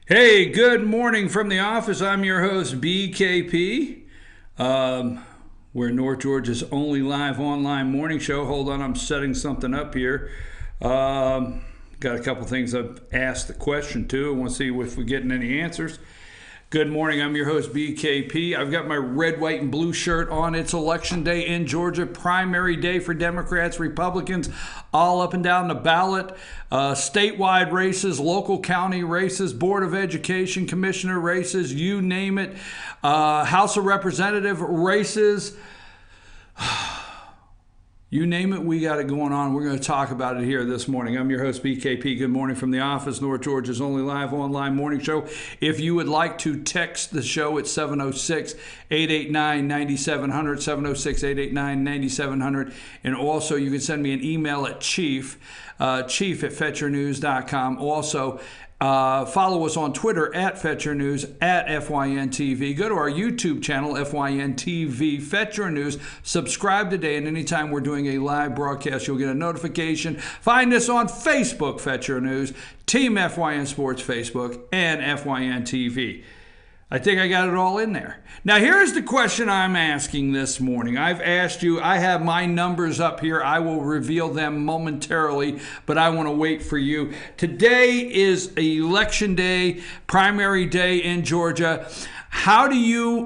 Hey, good morning from the office. I'm your host, BKP. We're North Georgia's only live online morning show. Hold on, I'm setting something up here. Got a couple things I've asked the question to. I want to see if we're getting any answers. Good morning. I'm your host, BKP. I've got my red, white, and blue shirt on. It's election day in Georgia, primary day for Democrats, Republicans, all up and down the ballot. Statewide races, local county races, Board of Education commissioner races, you name it. House of Representative races. You name it, we got it going on. We're going to talk about it here this morning. I'm your host, BKP. Good morning from the office, North Georgia's only live online morning show. If you would like to text the show, it's 706-889-9700, 706-889-9700. And also, you can send me an email at chief at fetchernews.com. Also, follow us on Twitter at Fetcher News, at FYNTV. Go to our YouTube channel, FYNTV, Fetcher News. Subscribe today, and anytime we're doing a live broadcast, you'll get a notification. Find us on Facebook, Fetcher News, Team FYN Sports Facebook, and FYNTV. I think I got it all in there. Now, here's the question I'm asking this morning. I've asked you, I have my numbers up here. I will reveal them momentarily, but I want to wait for you. Today is election day, primary day in Georgia. How do you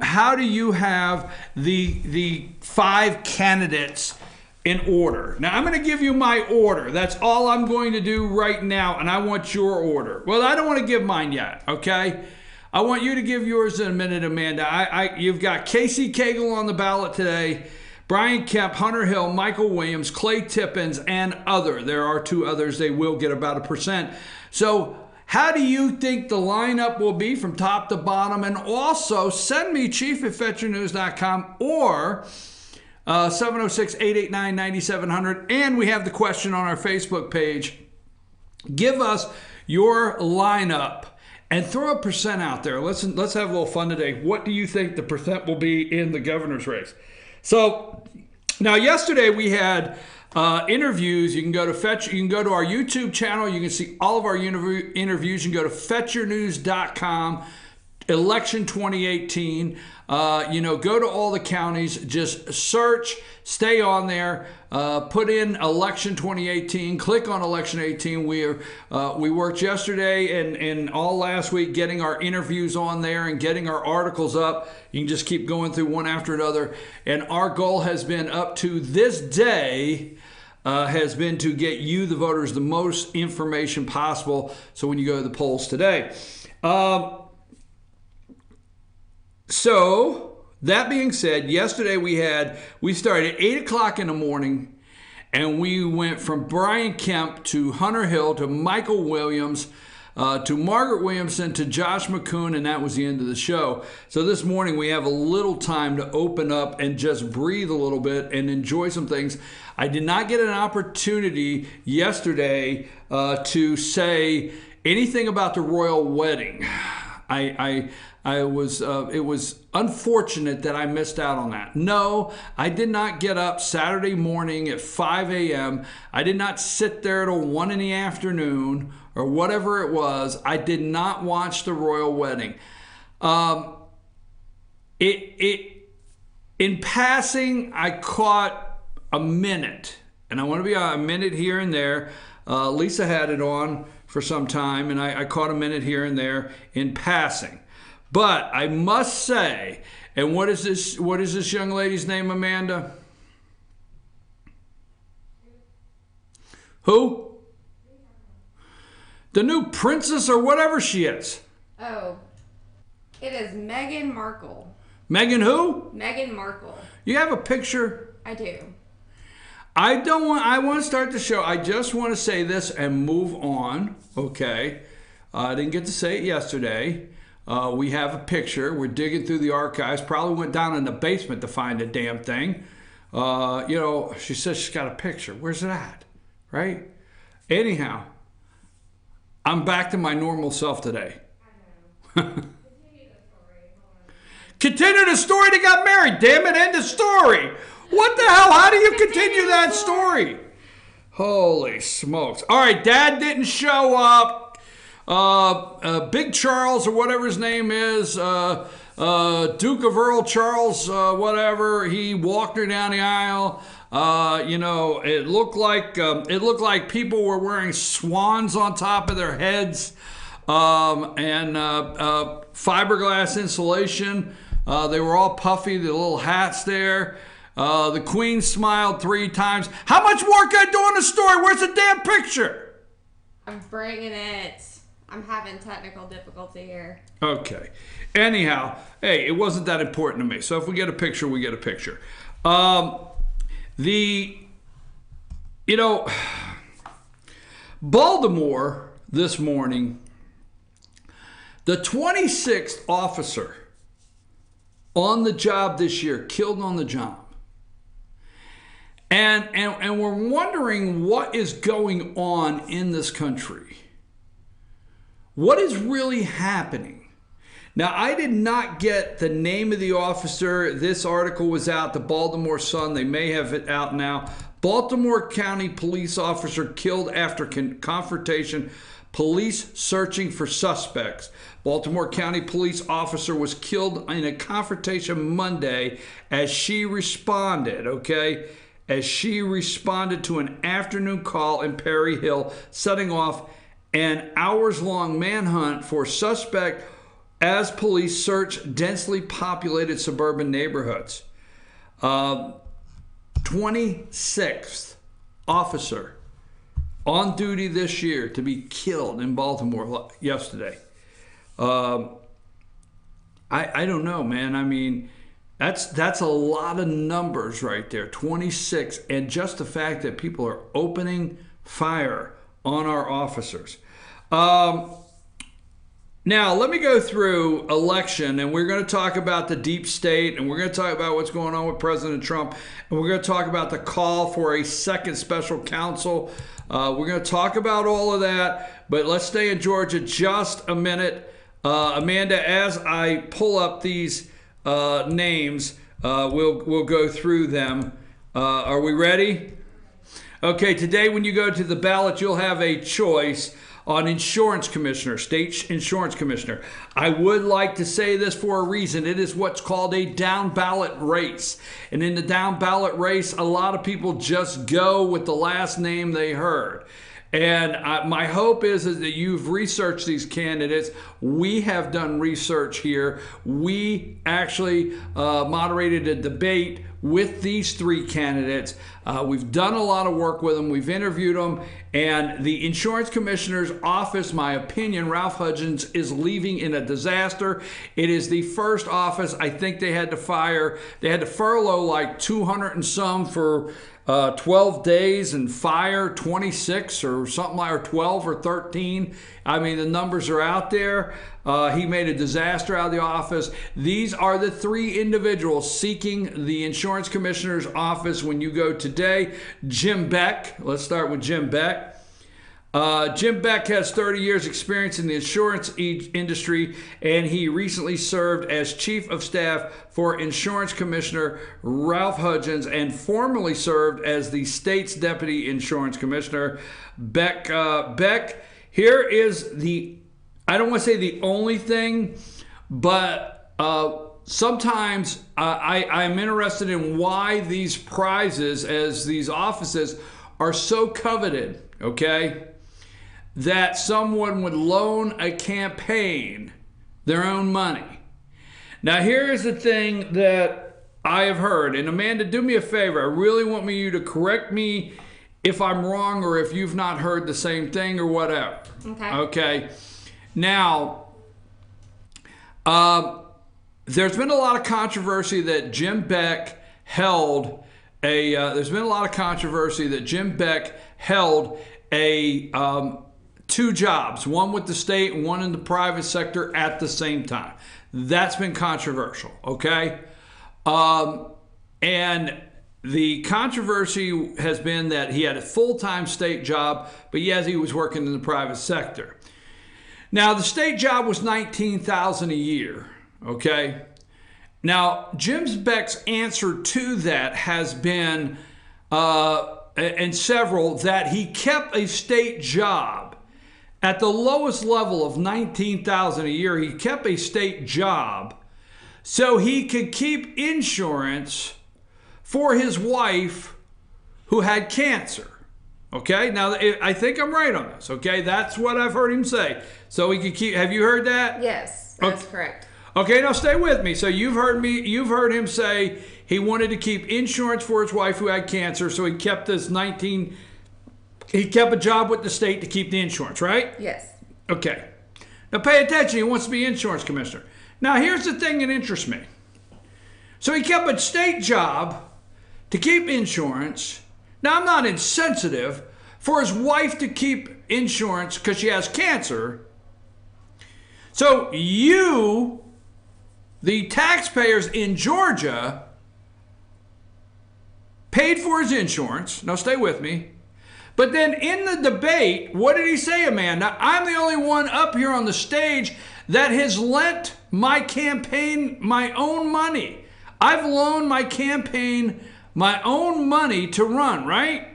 have the five candidates in order? Now, I'm going to give you my order. That's all I'm going to do right now, and I want your order. Well, I don't want to give mine yet, okay? I want you to give yours in a minute, Amanda. You've got Casey Cagle on the ballot today, Brian Kemp, Hunter Hill, Michael Williams, Clay Tippins, and other. There are two others. They will get about 1%. So how do you think the lineup will be from top to bottom? And also send me chief@fetchernews.com or 706-889-9700. And we have the question on our Facebook page. Give us your lineup. And throw a percent out there. Let's have a little fun today. What do you think the percent will be in the governor's race? So now yesterday we had interviews. You can go to Fetch. You can go to our YouTube channel. You can see all of our interviews. You can go to FetcherNews.com. Election 2018. Go to all the counties. Just search. Stay on there. Put in election 2018. Click on election 18. We worked yesterday and all last week getting our interviews on there and getting our articles up. You can just keep going through one after another. And our goal has been up to this day has been to get you, the voters, the most information possible. So when you go to the polls today. So that being said, yesterday we started at 8 o'clock in the morning, and we went from Brian Kemp to Hunter Hill to Michael Williams to Margaret Williamson to Josh McCoon, and that was the end of the show. So this morning we have a little time to open up and just breathe a little bit and enjoy some things. I did not get an opportunity yesterday to say anything about the royal wedding. It was unfortunate that I missed out on that. No, I did not get up Saturday morning at 5 a.m. I did not sit there till 1 in the afternoon or whatever it was. I did not watch the royal wedding. In passing, I caught a minute, and I want to be a minute here and there. Lisa had it on for some time, and I caught a minute here and there in passing. But I must say, and what is this young lady's name, Amanda? Who? The new princess or whatever she is. Oh, it is Meghan Markle. Meghan who? Meghan Markle. You have a picture? I do. I want to start the show. I just want to say this and move on, okay? I didn't get to say it yesterday. We have a picture. We're digging through the archives. Probably went down in the basement to find the damn thing. She says she's got a picture. Where's it at? Right? Anyhow, I'm back to my normal self today. I know. Continue the story. They got married. Damn it, end of story. What the hell? How do you continue that story? Holy smokes. All right, Dad didn't show up. Big Charles or whatever his name is, Duke of Earl Charles, whatever. He walked her down the aisle. It looked like people were wearing swans on top of their heads, and fiberglass insulation. They were all puffy, the little hats there. The Queen smiled 3 times. How much more can I do on the story? Where's the damn picture? I'm bringing it. I'm having technical difficulty here. Okay. Anyhow, hey, it wasn't that important to me. So if we get a picture, we get a picture. Baltimore this morning, the 26th officer on the job this year, killed on the job. And we're wondering what is going on in this country. What is really happening? Now, I did not get the name of the officer. This article was out, the Baltimore Sun. They may have it out now. Baltimore County police officer killed after confrontation. Police searching for suspects. Baltimore County police officer was killed in a confrontation Monday as she responded to an afternoon call in Perry Hill, setting off an hours-long manhunt for suspect as police search densely populated suburban neighborhoods. 26th officer on duty this year to be killed in Baltimore yesterday. I don't know, man. I mean, that's a lot of numbers right there. 26, and just the fact that people are opening fire on our officers. Now, let me go through election, and we're going to talk about the deep state, and we're going to talk about what's going on with President Trump, and we're going to talk about the call for a second special counsel. We're going to talk about all of that, but let's stay in Georgia just a minute. Amanda, as I pull up these names, we'll go through them. Are we ready? Okay, today when you go to the ballot, you'll have a choice on insurance commissioner, state insurance commissioner. I would like to say this for a reason. It is what's called a down ballot race. And in the down ballot race, a lot of people just go with the last name they heard. And my hope is that you've researched these candidates. We have done research here. We actually moderated a debate with these 3 candidates. We've done a lot of work with them. We've interviewed them. And the insurance commissioner's office, my opinion, Ralph Hudgens, is leaving in a disaster. It is the first office I think they had to furlough like 200 and some for 12 days and fire 26 or something like, or 12 or 13. I mean, the numbers are out there. He made a disaster out of the office. These are the 3 individuals seeking the insurance commissioner's office when you go today. Jim Beck. Let's start with Jim Beck. Jim Beck has 30 years experience in the insurance industry, and he recently served as chief of staff for insurance commissioner Ralph Hudgens and formerly served as the state's deputy insurance commissioner. Beck, here is I don't want to say the only thing, but sometimes I'm interested in why these prizes, as these offices, are so coveted, okay? That someone would loan a campaign their own money. Now, here's the thing that I have heard, and Amanda, do me a favor. I really want you to correct me if I'm wrong or if you've not heard the same thing or whatever. Okay. Now, there's been a lot of controversy that Jim Beck held two jobs, one with the state and one in the private sector at the same time. That's been controversial, okay? And the controversy has been that he had a full-time state job, but yes, he was working in the private sector. Now, the state job was $19,000 a year, okay? Now, Jim Beck's answer to that has been, and several, that he kept a state job at the lowest level of $19,000 a year. He kept a state job so he could keep insurance for his wife who had cancer. Okay, now I think I'm right on this. Okay, that's what I've heard him say. So he could keep. Have you heard that? Yes, that's correct. Okay, now stay with me. So you've heard him say he wanted to keep insurance for his wife who had cancer, so he kept he kept a job with the state to keep the insurance, right? Yes. Okay. Now pay attention, he wants to be insurance commissioner. Now here's the thing that interests me. So he kept a state job to keep insurance. Now I'm not insensitive for his wife to keep insurance because she has cancer. So you, the taxpayers in Georgia, paid for his insurance. Now stay with me. But then in the debate, what did he say, Amanda? I'm the only one up here on the stage that has lent my campaign my own money. I've loaned my campaign my own money to run, right?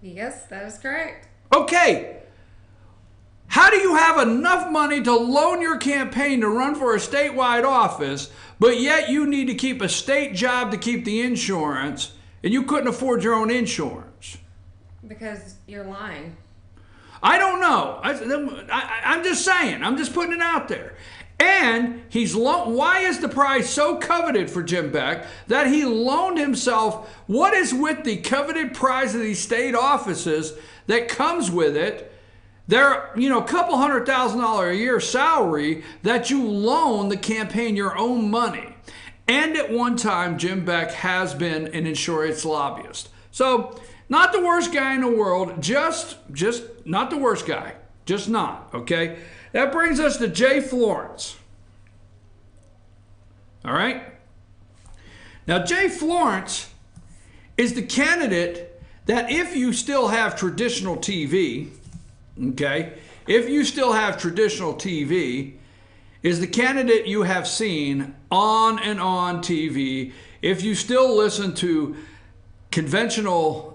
Yes, that is correct. Okay. How do you have enough money to loan your campaign to run for a statewide office, but yet you need to keep a state job to keep the insurance, and you couldn't afford your own insurance? Because you're lying. I don't know. I'm just saying. I'm just putting it out there. And why is the prize so coveted for Jim Beck that he loaned himself? What is with the coveted prize of these state offices that comes with it? They're, a couple $100,000 a year salary that you loan the campaign your own money. And at one time, Jim Beck has been an insurance lobbyist. So, not the worst guy in the world, just not the worst guy. Just not, okay? That brings us to Jay Florence. All right? Now, Jay Florence is the candidate that if you still have traditional TV, okay, if you still have traditional TV, is the candidate you have seen on and on TV. If you still listen to conventional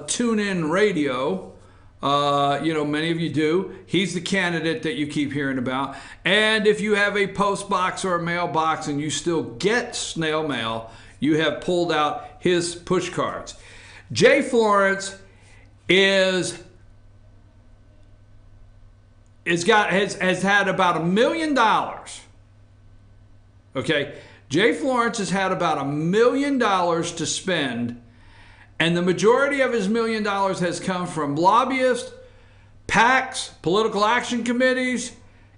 tune-in radio, many of you do. He's the candidate that you keep hearing about. And if you have a post box or a mailbox and you still get snail mail, you have pulled out his push cards. Jay Florence has had about $1 million. Okay, Jay Florence has had about $1 million to spend. And the majority of his $1 million has come from lobbyists, PACs, political action committees,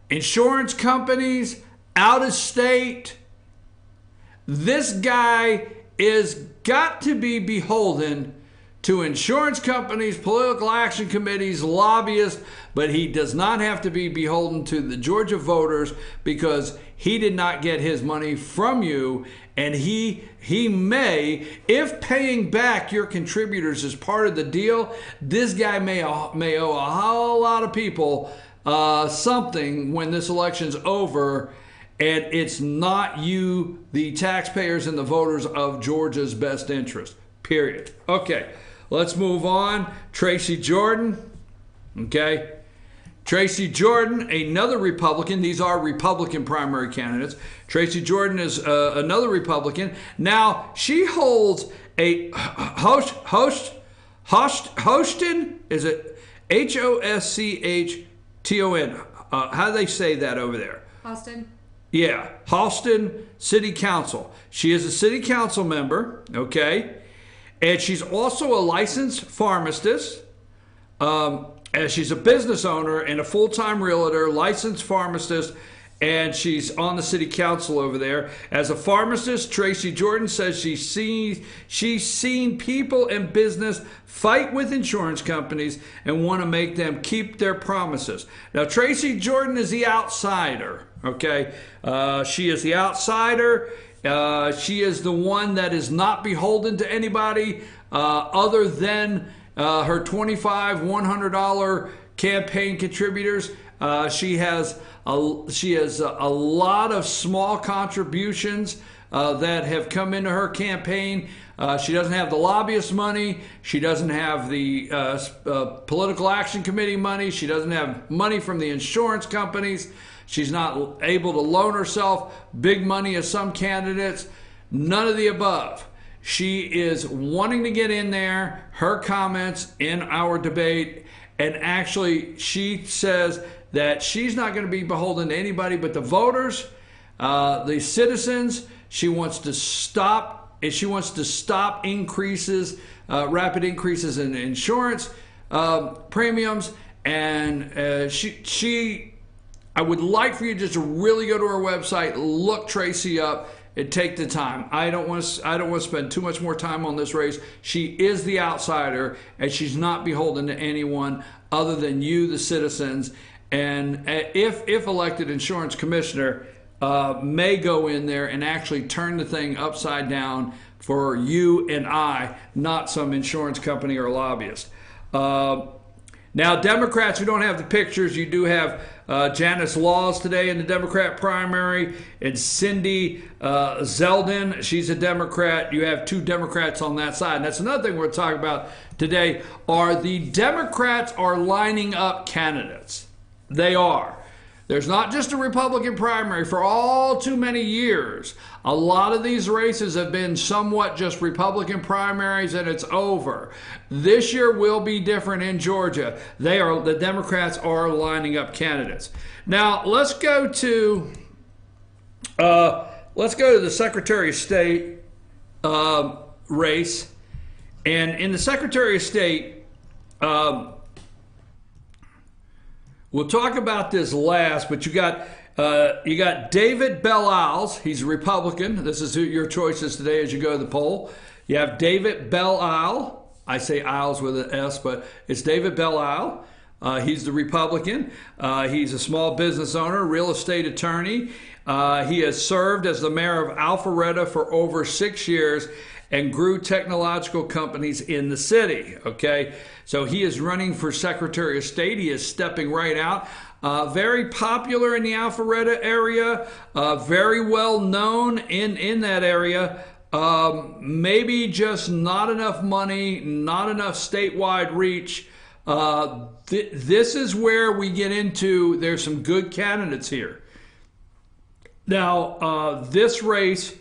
insurance companies, out of state. This guy is got to be beholden to insurance companies, political action committees, lobbyists, but he does not have to be beholden to the Georgia voters because he did not get his money from you. And he may, if paying back your contributors is part of the deal, this guy may owe a whole lot of people something when this election's over, and it's not you, the taxpayers and the voters of Georgia's best interest, period. Okay, let's move on. Tracy Jordan, okay? Tracy Jordan, another Republican. These are Republican primary candidates. Tracy Jordan is another Republican. Now, she holds a Houston, is it Hoschton? How do they say that over there? Austin? Yeah, Houston City Council. She is a city council member, okay? And she's also a licensed pharmacist. And she's a business owner and a full-time realtor, licensed pharmacist, and she's on the city council over there. As a pharmacist, Tracy Jordan says she's seen people and business fight with insurance companies and want to make them keep their promises. Now, Tracy Jordan is the outsider, okay? She is the outsider. She is the one that is not beholden to anybody other than her $25, $100 campaign contributors. She has a lot of small contributions that have come into her campaign. She doesn't have the lobbyist money. She doesn't have the political action committee money. She doesn't have money from the insurance companies. She's not able to loan herself big money as some candidates. None of the above. She is wanting to get in there. Her comments in our debate, and actually she says that she's not going to be beholden to anybody but the voters, the citizens. She wants to stop. She wants to stop increases, rapid increases in insurance premiums, and I would like for you just to really go to her website, look Tracy up, and take the time. I don't want to spend too much more time on this race. She is the outsider, and she's not beholden to anyone other than you, the citizens. And if elected insurance commissioner, may go in there and actually turn the thing upside down for you and I, not some insurance company or lobbyist. Now, Democrats who don't have the pictures, you do have Janice Laws today in the Democrat primary, and Cindy Zeldin. She's a Democrat. You have two Democrats on that side. And that's another thing we're talking about today, are the Democrats are lining up candidates. They are. There's not just a Republican primary. For all too many years, a lot of these races have been somewhat just Republican primaries, and it's over. This year will be different in Georgia. The Democrats are lining up candidates. Now let's go to the Secretary of State race, and in the Secretary of State. We'll talk about this last, but you got David Belle Isles. He's a Republican. This is your choices today as you go to the poll. You have David Belle Isle. I say Isles with an S, but it's David Belle Isle. He's the Republican. He's a small business owner, real estate attorney. He has served as the mayor of Alpharetta for over 6 years and grew technological companies in the city. Okay, so he is running for Secretary of State. He is stepping right out. Very popular in the Alpharetta area, very well known in that area. Maybe just not enough money, not enough statewide reach. This is where we get into, there's some good candidates here. Now, this race,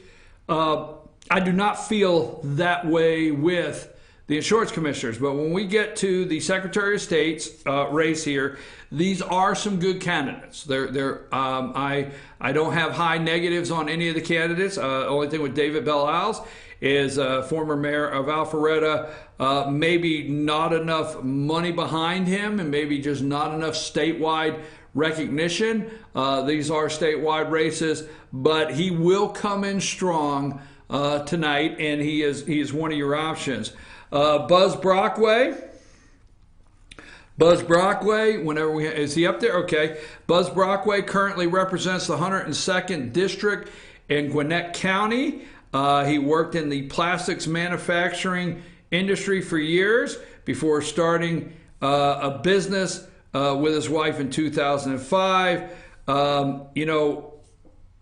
I do not feel that way with the insurance commissioners, but when we get to the Secretary of State's race here, these are some good candidates. I don't have high negatives on any of the candidates. Only thing with David Belle Isles is former mayor of Alpharetta. Maybe not enough money behind him, and maybe just not enough statewide recognition. These are statewide races, but he will come in strong tonight, and he is one of your options. Buzz Brockway, whenever is he up there? Okay. Buzz Brockway currently represents the 102nd District in Gwinnett County. He worked in the plastics manufacturing industry for years before starting a business with his wife in 2005.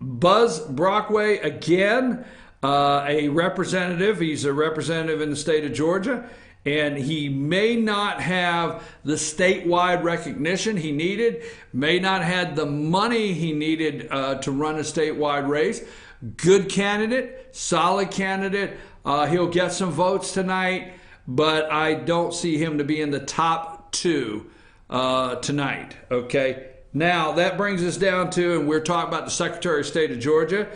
Buzz Brockway, again, a representative. He's a representative in the state of Georgia, and he may not have the statewide recognition he needed, may not have the money he needed to run a statewide race. Good candidate, solid candidate. He'll get some votes tonight, but I don't see him to be in the top two tonight. Okay. Now that brings us down to, and we're talking about the Secretary of State of Georgia.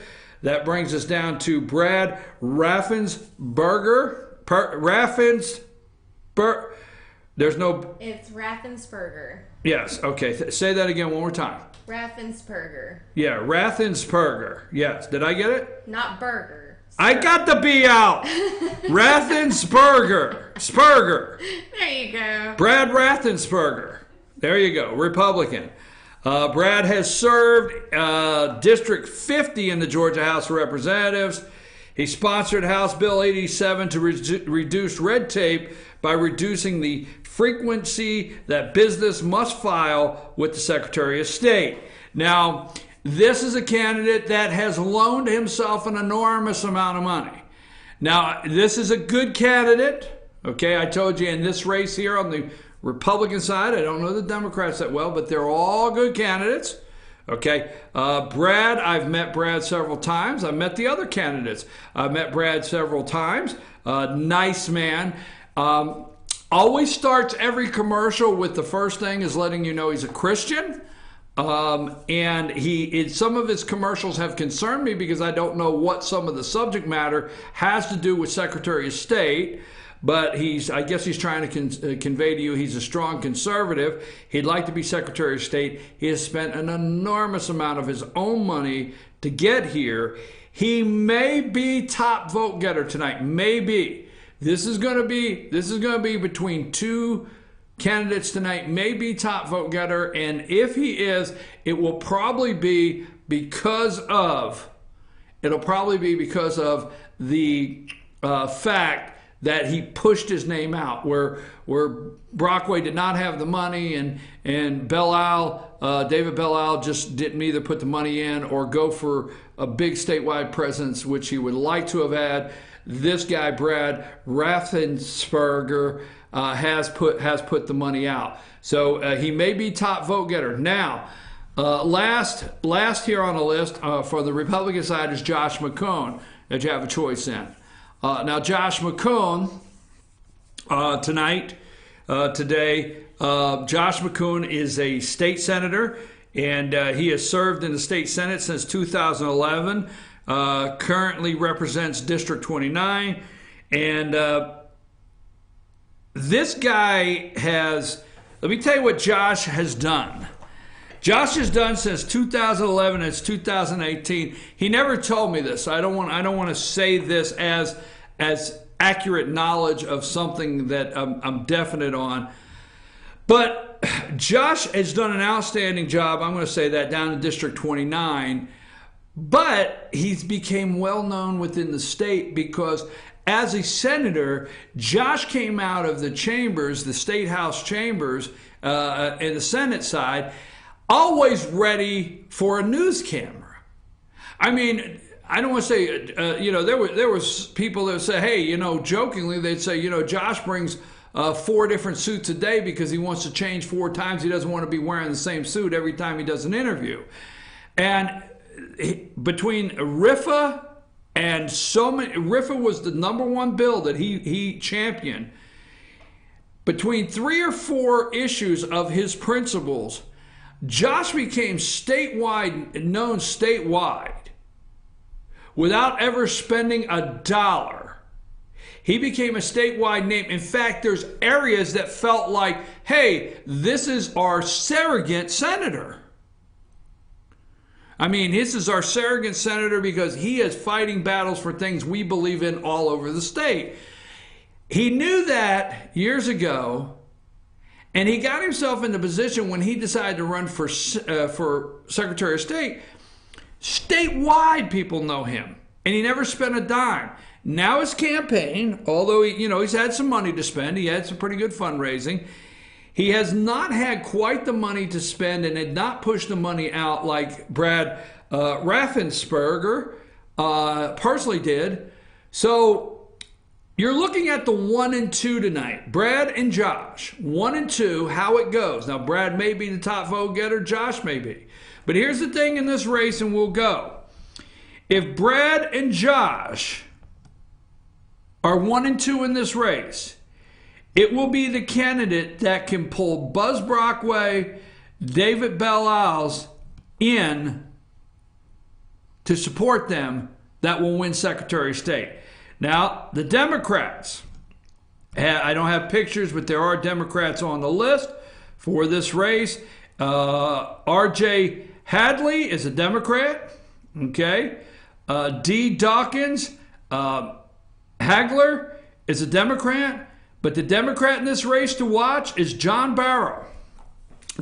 That brings us down to Brad Raffensperger. There's no. It's Raffensperger. Yes. Okay. Say that again one more time. Raffensperger. Yeah, Raffensperger. Yes. Did I get it? Not burger. I got the B out. Raffensperger. Spurger. There you go. Brad Raffensperger. There you go. Republican. Brad has served District 50 in the Georgia House of Representatives. He sponsored House Bill 87 to reduce red tape by reducing the frequency that business must file with the Secretary of State. Now, this is a candidate that has loaned himself an enormous amount of money. Now, this is a good candidate. Okay, I told you in this race here on the Republican side, I don't know the Democrats that well, but they're all good candidates. Okay, Brad, I've met Brad several times. I've met the other candidates. I've met Brad several times. Nice man. Always starts every commercial with the first thing is letting you know he's a Christian. And some of his commercials have concerned me because I don't know what some of the subject matter has to do with Secretary of State. But I guess he's trying to convey to you he's a strong conservative. He'd like to be Secretary of State. He has spent an enormous amount of his own money to get here. He may be top vote getter tonight. Maybe. This is going to be between two candidates tonight. Maybe top vote getter. And if he is, it will probably be because of the fact that he pushed his name out, where Brockway did not have the money, and David Belle just didn't either put the money in or go for a big statewide presence, which he would like to have had. This guy, Brad Raffensperger, has put the money out, so he may be top vote getter. Now, last here on the list for the Republican side is Josh McCone that you have a choice in. Now, Josh McCone, today, Josh McCone is a state senator, and he has served in the state Senate since 2011, currently represents District 29, and this guy let me tell you what Josh has done. Josh has done since 2011. It's 2018. He never told me this. I don't want to say this as accurate knowledge of something that I'm definite on. But Josh has done an outstanding job. I'm going to say that down in District 29. But he's became well known within the state because as a senator, Josh came out of the chambers, the state house chambers, in the Senate side, always ready for a news camera. I mean, I don't want to say, there was people that would say, hey, jokingly, they'd say, Josh brings 4 different suits a day because he wants to change 4 times. He doesn't want to be wearing the same suit every time he does an interview. And between RIFA and RIFA was the #1 bill that he championed. Between 3 or 4 issues of his principles, Josh became known statewide without ever spending a dollar. He became a statewide name. In fact, there's areas that felt like, hey, this is our surrogate senator. I mean, this is our surrogate senator because he is fighting battles for things we believe in all over the state. He knew that years ago, and he got himself in the position when he decided to run for Secretary of State. Statewide, people know him, and he never spent a dime. Now his campaign, although he's had some money to spend, he had some pretty good fundraising. He has not had quite the money to spend and had not pushed the money out like Brad Raffensperger personally did. So you're looking at the 1 and 2 tonight. Brad and Josh, 1 and 2, how it goes. Now, Brad may be the top vote getter, Josh may be. But here's the thing in this race, and we'll go. If Brad and Josh are 1 and 2 in this race, it will be the candidate that can pull Buzz Brockway, David Belle in to support them that will win Secretary of State. Now, the Democrats, I don't have pictures, but there are Democrats on the list for this race. R.J. Hadley is a Democrat. Okay. D. Dawkins Hagler is a Democrat. But the Democrat in this race to watch is John Barrow.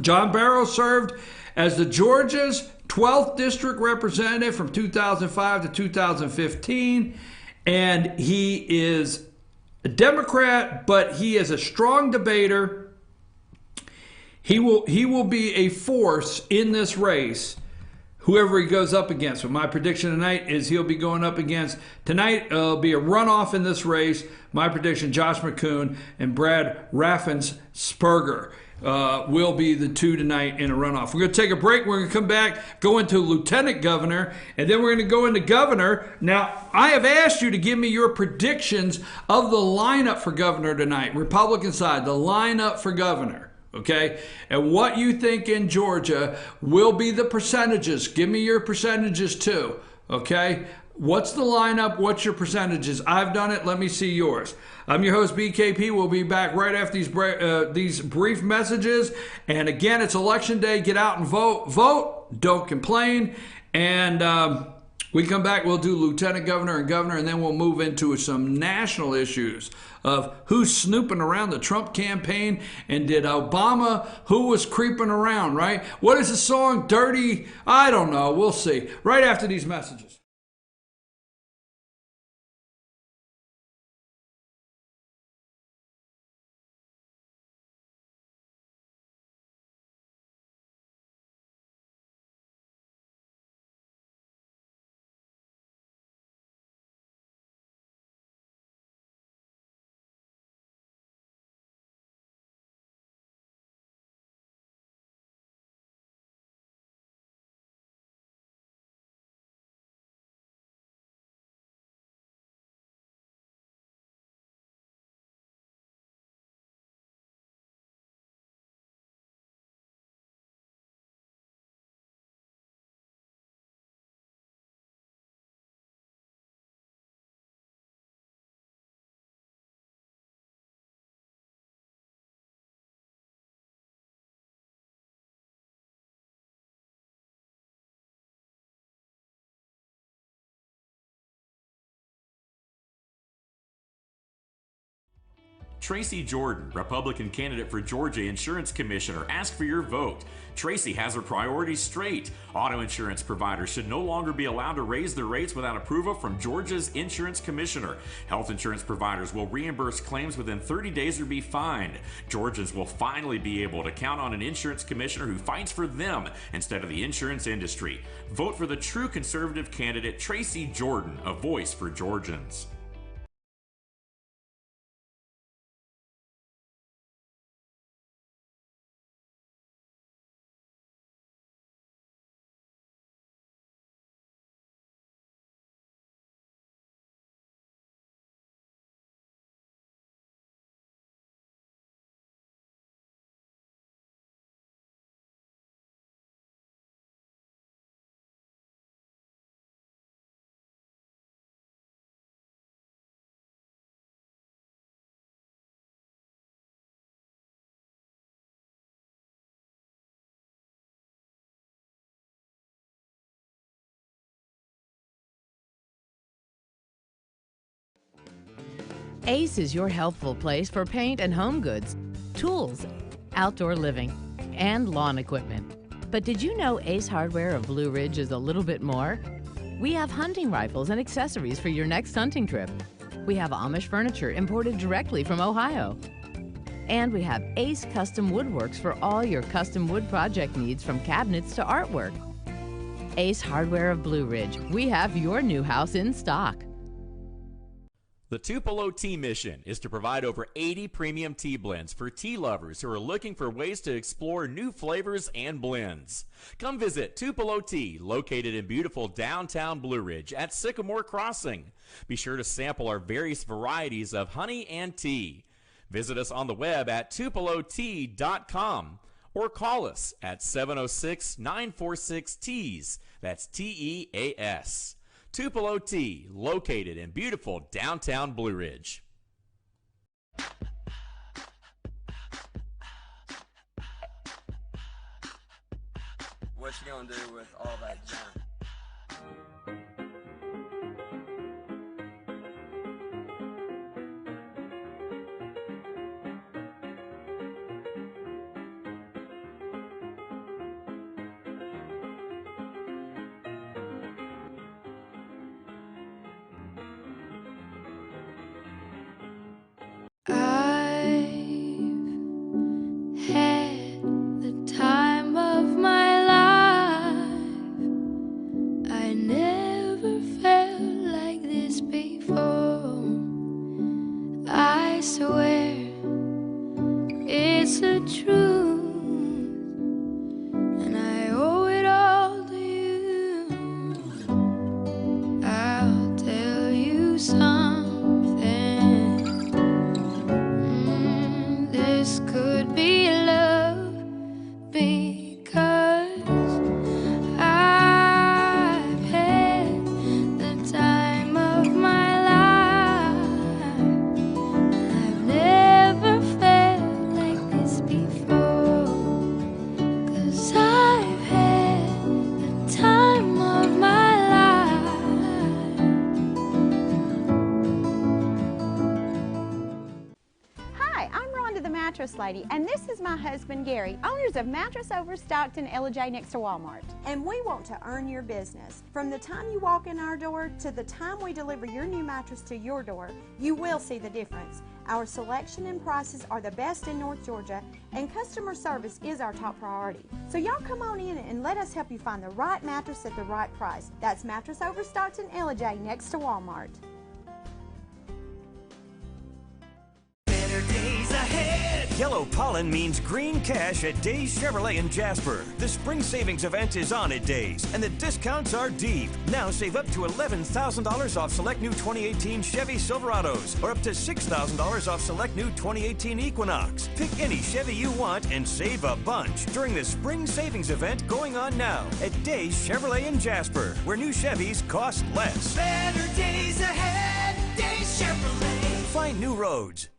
John Barrow served as the Georgia's 12th district representative from 2005 to 2015. And he is a Democrat, but he is a strong debater. He will be a force in this race whoever he goes up against. But my prediction tonight is he'll be going up against, tonight it'll be a runoff in this race. My prediction, Josh McCoon and Brad Raffensperger will be the two tonight in a runoff. We're going to take a break. We're going to come back, go into lieutenant governor, and then we're going to go into governor. Now, I have asked you to give me your predictions of the lineup for governor tonight. Republican side, the lineup for governor. Okay, and what you think in Georgia will be the percentages. Give me your percentages too. Okay, what's the lineup? What's your percentages? I've done it. Let me see yours. I'm your host, BKP. We'll be back right after these brief messages. And again, it's election day. Get out and vote. Vote. Don't complain. And we come back, we'll do lieutenant governor and governor, and then we'll move into some national issues of who's snooping around the Trump campaign, and did Obama, who was creeping around, right? What is the song, Dirty? I don't know. We'll see. Right after these messages. Tracy Jordan, Republican candidate for Georgia Insurance Commissioner, asked for your vote. Tracy has her priorities straight. Auto insurance providers should no longer be allowed to raise their rates without approval from Georgia's insurance commissioner. Health insurance providers will reimburse claims within 30 days or be fined. Georgians will finally be able to count on an insurance commissioner who fights for them instead of the insurance industry. Vote for the true conservative candidate, Tracy Jordan, a voice for Georgians. Ace is your healthful place for paint and home goods, tools, outdoor living, and lawn equipment. But did you know Ace Hardware of Blue Ridge is a little bit more? We have hunting rifles and accessories for your next hunting trip. We have Amish furniture imported directly from Ohio. And we have Ace Custom Woodworks for all your custom wood project needs, from cabinets to artwork. Ace Hardware of Blue Ridge. We have your new house in stock. The Tupelo Tea mission is to provide over 80 premium tea blends for tea lovers who are looking for ways to explore new flavors and blends. Come visit Tupelo Tea, located in beautiful downtown Blue Ridge at Sycamore Crossing. Be sure to sample our various varieties of honey and tea. Visit us on the web at tupelotea.com or call us at 706-946-TEAS. That's TEAS. Tupelo Tea, located in beautiful downtown Blue Ridge. What you gonna do with all that junk? I've had the time of my life. I swear it's the truth, and I owe it all to you. I'll tell you something. This could be love, because I've had the time of my life. I've never felt like this before, 'cause I've had the time of my life. Hi, I'm Rhonda the Mattress Lady, and this is my husband Gary, owners of Mattress Overstocked in LJ next to Walmart. And we want to earn your business. From the time you walk in our door to the time we deliver your new mattress to your door, you will see the difference. Our selection and prices are the best in North Georgia, and customer service is our top priority. So y'all come on in and let us help you find the right mattress at the right price. That's Mattress Overstocked in LJ next to Walmart. Better days ahead. Yellow pollen means green cash at Days Chevrolet in Jasper. The spring savings event is on at Days, and the discounts are deep. Now save up to $11,000 off select new 2018 Chevy Silverados, or up to $6,000 off select new 2018 Equinox. Pick any Chevy you want and save a bunch during the spring savings event going on now at Days Chevrolet in Jasper, where new Chevys cost less. Better days ahead, Days Chevrolet. Find new roads.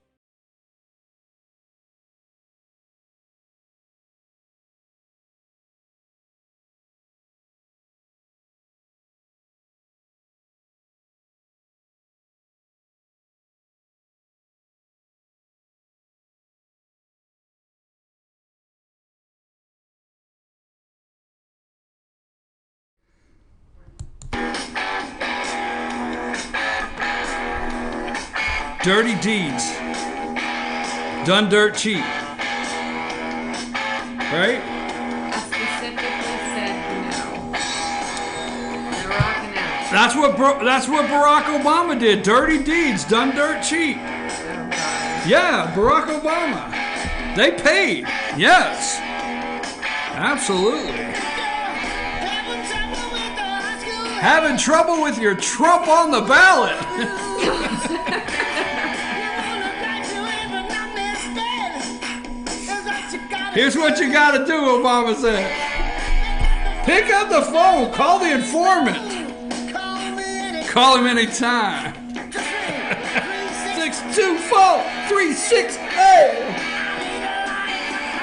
Dirty deeds done dirt cheap. Right? I specifically said no. They're rocking out. That's what Barack Obama did. Dirty deeds done dirt cheap. Oh, God. Yeah, Barack Obama. They paid. Yes. Absolutely. Having trouble with your Trump on the ballot. Here's what you gotta do, Obama said. Pick up the phone, call the informant. Call him anytime. 624-368.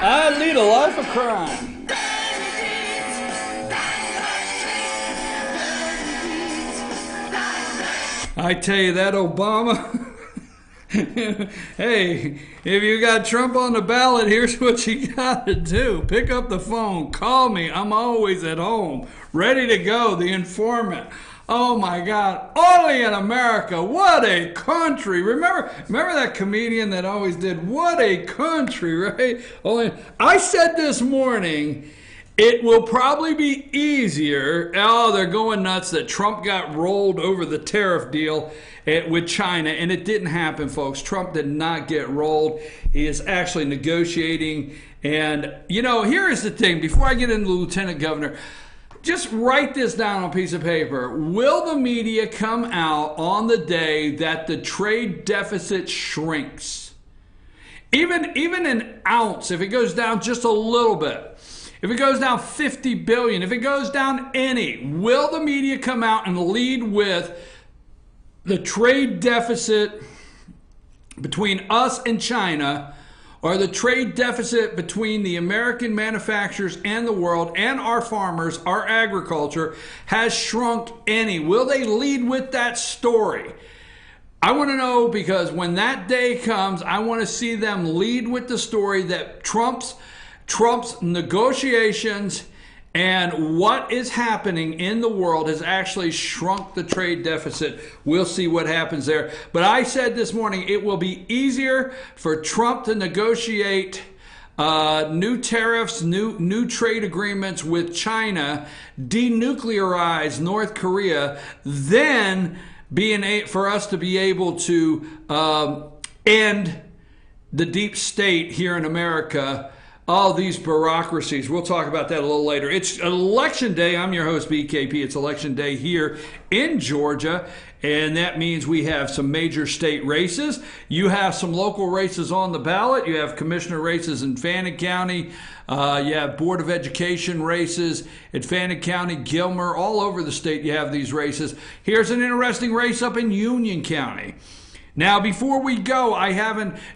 I lead a life of crime. I tell you that, Obama. Hey, if you got Trump on the ballot, here's what you got to do. Pick up the phone. Call me. I'm always at home. Ready to go. The informant. Oh, my God. Only in America. What a country. Remember that comedian that always did, what a country, right? I said this morning, it will probably be easier. Oh, they're going nuts that Trump got rolled over the tariff deal with China, and it didn't happen, folks. Trump did not get rolled. He is actually negotiating. And, here is the thing. Before I get into the lieutenant governor, just write this down on a piece of paper. Will the media come out on the day that the trade deficit shrinks? Even an ounce, if it goes down just a little bit. If it goes down 50 billion, if it goes down any, will the media come out and lead with the trade deficit between us and China, or the trade deficit between the American manufacturers and the world and our farmers, our agriculture, has shrunk any? Will they lead with that story? I want to know, because when that day comes, I want to see them lead with the story that Trump's negotiations and what is happening in the world has actually shrunk the trade deficit. We'll see what happens there. But I said this morning, it will be easier for Trump to negotiate new tariffs, new trade agreements with China, denuclearize North Korea, than for us to be able to and the deep state here in America, all these bureaucracies. We'll talk about that a little later. It's election day. I'm your host, BKP. It's election day here in Georgia, and that means we have some major state races. You have some local races on the ballot. You have commissioner races in Fannin County. You have Board of Education races at Fannin County, Gilmer, all over the state you have these races. Here's an interesting race up in Union County. Now, before we go,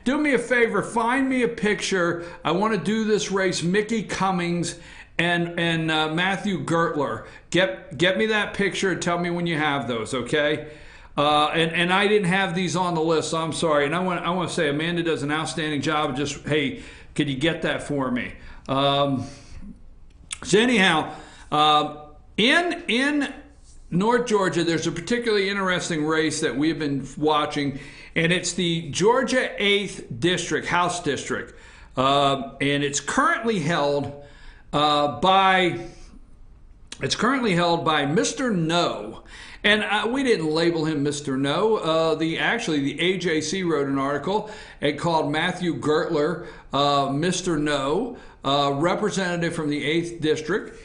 do me a favor, find me a picture. I want to do this race, Mickey Cummings and Matthew Gertler. Get me that picture and tell me when you have those, okay? And I didn't have these on the list, so I'm sorry. And I want to say Amanda does an outstanding job. Just, hey, could you get that for me? So anyhow, in North Georgia, there's a particularly interesting race that we've been watching, and it's the Georgia 8th District, House District. And it's currently held by Mr. No. And we didn't label him Mr. No. The AJC wrote an article and called Matthew Gertler Mr. No, representative from the 8th District.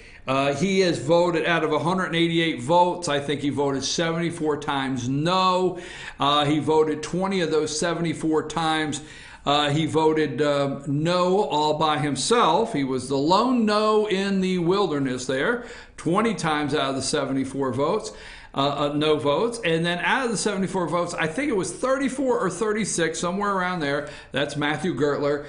He has voted out of 188 votes. I think he voted 74 times no. He voted 20 of those 74 times. He voted no all by himself. He was the lone no in the wilderness there, 20 times out of the 74 votes. No votes. And then out of the 74 votes, I think it was 34 or 36, somewhere around there. That's Matthew Gertler.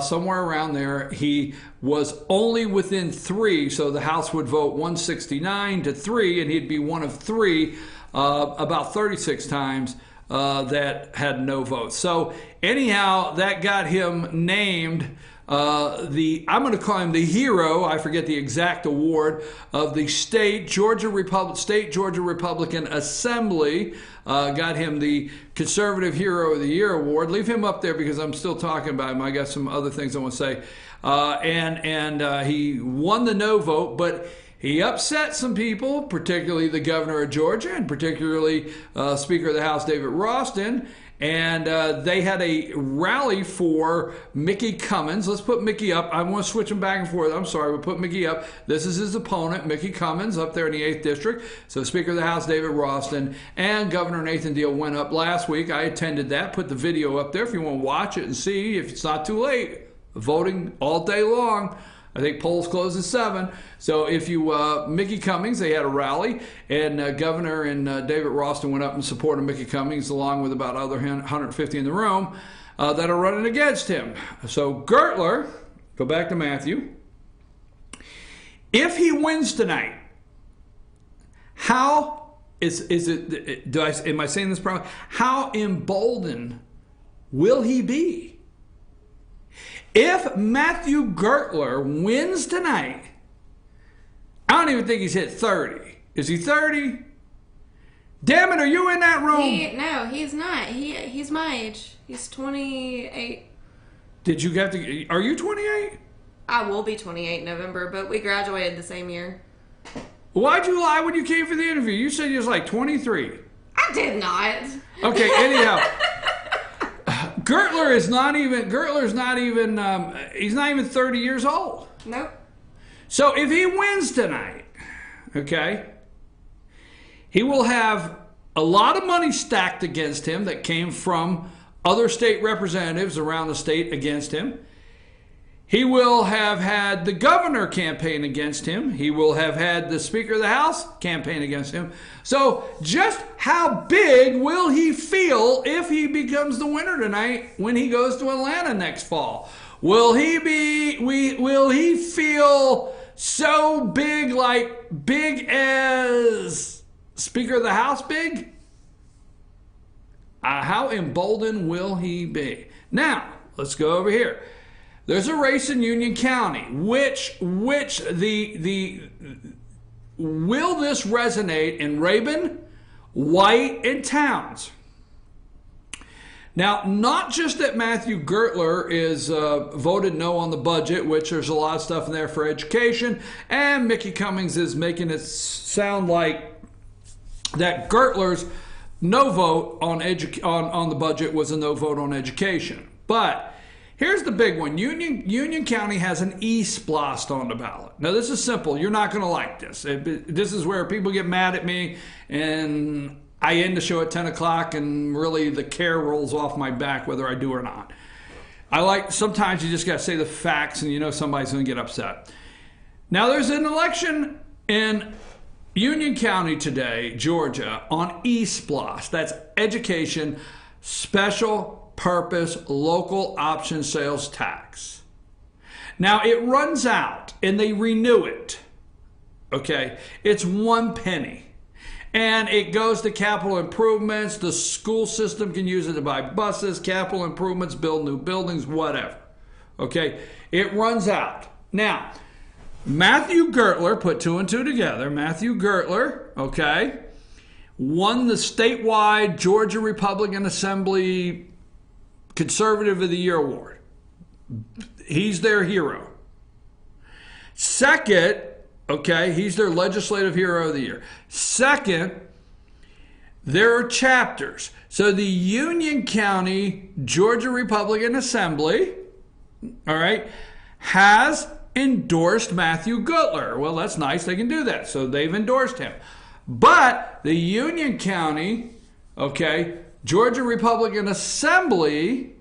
Somewhere around there, he was only within 3, so the House would vote 169 to 3, and he'd be one of 3, about 36 times that had no votes. So anyhow, that got him named I'm going to call him the hero, I forget the exact award, of the State Georgia Republican Assembly. Got him the Conservative Hero of the Year award. Leave him up there because I'm still talking about him. I got some other things I want to say. And he won the no vote, but he upset some people, particularly the governor of Georgia and particularly Speaker of the House David Ralston. And they had a rally for Mickey Cummings. Let's put Mickey up. I want to switch him back and forth. I'm sorry. We'll put Mickey up. This is his opponent, Mickey Cummings, up there in the 8th District. So Speaker of the House David Ralston and Governor Nathan Deal went up last week. I attended that. Put the video up there if you want to watch it and see if it's not too late. Voting all day long. I think polls close at 7. So if you, Mickey Cummings, they had a rally, and Governor and David Ralston went up and supported Mickey Cummings, along with about other 150 in the room that are running against him. So Gertler, go back to Matthew. If he wins tonight, how am I saying this properly? How emboldened will he be? If Matthew Gertler wins tonight, I don't even think he's hit 30. Is he 30? Damn it, are you in that room? No, he's not. He's my age. He's 28. Did you get to... Are you 28? I will be 28 in November, but we graduated the same year. Why'd you lie when you came for the interview? You said you was like 23. I did not. Okay, anyhow... Gertler's not even, he's not even 30 years old. Nope. So if he wins tonight, okay, he will have a lot of money stacked against him that came from other state representatives around the state against him. He will have had the governor campaign against him. He will have had the Speaker of the House campaign against him. So just how big will he feel if he becomes the winner tonight when he goes to Atlanta next fall? Will he feel so big, like big as Speaker of the House big? How emboldened will he be? Now, let's go over here. There's a race in Union County. Which will this resonate in Rabun, White, and Towns? Now, not just that Matthew Gertler is voted no on the budget, which there's a lot of stuff in there for education, and Mickey Cummings is making it sound like that Gertler's no vote on the budget was a no vote on education. But here's the big one. Union County has an E-SPLOST on the ballot. Now, this is simple. You're not going to like this. This is where people get mad at me, and I end the show at 10 o'clock, and really the care rolls off my back whether I do or not. Sometimes you just got to say the facts, and you know somebody's going to get upset. Now, there's an election in Union County today, Georgia, on E-SPLOST. That's Education Special Purpose Local Option Sales Tax. Now, it runs out, and they renew it. Okay? It's 1 penny. And it goes to capital improvements. The school system can use it to buy buses, capital improvements, build new buildings, whatever. Okay? It runs out. Now, Matthew Gertler put 2 and 2 together. Matthew Gertler, okay, won the statewide Georgia Republican Assembly Conservative of the Year award. He's their hero. Second, okay, he's their legislative hero of the year. Second, there are chapters. So the Union County Georgia Republican Assembly, all right, has endorsed Matthew Gertler. Well, that's nice. They can do that. So they've endorsed him. But the Union County, okay, Georgia Republican Assembly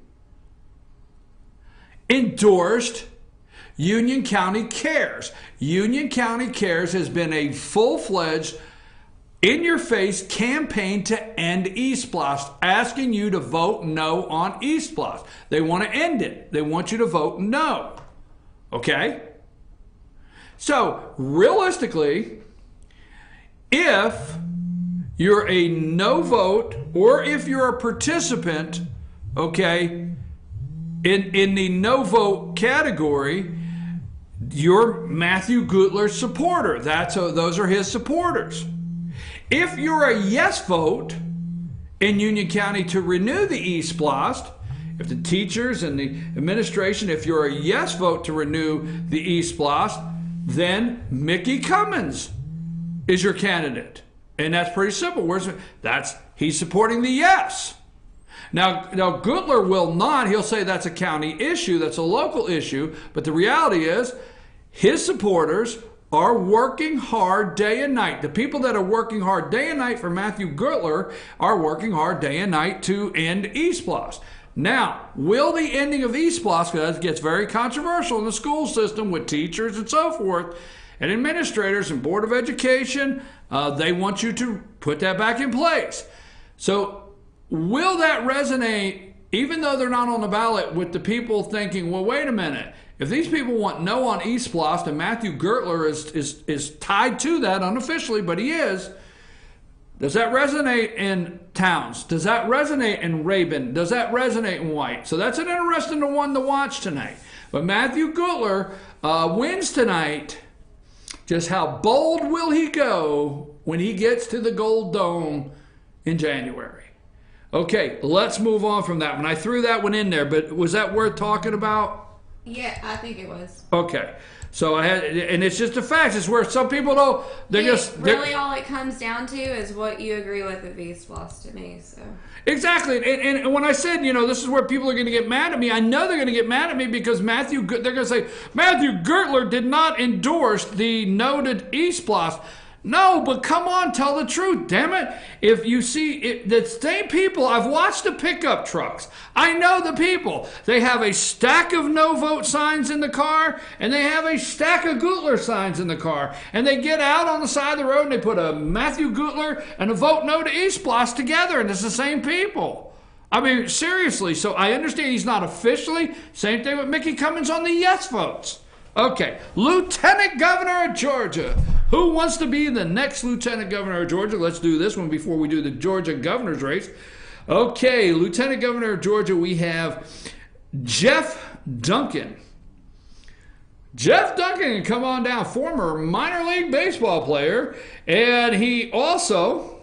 endorsed Union County Cares. Union County Cares has been a full-fledged, in-your-face campaign to end E-SPLOST, asking you to vote no on E-SPLOST. They want to end it. They want you to vote no. Okay? So, realistically, if you're a no vote or if you're a participant, okay, in the no vote category, you're Matthew Gertler's supporter. Those are his supporters. If you're a yes vote in Union County to renew the E-SPLOST, if the teachers and the administration, if you're a yes vote to renew the E-SPLOST, then Mickey Cummins is your candidate. And that's pretty simple. He's supporting the yes. Now Gertler will not. He'll say that's a county issue, that's a local issue. But the reality is his supporters are working hard day and night. The people that are working hard day and night for Matthew Gertler are working hard day and night to end E-SPLOST. Now, will the ending of E-SPLOST, because it gets very controversial in the school system with teachers and so forth, and administrators and Board of Education, they want you to put that back in place. So will that resonate, even though they're not on the ballot, with the people thinking, well, wait a minute, if these people want no on E-SPLOST and Matthew Gertler is tied to that unofficially, but he is, does that resonate in Towns? Does that resonate in Rabun? Does that resonate in White? So that's an interesting one to watch tonight. But Matthew Gertler wins tonight. Just how bold will he go when he gets to the Gold Dome in January? Okay, let's move on from that one. I threw that one in there, but was that worth talking about? Yeah, I think it was. Okay. So and it's just a fact. It's where some people don't. Really, all it comes down to is what you agree with at E-SPLOST to me. So exactly. And when I said, this is where people are going to get mad at me, I know they're going to get mad at me because they're going to say Matthew Gertler did not endorse the noted E-SPLOST. No, but come on, tell the truth, damn it. If you see the same people, I've watched the pickup trucks. I know the people. They have a stack of no vote signs in the car, and they have a stack of Gertler signs in the car. And they get out on the side of the road, and they put a Matthew Gertler and a vote no to E-SPLOST together, and it's the same people. I mean, seriously. So I understand he's not officially. Same thing with Mickey Cummins on the yes votes. Okay, Lieutenant Governor of Georgia. Who wants to be the next Lieutenant Governor of Georgia? Let's do this one before we do the Georgia governor's race. Okay, Lieutenant Governor of Georgia, we have Jeff Duncan. Jeff Duncan, come on down, former minor league baseball player, and he also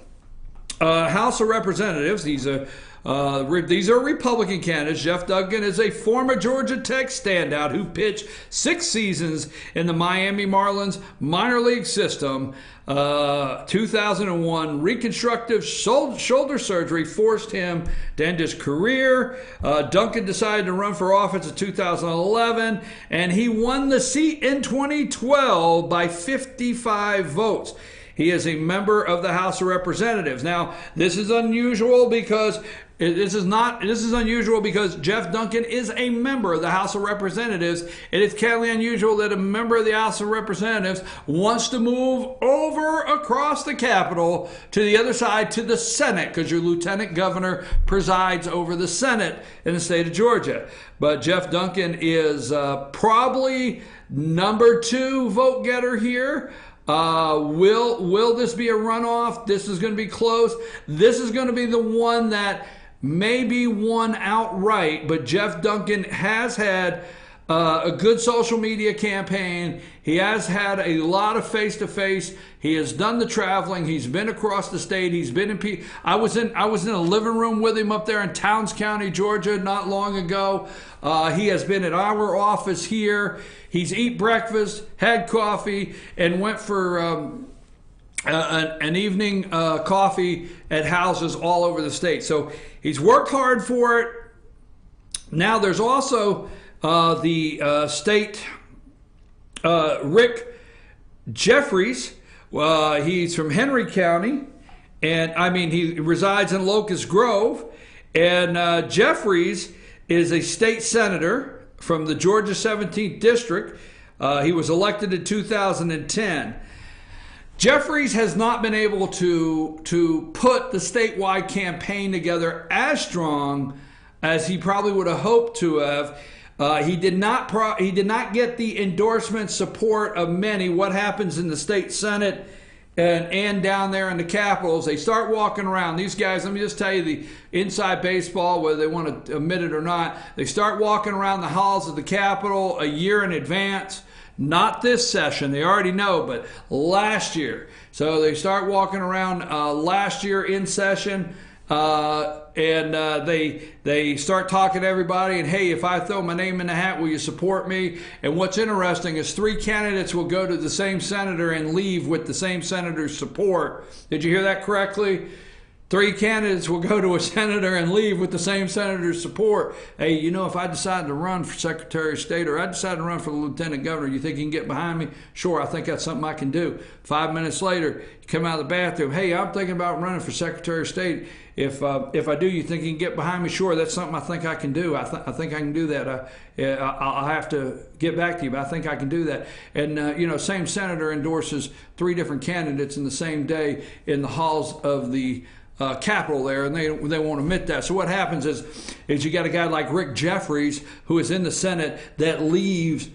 House of Representatives. He's a These are Republican candidates. Jeff Duncan is a former Georgia Tech standout who pitched 6 seasons in the Miami Marlins minor league system. 2001 reconstructive shoulder surgery forced him to end his career. Duncan decided to run for office in 2011, and he won the seat in 2012 by 55 votes. He is a member of the House of Representatives. Now, this is unusual because This is unusual because Jeff Duncan is a member of the House of Representatives. It is kind of unusual that a member of the House of Representatives wants to move over across the Capitol to the other side to the Senate, because your lieutenant governor presides over the Senate in the state of Georgia. But Jeff Duncan is probably number 2 vote getter here. Will this be a runoff? This is going to be close. This is going to be the one that may be won outright, but Jeff Duncan has had a good social media campaign. He has had a lot of face-to-face. He has done the traveling. He's been across the state. He's been in. I was in a living room with him up there in Towns County, Georgia, not long ago. He has been at our office here. He's eat breakfast, had coffee, and went for an evening coffee at houses all over the state. So he's worked hard for it. Now there's also the state Rick Jeffries. He's from Henry County, and he resides in Locust Grove. And Jeffries is a state senator from the Georgia 17th District. He was elected in 2010. Jeffries has not been able to put the statewide campaign together as strong as he probably would have hoped to have. He did not get the endorsement support of many. What happens in the state Senate and down there in the capitals, they start walking around. These guys, let me just tell you the inside baseball, whether they want to admit it or not, they start walking around the halls of the Capitol a year in advance. Not this session, they already know, but last year. So they start walking around last year in session, and they start talking to everybody, and hey, if I throw my name in the hat, will you support me? And what's interesting is 3 candidates will go to the same senator and leave with the same senator's support. Did you hear that correctly? 3 candidates will go to a senator and leave with the same senator's support. Hey, if I decide to run for Secretary of State or I decide to run for the Lieutenant Governor, you think you can get behind me? Sure, I think that's something I can do. 5 minutes later, you come out of the bathroom. Hey, I'm thinking about running for Secretary of State. If I do, you think you can get behind me? Sure, that's something I think I can do. I think I can do that. I'll have to get back to you, but I think I can do that. And, same senator endorses 3 different candidates in the same day in the halls of the Capitol there, and they won't admit that. So what happens is you got a guy like Rick Jeffries, who is in the Senate, that leaves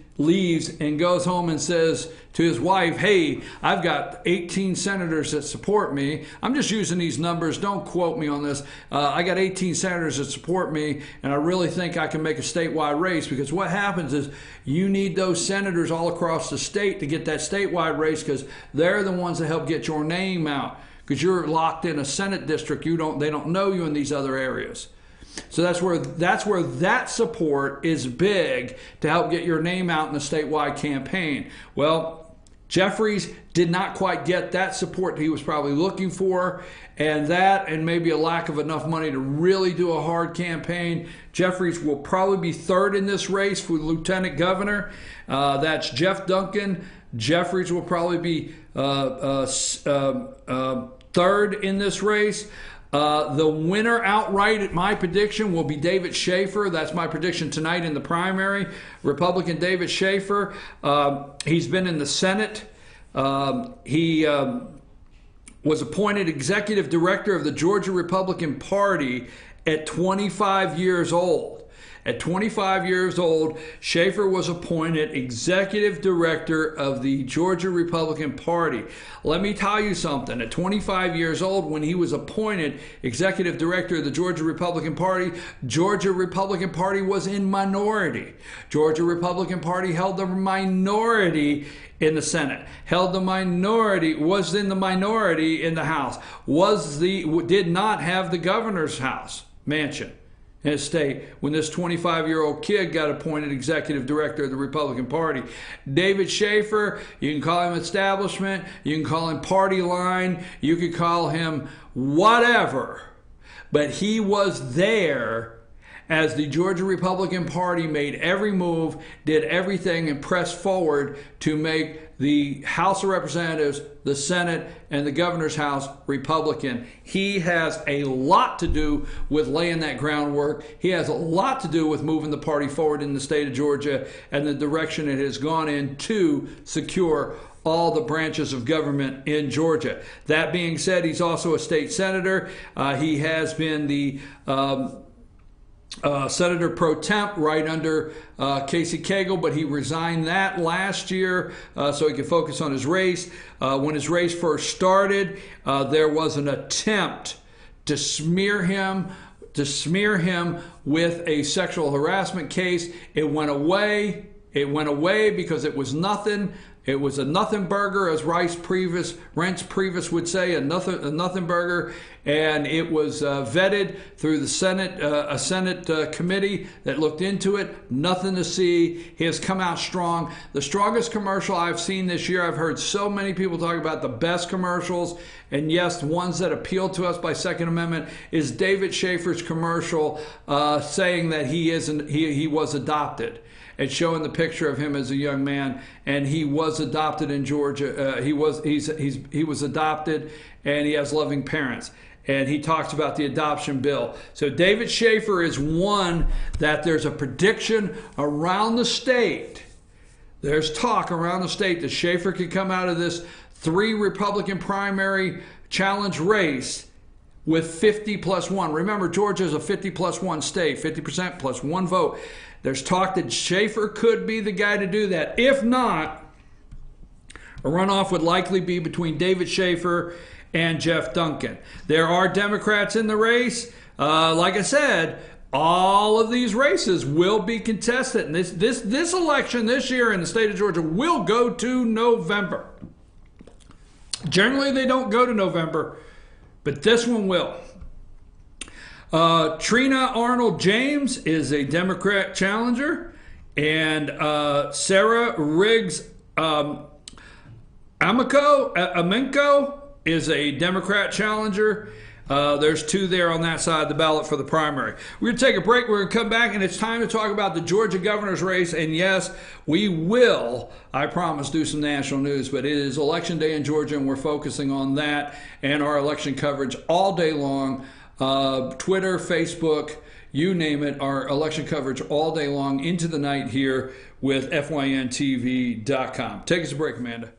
and goes home and says to his wife, hey, I've got 18 senators that support me. I'm just using these numbers. Don't quote me on this. I got 18 senators that support me, and I really think I can make a statewide race, because what happens is you need those senators all across the state to get that statewide race, because they're the ones that help get your name out. Because you're locked in a Senate district, they don't know you in these other areas. So that's where that support is big to help get your name out in the statewide campaign. Well, Jeffries did not quite get that support he was probably looking for, and maybe a lack of enough money to really do a hard campaign. Jeffries will probably be 3rd in this race for lieutenant governor. That's Jeff Duncan. Jeffries will probably be 3rd in this race. The winner outright, my prediction, will be David Schaefer. That's my prediction tonight in the primary. Republican David Schaefer. He's been in the Senate. He was appointed executive director of the Georgia Republican Party at 25 years old. At 25 years old, Schaefer was appointed executive director of the Georgia Republican Party. Let me tell you something. At 25 years old, when he was appointed executive director of the Georgia Republican Party, Georgia Republican Party was in minority. Georgia Republican Party held the minority in the Senate, was in the minority in the House, did not have the governor's house. mansion in his state when this 25-year-old kid got appointed executive director of the Republican Party. David Schaefer, you can call him establishment, you can call him party line, you could call him whatever, but he was there as the Georgia Republican Party made every move, did everything, and pressed forward to make the House of Representatives, the Senate, and the governor's house Republican. He has a lot to do with laying that groundwork. He has a lot to do with moving the party forward in the state of Georgia and the direction it has gone in to secure all the branches of government in Georgia. That being said, he's also a state senator. He has been the Senator pro temp right under Casey Cagle, but he resigned that last year so he could focus on his race. When his race first started, there was an attempt to smear him with a sexual harassment case. It went away. It went away because it was nothing. It was a nothing burger, as Reince Priebus would say, a nothing burger, and it was vetted through the Senate, a Senate committee that looked into it. Nothing to see. He has come out strong. The strongest commercial I've seen this year. I've heard so many people talk about the best commercials, and yes, ones that appeal to us by Second Amendment is David Schaefer's commercial saying that he was adopted. And showing the picture of him as a young man, and he was adopted in Georgia. He was adopted, and he has loving parents. And he talks about the adoption bill. So David Schaefer is one that there's a prediction around the state. There's talk around the state that Schaefer could come out of this 3 Republican primary challenge race with 50 plus 1. Remember, Georgia is a 50 plus 1 state, 50% plus 1 vote. There's talk that Schaefer could be the guy to do that. If not, a runoff would likely be between David Schaefer and Jeff Duncan. There are Democrats in the race. Like I said, all of these races will be contested. And this election this year in the state of Georgia will go to November. Generally, they don't go to November, but this one will. Trina Arnold James is a Democrat challenger, and Sarah Riggs Amenko is a Democrat challenger. There's 2 there on that side of the ballot for the primary. We're going to take a break. We're going to come back, and it's time to talk about the Georgia governor's race. And yes, we will, I promise, do some national news, but it is election day in Georgia, and we're focusing on that and our election coverage all day long. Twitter, Facebook, you name it, our election coverage all day long into the night here with FYNTV.com. Take us a break, Amanda.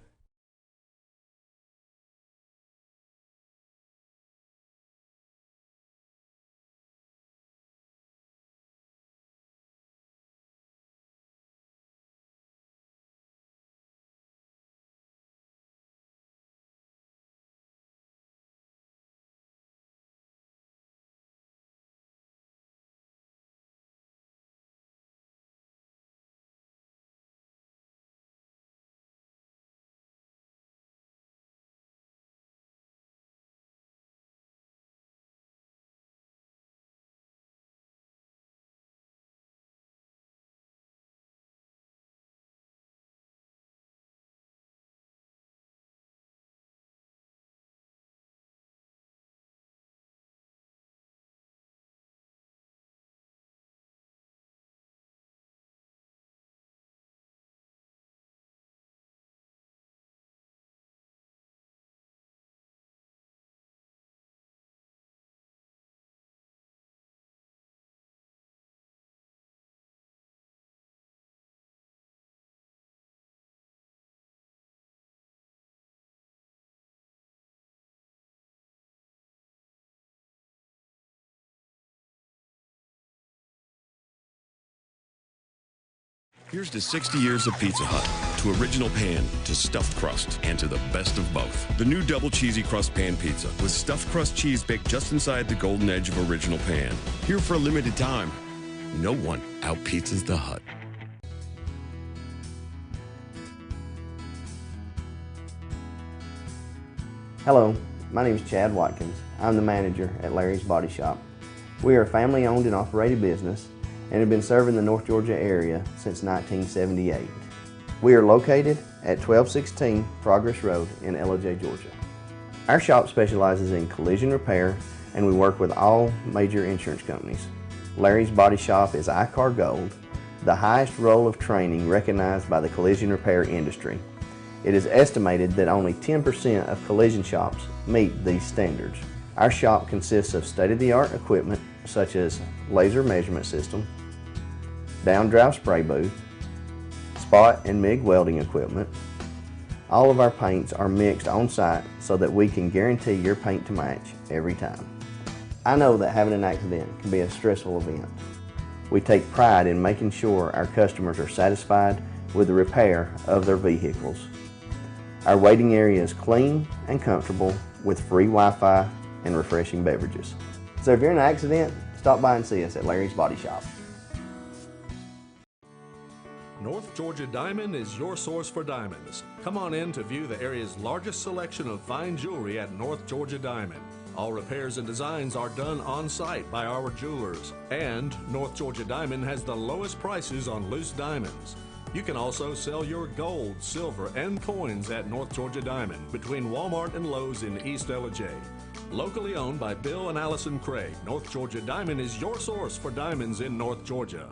Here's to 60 years of Pizza Hut, to original pan, to stuffed crust, and to the best of both. The new double cheesy crust pan pizza with stuffed crust cheese baked just inside the golden edge of original pan. Here for a limited time. No one out-pizzas the Hut. Hello, my name is Chad Watkins. I'm the manager at Larry's Body Shop. We are a family-owned and operated business and have been serving the North Georgia area since 1978. We are located at 1216 Progress Road in Ellijay, Georgia. Our shop specializes in collision repair, and we work with all major insurance companies. Larry's Body Shop is ICAR Gold, the highest role of training recognized by the collision repair industry. It is estimated that only 10% of collision shops meet these standards. Our shop consists of state-of-the-art equipment such as laser measurement system, down-drive spray booth, spot and MIG welding equipment. All of our paints are mixed on site so that we can guarantee your paint to match every time. I know that having an accident can be a stressful event. We take pride in making sure our customers are satisfied with the repair of their vehicles. Our waiting area is clean and comfortable with free Wi-Fi and refreshing beverages. So if you're in an accident, stop by and see us at Larry's Body Shop. North Georgia Diamond is your source for diamonds. Come on in to view the area's largest selection of fine jewelry at North Georgia Diamond. All repairs and designs are done on site by our jewelers. And North Georgia Diamond has the lowest prices on loose diamonds. You can also sell your gold, silver, and coins at North Georgia Diamond between Walmart and Lowe's in East Ellijay. Locally owned by Bill and Allison Craig, North Georgia Diamond is your source for diamonds in North Georgia.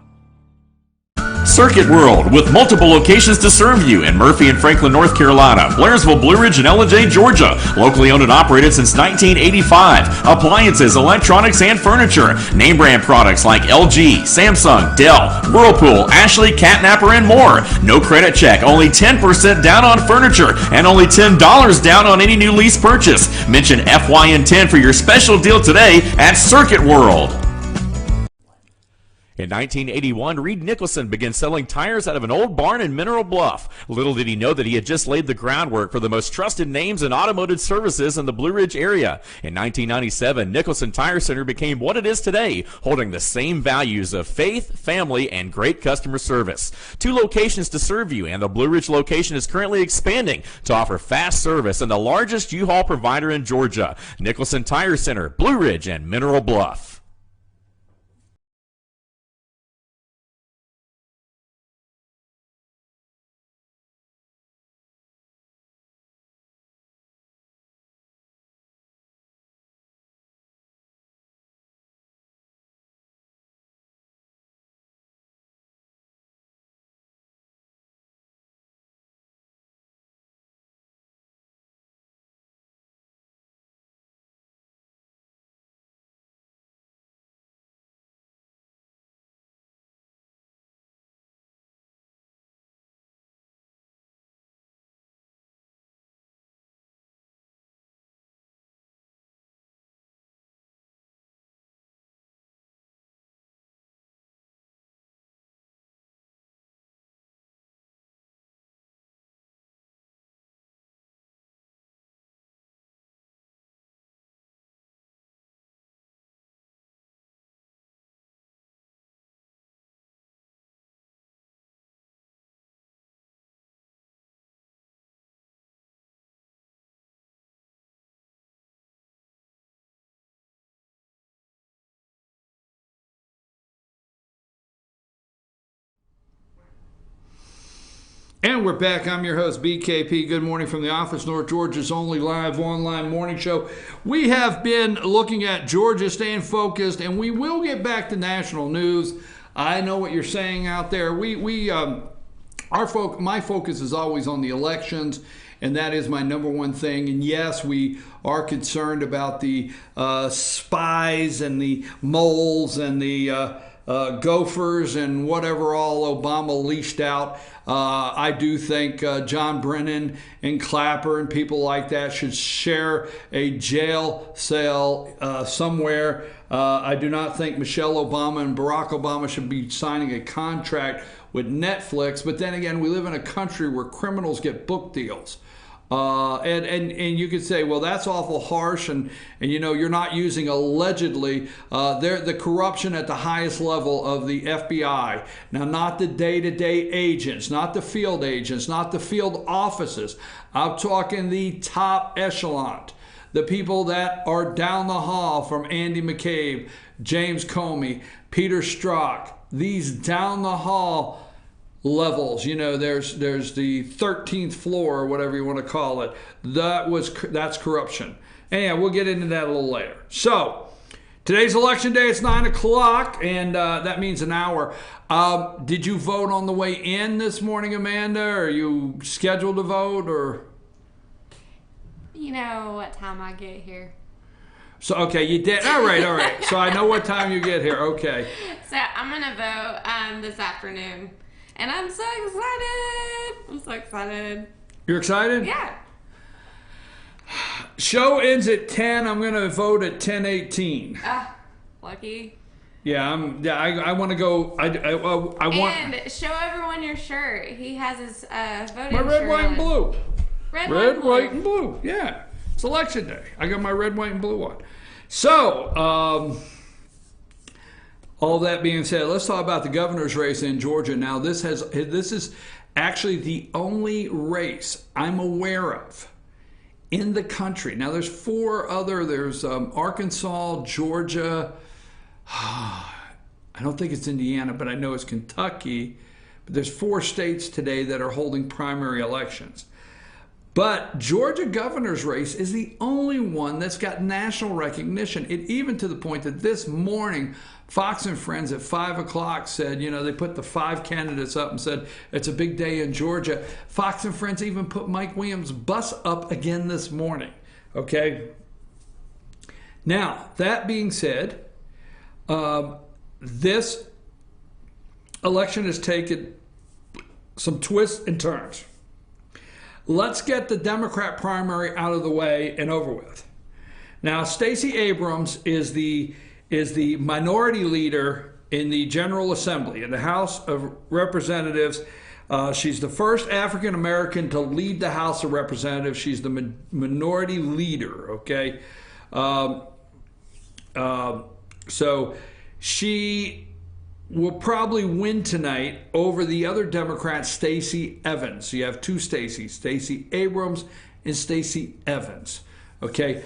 Circuit World, with multiple locations to serve you in Murphy and Franklin, North Carolina, Blairsville, Blue Ridge, and Ellijay, Georgia. Locally owned and operated since 1985. Appliances, electronics, and furniture. Name brand products like LG, Samsung, Dell, Whirlpool, Ashley, Catnapper, and more. No credit check, only 10% down on furniture, and only $10 down on any new lease purchase. Mention FYN10 for your special deal today at Circuit World. In 1981, Reed Nicholson began selling tires out of an old barn in Mineral Bluff. Little did he know that he had just laid the groundwork for the most trusted names in automotive services in the Blue Ridge area. In 1997, Nicholson Tire Center became what it is today, holding the same values of faith, family, and great customer service. 2 locations to serve you, and the Blue Ridge location is currently expanding to offer fast service and the largest U-Haul provider in Georgia. Nicholson Tire Center, Blue Ridge, and Mineral Bluff. And we're back. I'm your host, BKP. Good morning from the office, North Georgia's only live online morning show. We have been looking at Georgia, staying focused, and we will get back to national news. I know what you're saying out there. My focus is always on the elections, and that is my number one thing. And yes, we are concerned about the spies and the moles and the gophers and whatever all Obama leashed out. I do think John Brennan and Clapper and people like that should share a jail cell somewhere. I do not think Michelle Obama and Barack Obama should be signing a contract with Netflix. But then again, we live in a country where criminals get book deals. And you could say, well, that's awful harsh, and you know, you're not using allegedly. The corruption at the highest level of the FBI. Now, not the day-to-day agents, not the field agents, not the field offices. I'm talking the top echelon. the people that are down the hall from Andy McCabe, James Comey, Peter Strzok, these down the hall levels, there's the 13th floor or whatever you want to call it. That's corruption. And we'll get into that a little later. So today's election day. It's 9 o'clock, and that means an hour. Did you vote on the way in this morning, Amanda? Are you scheduled to vote, or? You know what time I get here. So, okay, you did. All right. So I know what time you get here. Okay. So I'm going to vote this afternoon. And I'm so excited. You're excited? Yeah. Show ends at 10. I'm going to vote at 10:18. Lucky. Yeah, I want to go. I want. And show everyone your shirt. He has his voting my red, shirt white, and on. blue. Red, white, and blue. Yeah, it's election day. I got my red, white, and blue on. So, all that being said, let's talk about the governor's race in Georgia. Now, this is actually the only race I'm aware of in the country. Now, there's four other. There's Arkansas, Georgia. I don't think it's Indiana, but I know it's Kentucky. But there's 4 states today that are holding primary elections. But Georgia governor's race is the only one that's got national recognition. It even to the point that this morning, Fox and Friends at 5 o'clock said, they put the 5 candidates up and said, it's a big day in Georgia. Fox and Friends even put Mike Williams' bus up again this morning. Okay? Now, that being said, this election has taken some twists and turns. Let's get the Democrat primary out of the way and over with. Now, Stacey Abrams is the minority leader in the General Assembly, in the House of Representatives. She's the first African American to lead the House of Representatives. She's the minority leader, okay? So she will probably win tonight over the other Democrat, Stacey Evans. So you have 2 Stacys, Stacey Abrams and Stacey Evans. Okay,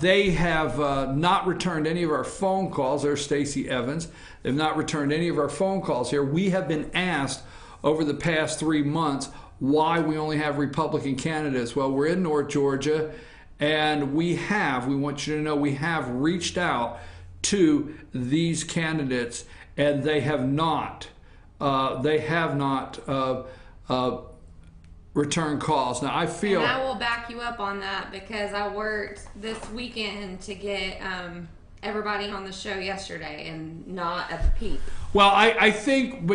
they have not returned any of our phone calls. There's Stacey Evans. They've not returned any of our phone calls here. We have been asked over the past 3 months why we only have Republican candidates. Well, we're in North Georgia, and we want you to know, we have reached out to these candidates, and they have not return calls. Now, I feel... And I will back you up on that because I worked this weekend to get everybody on the show yesterday and not a peep. Well, I think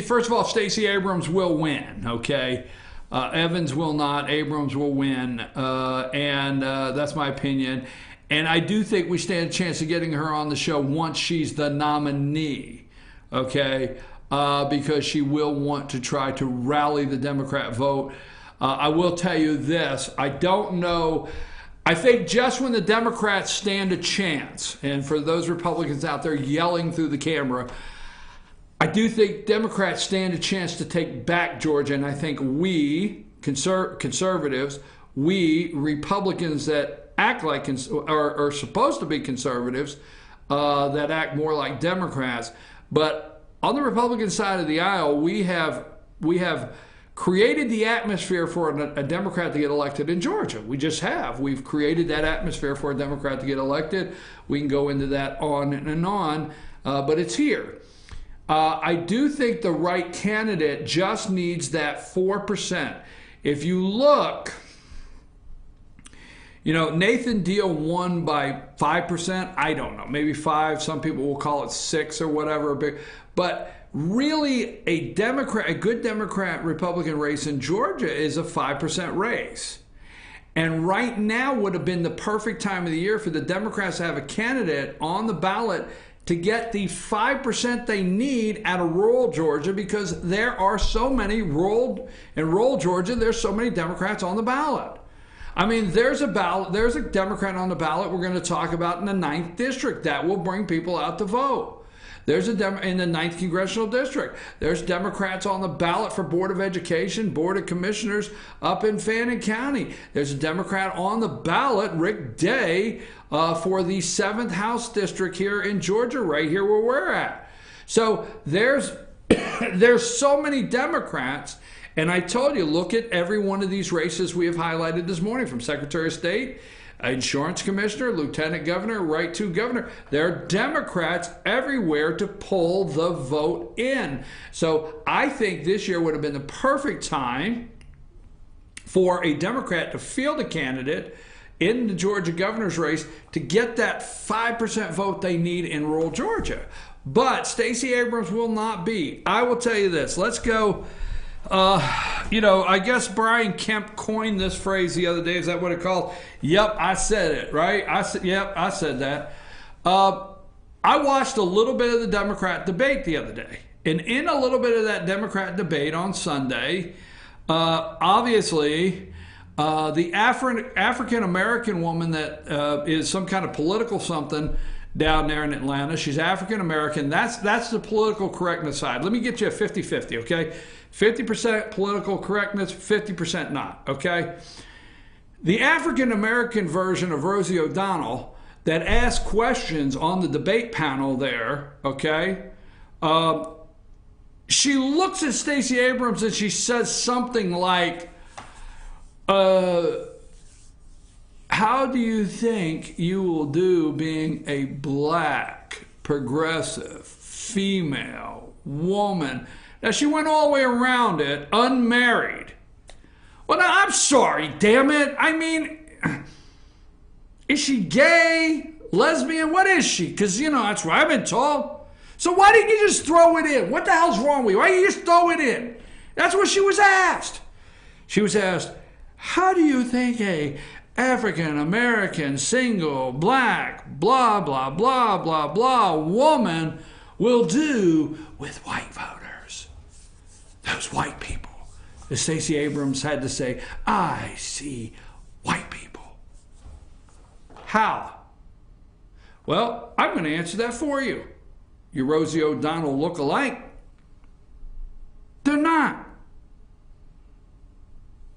first of all, Stacey Abrams will win, okay? Evans will not. Abrams will win, and that's my opinion. And I do think we stand a chance of getting her on the show once she's the nominee, okay? Because she will want to try to rally the Democrat vote. I will tell you this, I don't know, I think just when the Democrats stand a chance, and for those Republicans out there yelling through the camera, I do think Democrats stand a chance to take back Georgia, and I think we, conservatives, we, Republicans that act like, are supposed to be conservatives, that act more like Democrats, but on the Republican side of the aisle, we have created the atmosphere for a Democrat to get elected in Georgia. We just have. We've created that atmosphere for a Democrat to get elected. We can go into that on and on, but it's here. I do think the right candidate just needs that 4%. If you look, Nathan Deal won by 5%. I don't know, maybe 5. Some people will call it 6 or whatever. But really, a good Democrat-Republican race in Georgia is a 5% race. And right now would have been the perfect time of the year for the Democrats to have a candidate on the ballot to get the 5% they need out of rural Georgia, because there are so many in rural Georgia, there's so many Democrats on the ballot. I mean, there's a Democrat on the ballot we're going to talk about in the 9th district that will bring people out to vote. There's in the 9th Congressional District. There's Democrats on the ballot for Board of Education, Board of Commissioners up in Fannin County. There's a Democrat on the ballot, Rick Day, for the 7th House District here in Georgia, right here where we're at. So there's so many Democrats. And I told you, look at every one of these races we have highlighted this morning, from Secretary of State, Insurance Commissioner, Lieutenant Governor, right to Governor. There are Democrats everywhere to pull the vote in. So I think this year would have been the perfect time for a Democrat to field a candidate in the Georgia governor's race to get that 5% vote they need in rural Georgia. But Stacey Abrams will not be. I will tell you this. Let's go. I guess Brian Kemp coined this phrase the other day. Is that what it called? Yep, I said it, right? I said that. I watched a little bit of the Democrat debate the other day. And in a little bit of that Democrat debate on Sunday, obviously, the African-American woman that is some kind of political something down there in Atlanta, she's African-American. That's the political correctness side. Let me get you a 50-50, okay? 50% political correctness, 50% not, okay? The African-American version of Rosie O'Donnell that asked questions on the debate panel there, okay? She looks at Stacey Abrams and she says something like, how do you think you will do being a black, progressive, female, woman? Now, she went all the way around it, unmarried. Well, now, I'm sorry, damn it. I mean, is she gay, lesbian? What is she? Because, that's what I've been told. So why didn't you just throw it in? What the hell's wrong with you? Why didn't you just throw it in? That's what she was asked. She was asked, how do you think a African-American, single, black, blah, blah, blah, blah, blah woman will do with white voters? Those white people. Stacey Abrams had to say, I see white people. How? Well, I'm going to answer that for you. You Rosie O'Donnell look-alike. They're not.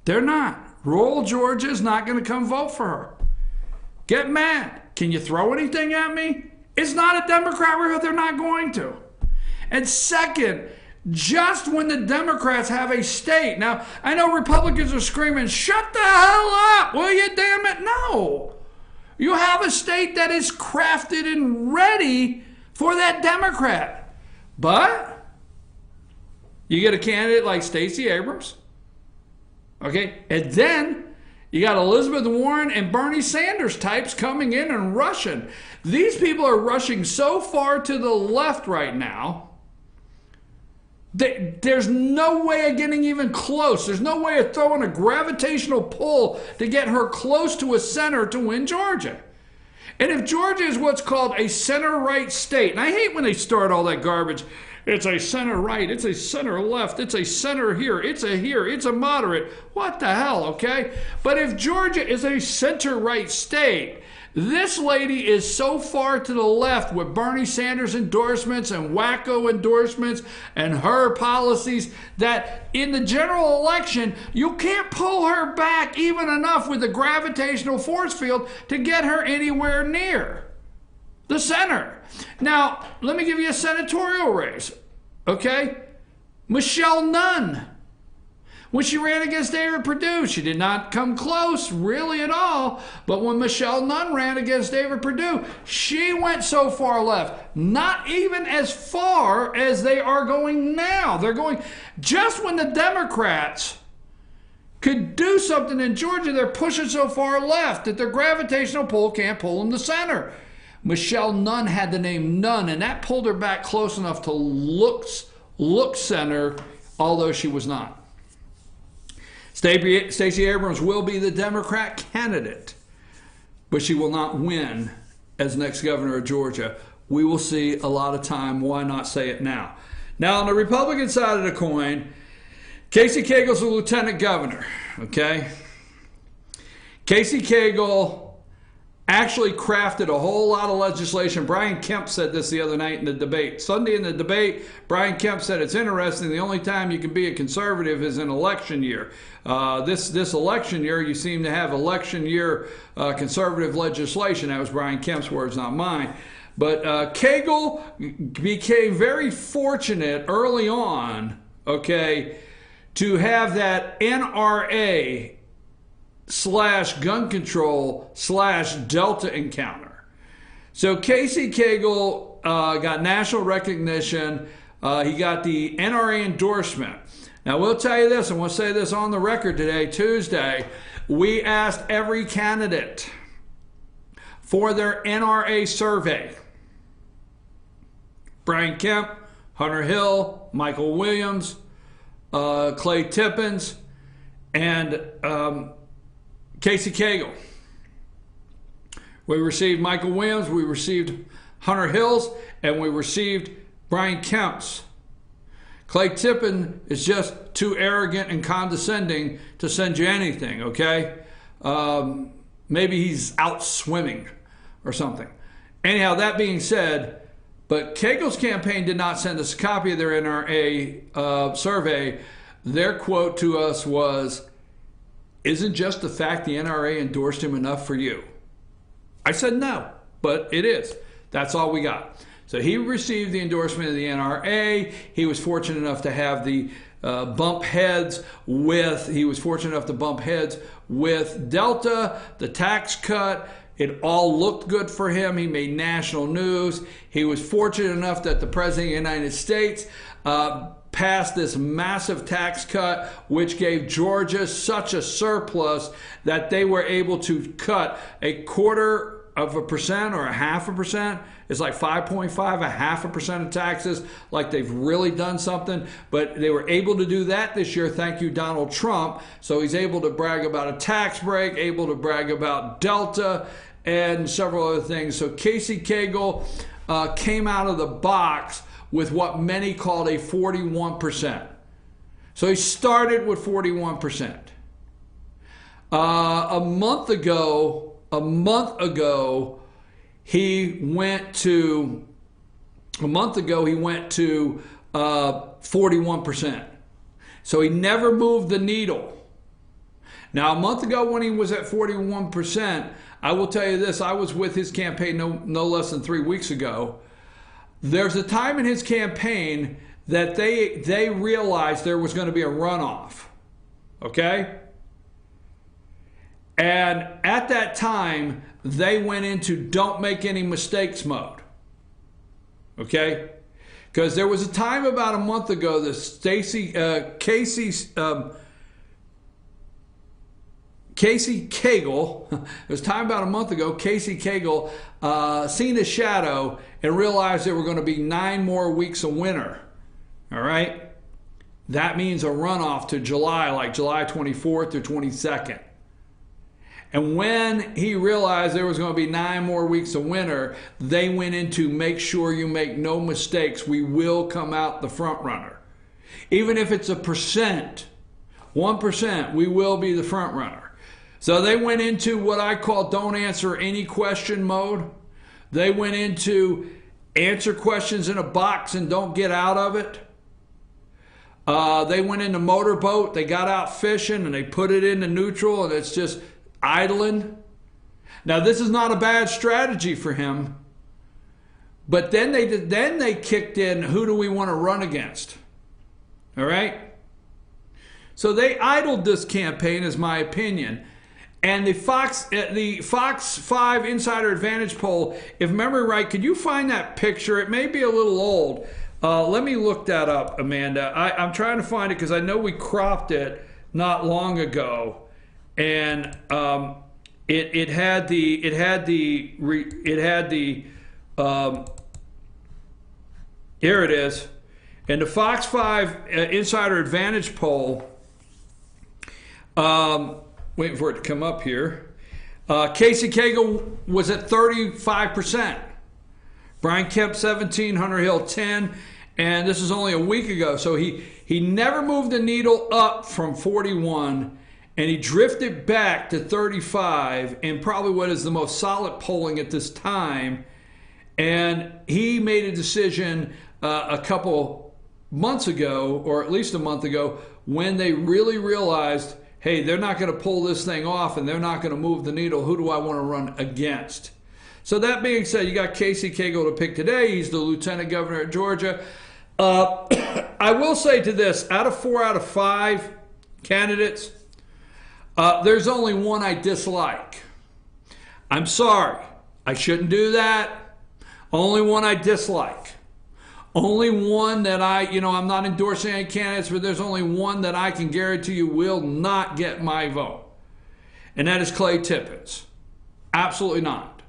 They're not. Rural Georgia is not going to come vote for her. Get mad. Can you throw anything at me? It's not a Democrat race. They're not going to. And second, just when the Democrats have a state. Now, I know Republicans are screaming, shut the hell up, will you, damn it? No. You have a state that is crafted and ready for that Democrat. But you get a candidate like Stacey Abrams, okay? And then you got Elizabeth Warren and Bernie Sanders types coming in and rushing. These people are rushing so far to the left right now. There's no way of getting even close. There's no way of throwing a gravitational pull to get her close to a center to win Georgia. And if Georgia is what's called a center-right state, and I hate when they start all that garbage, it's a center-right, it's a center-left, it's a center here, it's a moderate. What the hell, okay? But if Georgia is a center-right state, this lady is so far to the left with Bernie Sanders endorsements and wacko endorsements and her policies that in the general election, you can't pull her back even enough with the gravitational force field to get her anywhere near the center. Now, let me give you a senatorial race, okay? Michelle Nunn. When she ran against David Perdue, she did not come close really at all. But when Michelle Nunn ran against David Perdue, she went so far left. Not even as far as they are going now. They're going just when the Democrats could do something in Georgia, they're pushing so far left that their gravitational pull can't pull them to center. Michelle Nunn had the name Nunn, and that pulled her back close enough to look center, although she was not. Stacey Abrams will be the Democrat candidate, but she will not win as next governor of Georgia. We will see a lot of time. Why not say it now? Now, on the Republican side of the coin, Casey Cagle's the lieutenant governor, okay? Casey Cagle, actually crafted a whole lot of legislation. Brian Kemp said this the other night in the debate. Sunday in the debate, Brian Kemp said it's interesting. The only time you can be a conservative is in election year. This election year, you seem to have election year conservative legislation. That was Brian Kemp's words, not mine. But Cagle became very fortunate early on, okay, to have that NRA / gun control / Delta encounter. So Casey Cagle got national recognition. He got the NRA endorsement. Now, we'll tell you this, and we'll say this on the record today, Tuesday. We asked every candidate for their NRA survey. Brian Kemp, Hunter Hill, Michael Williams, Clay Tippins, and Casey Cagle. We received Michael Williams, we received Hunter Hill's, and we received Brian Kemp's. Clay Tippin is just too arrogant and condescending to send you anything, okay? Maybe he's out swimming or something. Anyhow, that being said, but Cagle's campaign did not send us a copy of their NRA survey. Their quote to us was, "Isn't just the fact the NRA endorsed him enough for you?" I said no, but it is. That's all we got. So he received the endorsement of the NRA. He was fortunate enough to have the bump heads with Delta, the tax cut. It all looked good for him. He made national news. He was fortunate enough that the President of the United States passed this massive tax cut, which gave Georgia such a surplus that they were able to cut 0.25% or 0.5%. It's like 5.5, 0.5% of taxes, like they've really done something. But they were able to do that this year, thank you, Donald Trump. So he's able to brag about a tax break, able to brag about Delta, and several other things. So Casey Cagle came out of the box with what many called a 41%. So he started with 41%. A month ago, he went to 41%. So he never moved the needle. Now, a month ago when he was at 41%, I will tell you this, I was with his campaign no less than 3 weeks ago. There's a time in his campaign that they realized there was going to be a runoff. Okay? And at that time, they went into don't make any mistakes mode. Okay? Because there was a time about a month ago that Casey Cagle, there was a time about a month ago, Casey Cagle seen a shadow and realized there were going to be 9 more weeks of winter. All right? That means a runoff to July, like July 24th or 22nd. And when he realized there was going to be 9 more weeks of winter, they went into make sure you make no mistakes. We will come out the front runner. Even if it's 1%, we will be the front runner. So they went into what I call don't answer any question mode. They went into answer questions in a box and don't get out of it. They went into motorboat. They got out fishing and they put it into neutral and it's just idling. Now this is not a bad strategy for him, but then they kicked in, who do we want to run against? All right. So they idled this campaign, is my opinion. And the Fox 5 Insider Advantage poll, if memory right, could you find that picture? It may be a little old. Let me look that up, Amanda. I'm trying to find it because I know we cropped it not long ago. And it had the here it is. And the Fox 5 Insider Advantage poll, waiting for it to come up here. Casey Cagle was at 35%. Brian Kemp 17, Hunter Hill 10, and this is only a week ago. So he never moved the needle up from 41. and he drifted back to 35 in probably what is the most solid polling at this time. And he made a decision a couple months ago, or at least a month ago, when they really realized, hey, they're not going to pull this thing off and they're not going to move the needle. Who do I want to run against? So that being said, you got Casey Cagle to pick today. He's the lieutenant governor of Georgia. I will say to this, out of 4 out of 5 candidates, there's only one I dislike. I'm sorry. I shouldn't do that. Only one I dislike. Only one that I'm not endorsing any candidates, but there's only one that I can guarantee you will not get my vote. And that is Clay Tippins. Absolutely not.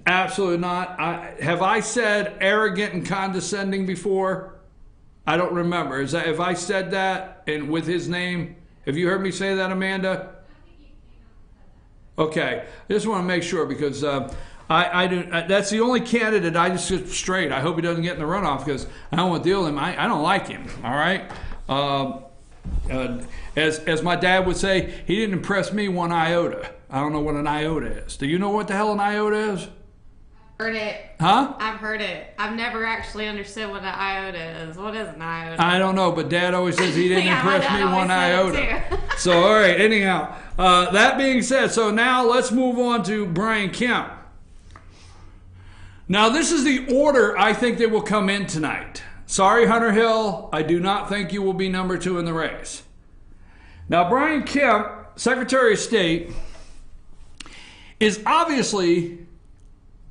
Absolutely not. Have I said arrogant and condescending before? I don't remember. Have I said that and with his name? Have you heard me say that, Amanda? Okay. I just want to make sure because I do. That's the only candidate I just get straight. I hope he doesn't get in the runoff because I don't want to deal with him. I don't like him. All right. As my dad would say, he didn't impress me one iota. I don't know what an iota is. Do you know what the hell an iota is? Heard it. Huh? I've heard it. I've never actually understood what an iota is. What is an iota? I don't know, but Dad always says he didn't impress me one iota. So, all right, anyhow, that being said, so now let's move on to Brian Kemp. Now, this is the order I think they will come in tonight. Sorry, Hunter Hill, I do not think you will be number 2 in the race. Now, Brian Kemp, Secretary of State, is obviously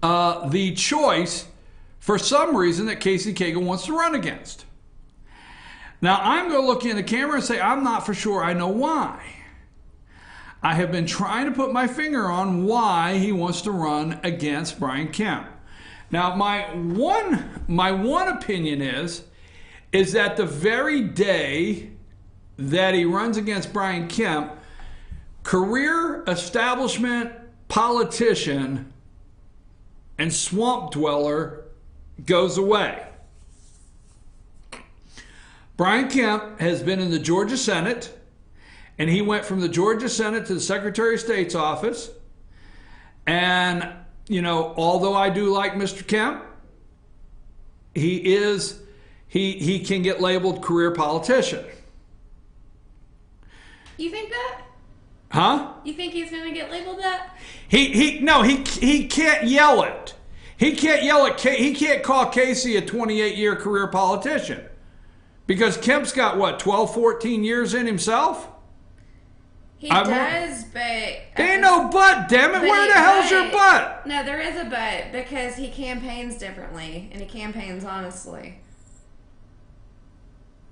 the choice for some reason that Casey Cagle wants to run against. Now, I'm going to look in the camera and say I'm not for sure I know why. I have been trying to put my finger on why he wants to run against Brian Kemp. Now, my one opinion is that the very day that he runs against Brian Kemp, career establishment politician and swamp dweller goes away. Brian Kemp has been in the Georgia Senate, and he went from the Georgia Senate to the Secretary of State's office. And, although I do like Mr. Kemp, he can get labeled career politician. You think that? Huh? You think he's going to get labeled that? He can't yell it. He can't yell it. He can't call Casey a 28-year career politician. Because Kemp's got, 12, 14 years in himself? He does, but... There ain't no but, damn it. Where the hell's your but? No, there is a but, because he campaigns differently, and he campaigns honestly.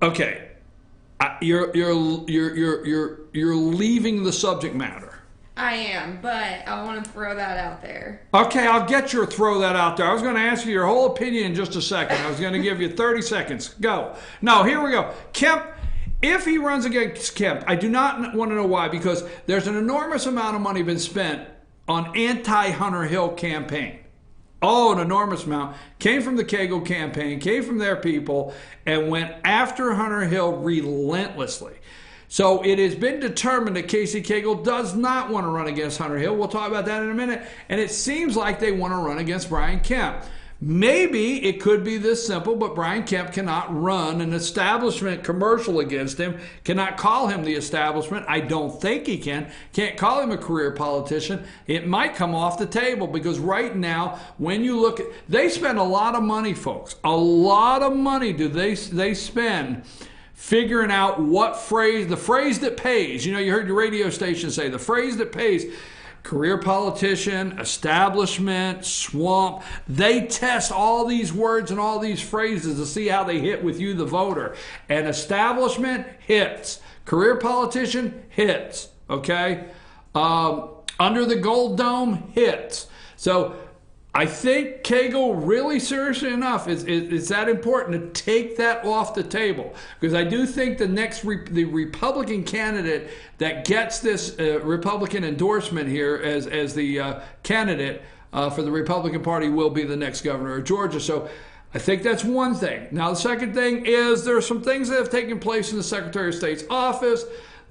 Okay. You're leaving the subject matter. I am, but I want to throw that out there. Okay, I'll get your throw that out there. I was going to ask you your whole opinion in just a second. I was going to give you 30 seconds. Go. No, here we go. Kemp, if he runs against Kemp, I do not want to know why, because there's an enormous amount of money been spent on anti-Hunter Hill campaign. Oh, an enormous amount. Came from the Cagle campaign, came from their people, and went after Hunter Hill relentlessly. So it has been determined that Casey Cagle does not want to run against Hunter Hill. We'll talk about that in a minute. And it seems like they want to run against Brian Kemp. Maybe it could be this simple, but Brian Kemp cannot run an establishment commercial against him, cannot call him the establishment. I don't think he can. Can't call him a career politician. It might come off the table because right now, when you look at, they spend a lot of money, folks. A lot of money do they spend figuring out what phrase, the phrase that pays. You heard your radio station say the phrase that pays. Career politician, establishment, swamp. They test all these words and all these phrases to see how they hit with you, the voter. And establishment hits. Career politician hits. Okay? Under the Gold Dome hits. So I think Cagle really seriously enough is that important to take that off the table, because I do think the Republican candidate that gets this Republican endorsement here as the candidate for the Republican Party will be the next governor of Georgia. So I think that's one thing. Now the second thing is there are some things that have taken place in the Secretary of State's office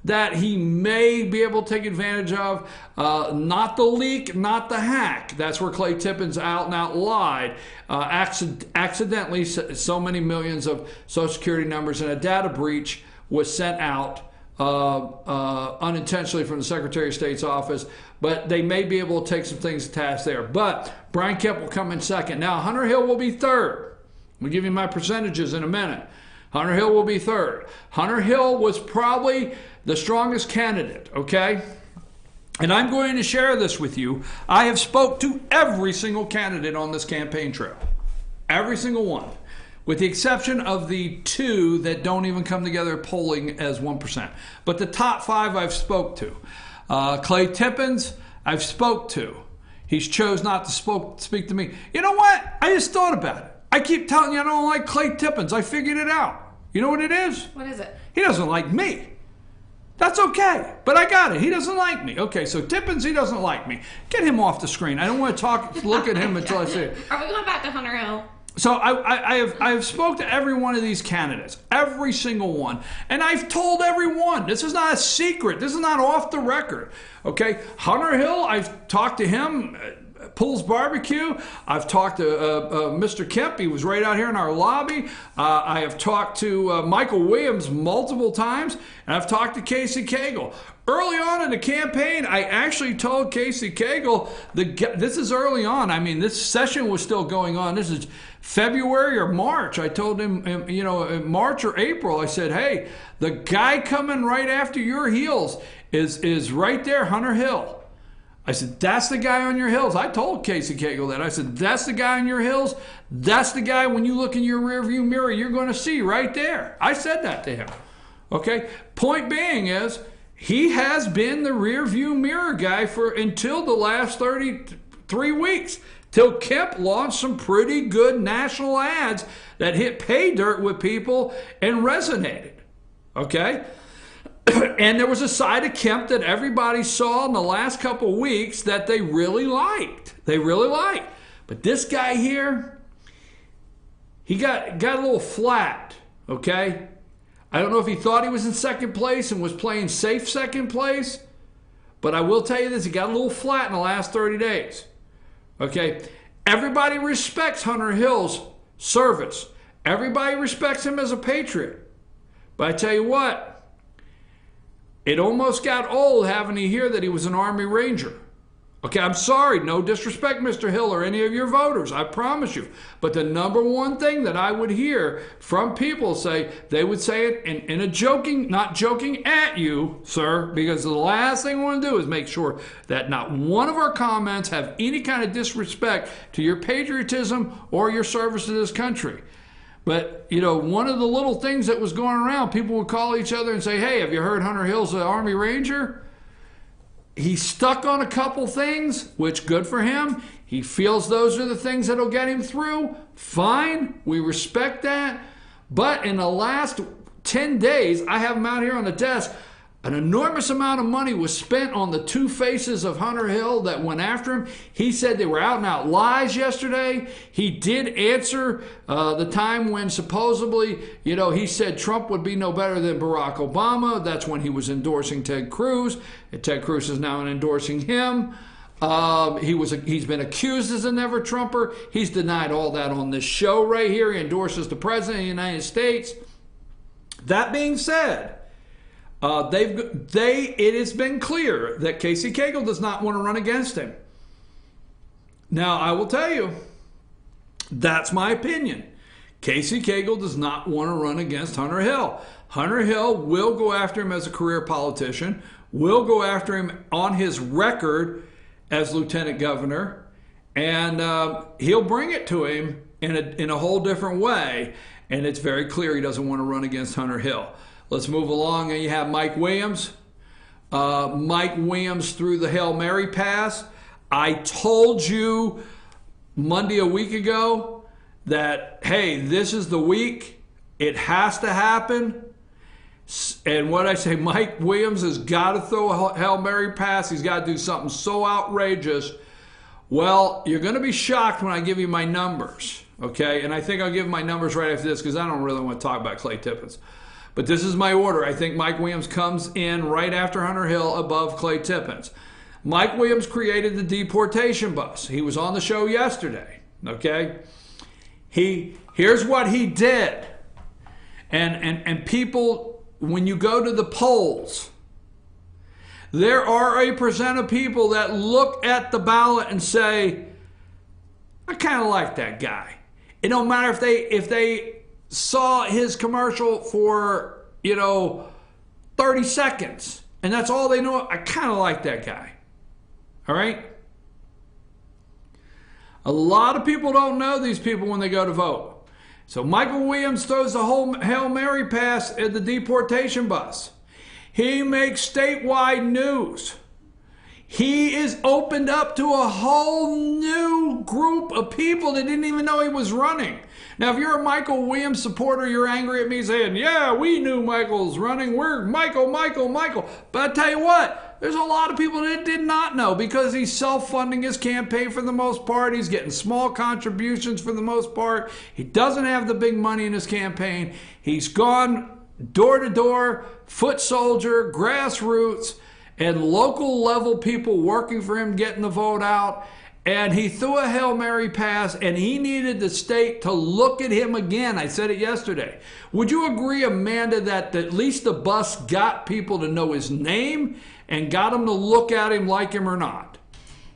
that he may be able to take advantage of. Not the leak, not the hack. That's where Clay Tippins out and out lied. Accidentally, so many millions of Social Security numbers in a data breach was sent out unintentionally from the Secretary of State's office. But they may be able to take some things to task there. But Brian Kemp will come in second. Now, Hunter Hill will be third. We'll give you my percentages in a minute. Hunter Hill will be third. Hunter Hill was probably the strongest candidate, okay? And I'm going to share this with you. I have spoke to every single candidate on this campaign trail. Every single one. With the exception of the two that don't even come together polling as 1%. But the top 5 I've spoke to. Clay Tippins, I've spoke to. He's chose not to speak to me. You know what? I just thought about it. I keep telling you I don't like Clay Tippins. I figured it out. You know what it is? What is it? He doesn't like me. That's okay, but I got it. He doesn't like me. Okay, so Tippins, he doesn't like me. Get him off the screen. I don't want to look at him until I see it. Are we going back to Hunter Hill? So I have spoke to every one of these candidates, every single one, and I've told everyone. This is not a secret. This is not off the record. Okay, Hunter Hill, I've talked to him. Pools Barbecue. I've talked to Mr. Kemp. He was right out here in our lobby. I have talked to Michael Williams multiple times, and I've talked to Casey Cagle. Early on in the campaign, I actually told Casey Cagle, this is early on. I mean, this session was still going on. This is February or March. I told him, you know, in March or April, I said, hey, the guy coming right after your heels is right there, Hunter Hill. I said, that's the guy on your heels. I told Casey Cagle that. I said, that's the guy on your heels. That's the guy when you look in your rearview mirror, you're going to see right there. I said that to him. Okay? Point being is, he has been the rearview mirror guy until the last 33 weeks. Till Kemp launched some pretty good national ads that hit pay dirt with people and resonated. Okay? And there was a side of Kemp that everybody saw in the last couple of weeks that they really liked. They really liked. But this guy here, he got a little flat, okay? I don't know if he thought he was in second place and was playing safe second place, but I will tell you this, he got a little flat in the last 30 days, okay? Everybody respects Hunter Hill's service. Everybody respects him as a patriot. But I tell you what, it almost got old having to hear that he was an Army Ranger. Okay, I'm sorry, no disrespect, Mr. Hill, or any of your voters, I promise you. But the number one thing that I would hear from people say, they would say it in a joking, not joking at you, sir, because the last thing we want to do is make sure that not one of our comments have any kind of disrespect to your patriotism or your service to this country. But, you know, one of the little things that was going around, people would call each other and say, hey, have you heard Hunter Hill's an Army Ranger? He's stuck on a couple things, which good for him. He feels those are the things that'll get him through. Fine, we respect that. But in the last 10 days, I have him out here on the desk, an enormous amount of money was spent on the two faces of Hunter Hill that went after him. He said they were out and out lies yesterday. He did answer the time when supposedly, you know, he said Trump would be no better than Barack Obama. That's when he was endorsing Ted Cruz. And Ted Cruz is now endorsing him. He's been accused as a never-Trumper. He's denied all that on this show right here. He endorses the President of the United States. That being said, it has been clear that Casey Cagle does not want to run against him. Now, I will tell you, that's my opinion. Casey Cagle does not want to run against Hunter Hill. Hunter Hill will go after him as a career politician, will go after him on his record as lieutenant governor, and he'll bring it to him in a whole different way, and it's very clear he doesn't want to run against Hunter Hill. Let's move along, and you have Mike Williams. Mike Williams threw the Hail Mary pass. I told you Monday a week ago that, hey, this is the week. It has to happen. And what I say, Mike Williams has got to throw a Hail Mary pass. He's got to do something so outrageous. Well, you're going to be shocked when I give you my numbers, okay? And I think I'll give my numbers right after this because I don't really want to talk about Clay Tippins. But this is my order. I think Mike Williams comes in right after Hunter Hill, above Clay Tippins. Mike Williams created the deportation bus. He was on the show yesterday, okay? Here's what he did. And people, when you go to the polls, there are a percent of people that look at the ballot and say, I kind of like that guy. It don't matter if they saw his commercial for, 30 seconds, and that's all they know. I kind of like that guy. All right? A lot of people don't know these people when they go to vote. So Michael Williams throws the whole Hail Mary pass at the deportation bus. He makes statewide news. He is opened up to a whole new group of people that didn't even know he was running. Now, if you're a Michael Williams supporter, you're angry at me saying, yeah, we knew Michael's running. We're Michael. But I tell you what, there's a lot of people that did not know because he's self-funding his campaign for the most part. He's getting small contributions for the most part. He doesn't have the big money in his campaign. He's gone door to door, foot soldier, grassroots, and local level people working for him getting the vote out. And he threw a Hail Mary pass, and he needed the state to look at him again. I said it yesterday. Would you agree, Amanda, that at least the bus got people to know his name and got them to look at him, like him or not?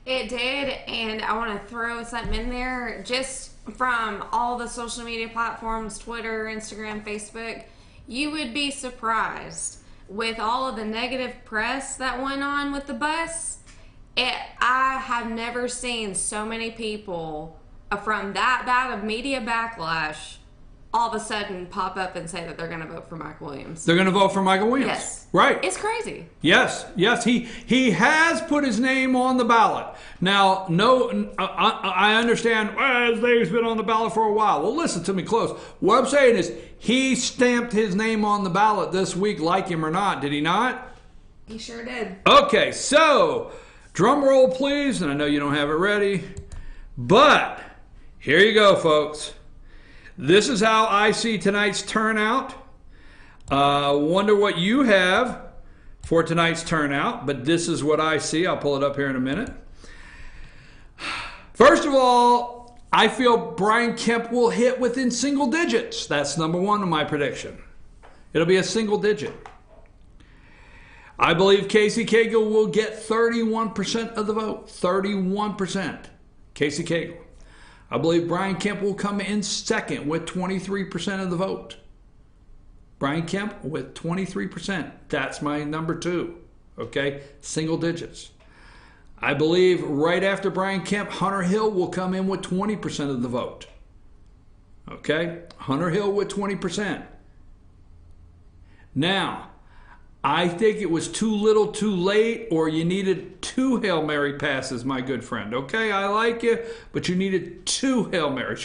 It did, and I want to throw something in there. Just from all the social media platforms, Twitter, Instagram, Facebook, you would be surprised with all of the negative press that went on with the bus. I have never seen so many people from that bad of media backlash all of a sudden pop up and say that they're going to vote for Mike Williams. They're going to vote for Michael Williams. Yes. Right. It's crazy. Yes. He has put his name on the ballot. Now, I understand, well, his name's been on the ballot for a while. Well, listen to me close. What I'm saying is he stamped his name on the ballot this week, like him or not. Did he not? He sure did. Okay, so drum roll, please. And I know you don't have it ready, but here you go, folks. This is how I see tonight's turnout. Wonder what you have for tonight's turnout, but this is what I see. I'll pull it up here in a minute. First of all, I feel Brian Kemp will hit within single digits. That's number one in my prediction. It'll be a single digit. I believe Casey Cagle will get 31% of the vote. 31%. Casey Cagle. I believe Brian Kemp will come in second with 23% of the vote. Brian Kemp with 23%. That's my number two. Okay? Single digits. I believe right after Brian Kemp, Hunter Hill will come in with 20% of the vote. Okay? Hunter Hill with 20%. Now, I think it was too little too late, or you needed 2 Hail Mary passes, my good friend. Okay, I like you, but you needed 2 Hail Marys.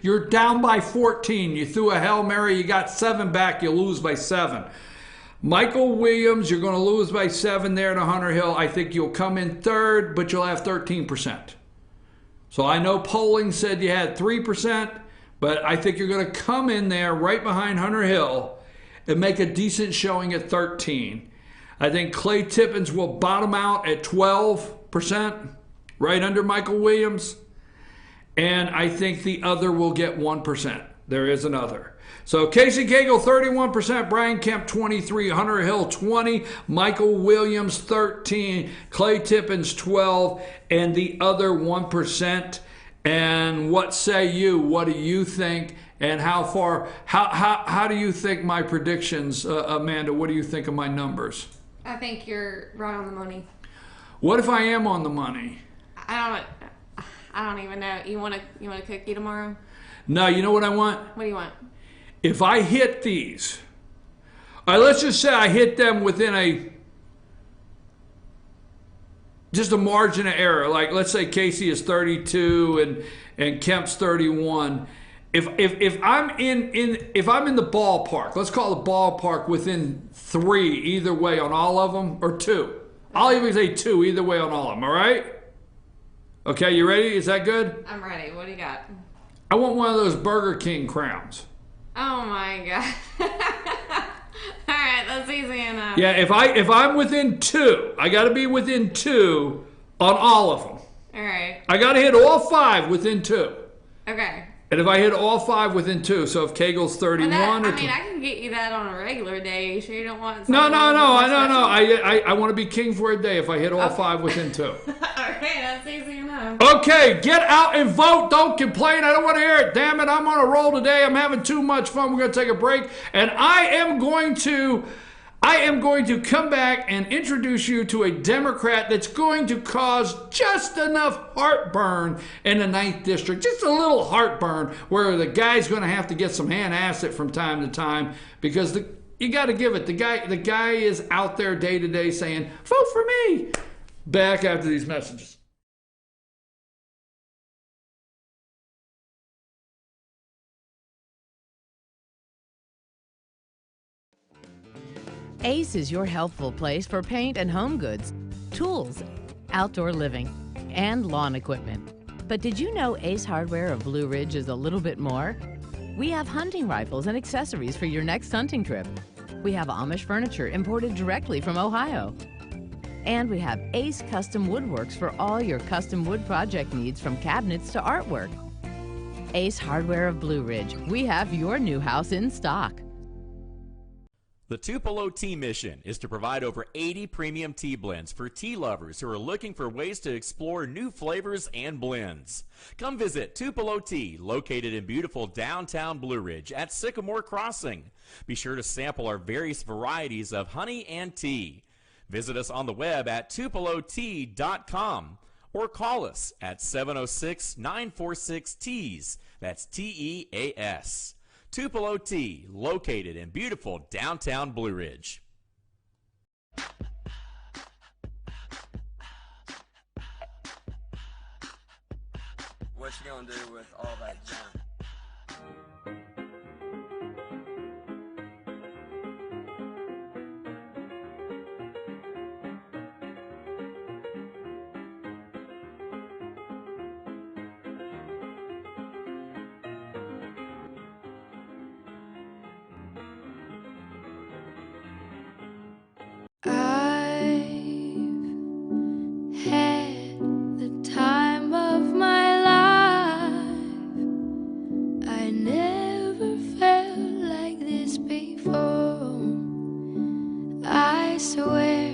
You're down by 14. You threw a Hail Mary, you got 7 back, you lose by 7. Michael Williams, you're going to lose by 7 there to Hunter Hill. I think you'll come in third, but you'll have 13%. So I know polling said you had 3%, but I think you're going to come in there right behind Hunter Hill and make a decent showing at 13. I think Clay Tippins will bottom out at 12%, right under Michael Williams. And I think the other will get 1%. There is another. So Casey Cagle, 31%, Brian Kemp, 23%, Hunter Hill, 20%, Michael Williams, 13%, Clay Tippins, 12%, and the other 1%. And what say you? What do you think? And how do you think my predictions, Amanda, what do you think of my numbers? I think you're right on the money. What if I am on the money? I don't even know. You want a cookie tomorrow? No, you know what I want? What do you want? If I hit these, let's just say I hit them within just a margin of error. Like, let's say Casey is 32 and Kemp's 31. If I'm in the ballpark, let's call the ballpark within 3 either way on all of them, or 2. I'll even say 2 either way on all of them. All right? Okay, you ready? Is that good? I'm ready. What do you got? I want one of those Burger King crowns. Oh my God. that's easy enough. Yeah, if I'm within 2, I got to be within 2 on all of them. All right. I got to hit all 5 within 2. Okay. And if I hit all 5 within 2, so if Kegel's 31 Well, or I can get you that on a regular day. You sure you don't want No. something I want to be king for a day if I hit all 5 within 2. Okay, that's easy enough. Okay, get out and vote. Don't complain. I don't want to hear it. Damn it, I'm on a roll today. I'm having too much fun. We're going to take a break. And I am going to come back and introduce you to a Democrat that's going to cause just enough heartburn in the 9th District. Just a little heartburn where the guy's going to have to get some hand acid from time to time because you got to give it. The guy is out there day to day saying, vote for me. Back after these messages. Ace is your healthful place for paint and home goods, tools, outdoor living, and lawn equipment. But did you know Ace Hardware of Blue Ridge is a little bit more? We have hunting rifles and accessories for your next hunting trip. We have Amish furniture imported directly from Ohio. And we have Ace Custom Woodworks for all your custom wood project needs from cabinets to artwork. Ace Hardware of Blue Ridge. We have your new house in stock. The Tupelo Tea mission is to provide over 80 premium tea blends for tea lovers who are looking for ways to explore new flavors and blends. Come visit Tupelo Tea, located in beautiful downtown Blue Ridge at Sycamore Crossing. Be sure to sample our various varieties of honey and tea. Visit us on the web at tupelotea.com or call us at 706-946-TEAS. That's TEAS. Tupelo Tea, located in beautiful downtown Blue Ridge. What you gonna do with all that junk? Had the time of my life. I never felt like this before. I swear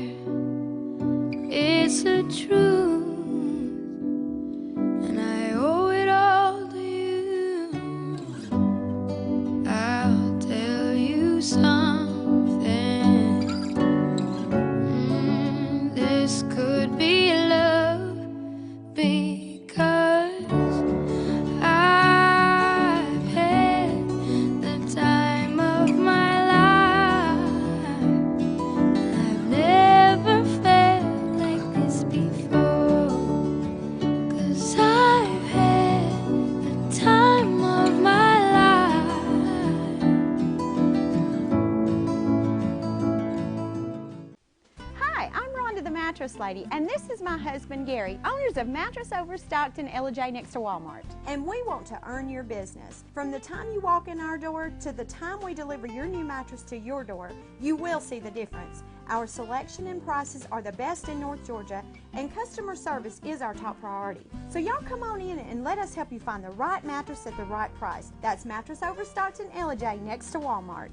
it's the truth, and I owe it all to you. I'll tell you something. This could be love because I've had the time of my life. I've never felt like this before, 'cause I've had the time of my life. Hi, I'm Rhonda the Mattress Lady, and this is my husband Gary, owners of Mattress Overstocked in Ella next to Walmart. And we want to earn your business. From the time you walk in our door to the time we deliver your new mattress to your door, you will see the difference. Our selection and prices are the best in North Georgia, and customer service is our top priority. So y'all come on in and let us help you find the right mattress at the right price. That's Mattress Overstocked in Ella next to Walmart.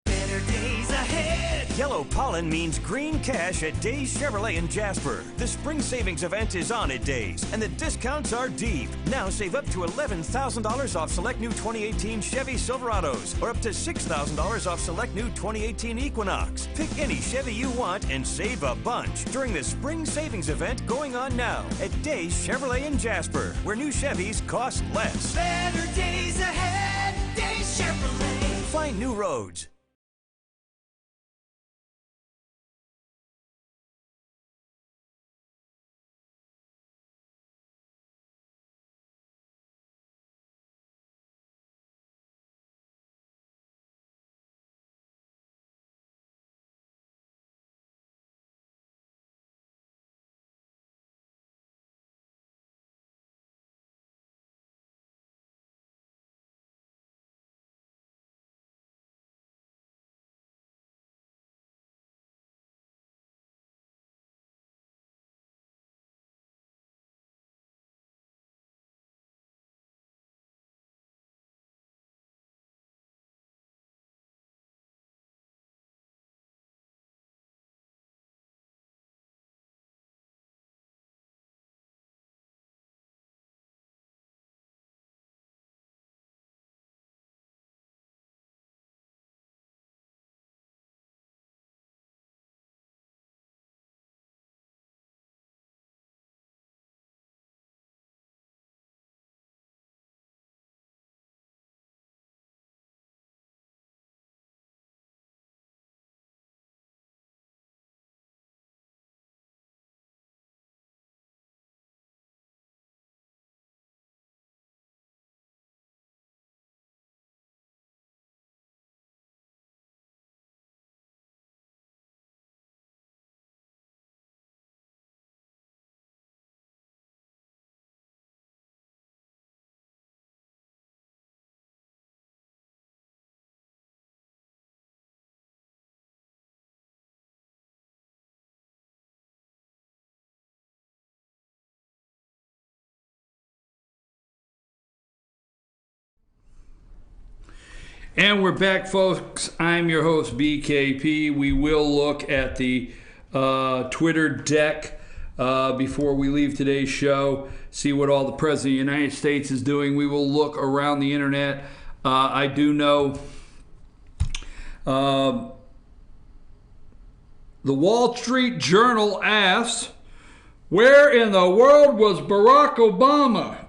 Better days ahead. Yellow pollen means green cash at Days Chevrolet in Jasper. The spring savings event is on at Days, and the discounts are deep. Now save up to $11,000 off select new 2018 Chevy Silverados, or up to $6,000 off select new 2018 Equinox. Pick any Chevy you want and save a bunch during the spring savings event going on now at Days Chevrolet in Jasper, where new Chevys cost less. Better days ahead, Days Chevrolet. Find new roads. And we're back, folks. I'm your host, BKP. We will look at the Twitter deck before we leave today's show, see what all the President of the United States is doing. We will look around the internet. I do know the Wall Street Journal asks, where in the world was Barack Obama?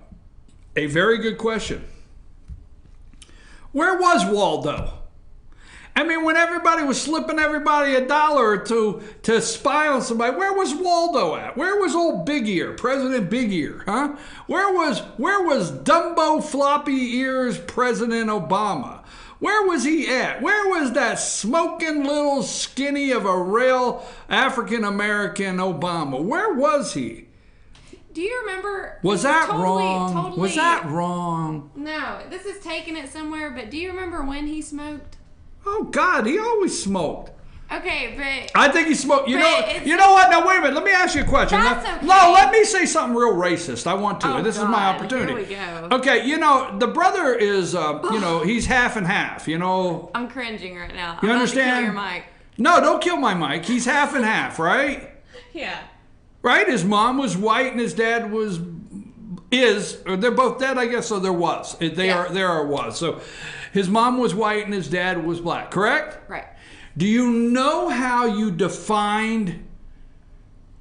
A very good question. Where was Waldo? I mean, when everybody was slipping everybody $1 or two to spy on somebody, where was Waldo at? Where was old Big Ear, President Big Ear, huh? Where was Dumbo Floppy Ears President Obama? Where was he at? Where was that smoking little skinny of a real African-American Obama? Where was he? Do you remember? Was that wrong? Totally, was that wrong? No, this is taking it somewhere, but do you remember when he smoked? Oh, God, he always smoked. Okay, but... I think he smoked. You know what? Now, wait a minute. Let me ask you a question. That's okay. No, let me say something real racist. I want to. Oh, this God. is my opportunity. Here we go. Okay, the brother is, he's half and half, I'm cringing right now. You I'm understand? About to kill your mic. No, don't kill my mic. He's half and half, right? Yeah. Right? His mom was white and his dad they're both dead, I guess, so there was. There was. So his mom was white and his dad was black, correct? Right. Do you know how you defined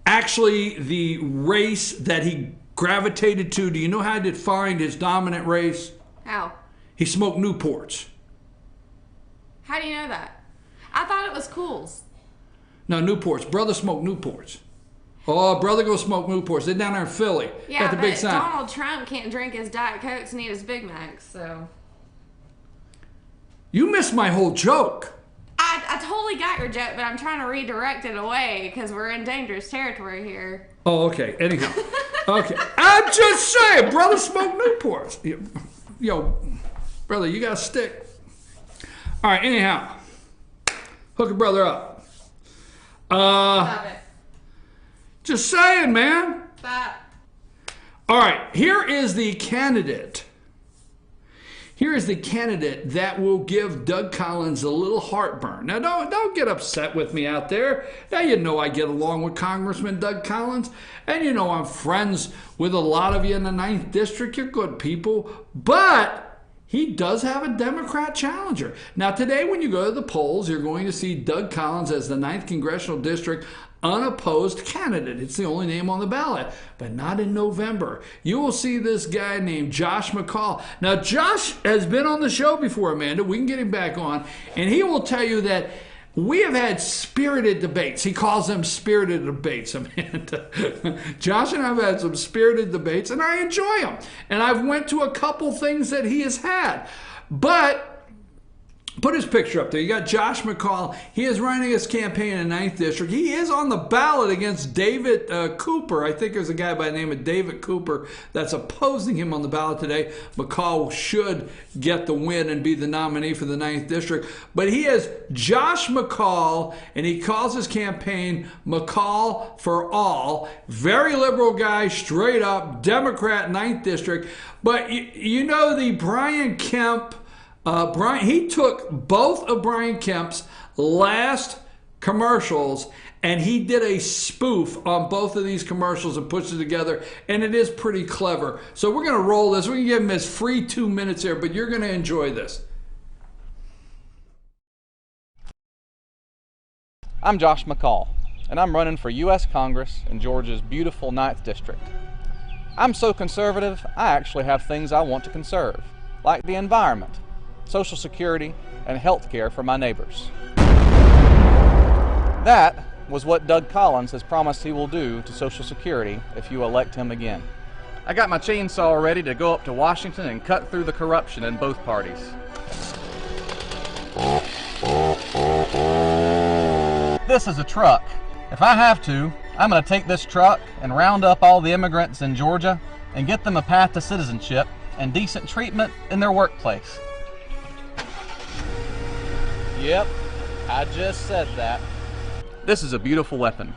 actually the race that he gravitated to? Do you know how he defined his dominant race? How? He smoked Newports. How do you know that? I thought it was Cools. No, Newports. Brother smoked Newports. Oh, brother go smoke Newports. They're down there in Philly. Yeah, got the big but sign. Donald Trump can't drink his Diet Cokes and eat his Big Macs, so... You missed my whole joke. I totally got your joke, but I'm trying to redirect it away because we're in dangerous territory here. Oh, okay. Anyhow. Okay. I'm just saying, brother smoked Newports. Yo, brother, you got a stick. All right, anyhow. Hook a brother up. Stop it. Just saying, man. Stop. All right, here is the candidate. Here is the candidate that will give Doug Collins a little heartburn. Now, don't get upset with me out there. Now, you know I get along with Congressman Doug Collins, and you know I'm friends with a lot of you in the 9th District. You're good people, but he does have a Democrat challenger. Now, today when you go to the polls, you're going to see Doug Collins as the 9th Congressional District unopposed candidate. It's the only name on the ballot, but not in November. You will see this guy named Josh McCall. Now, Josh has been on the show before, Amanda. We can get him back on, and he will tell you that we have had spirited debates. He calls them spirited debates, Amanda. Josh and I have had some spirited debates, and I enjoy them. And I've went to a couple things that he has had. But put his picture up there. You got Josh McCall. He is running his campaign in the 9th District. He is on the ballot against David Cooper. I think there's a guy by the name of David Cooper that's opposing him on the ballot today. McCall should get the win and be the nominee for the 9th District. But he is Josh McCall, and he calls his campaign McCall for All. Very liberal guy, straight up, Democrat 9th District. But you know the Brian Kemp... he took both of Brian Kemp's last commercials and he did a spoof on both of these commercials and puts it together, and it is pretty clever. So we're going to roll this. We're going to give him his free 2 minutes here, but you're going to enjoy this. I'm Josh McCall, and I'm running for U.S. Congress in Georgia's beautiful 9th District. I'm so conservative, I actually have things I want to conserve, like the environment, Social Security, and health care for my neighbors. That was what Doug Collins has promised he will do to Social Security if you elect him again. I got my chainsaw ready to go up to Washington and cut through the corruption in both parties. This is a truck. If I have to, I'm going to take this truck and round up all the immigrants in Georgia and get them a path to citizenship and decent treatment in their workplace. Yep, I just said that. This is a beautiful weapon,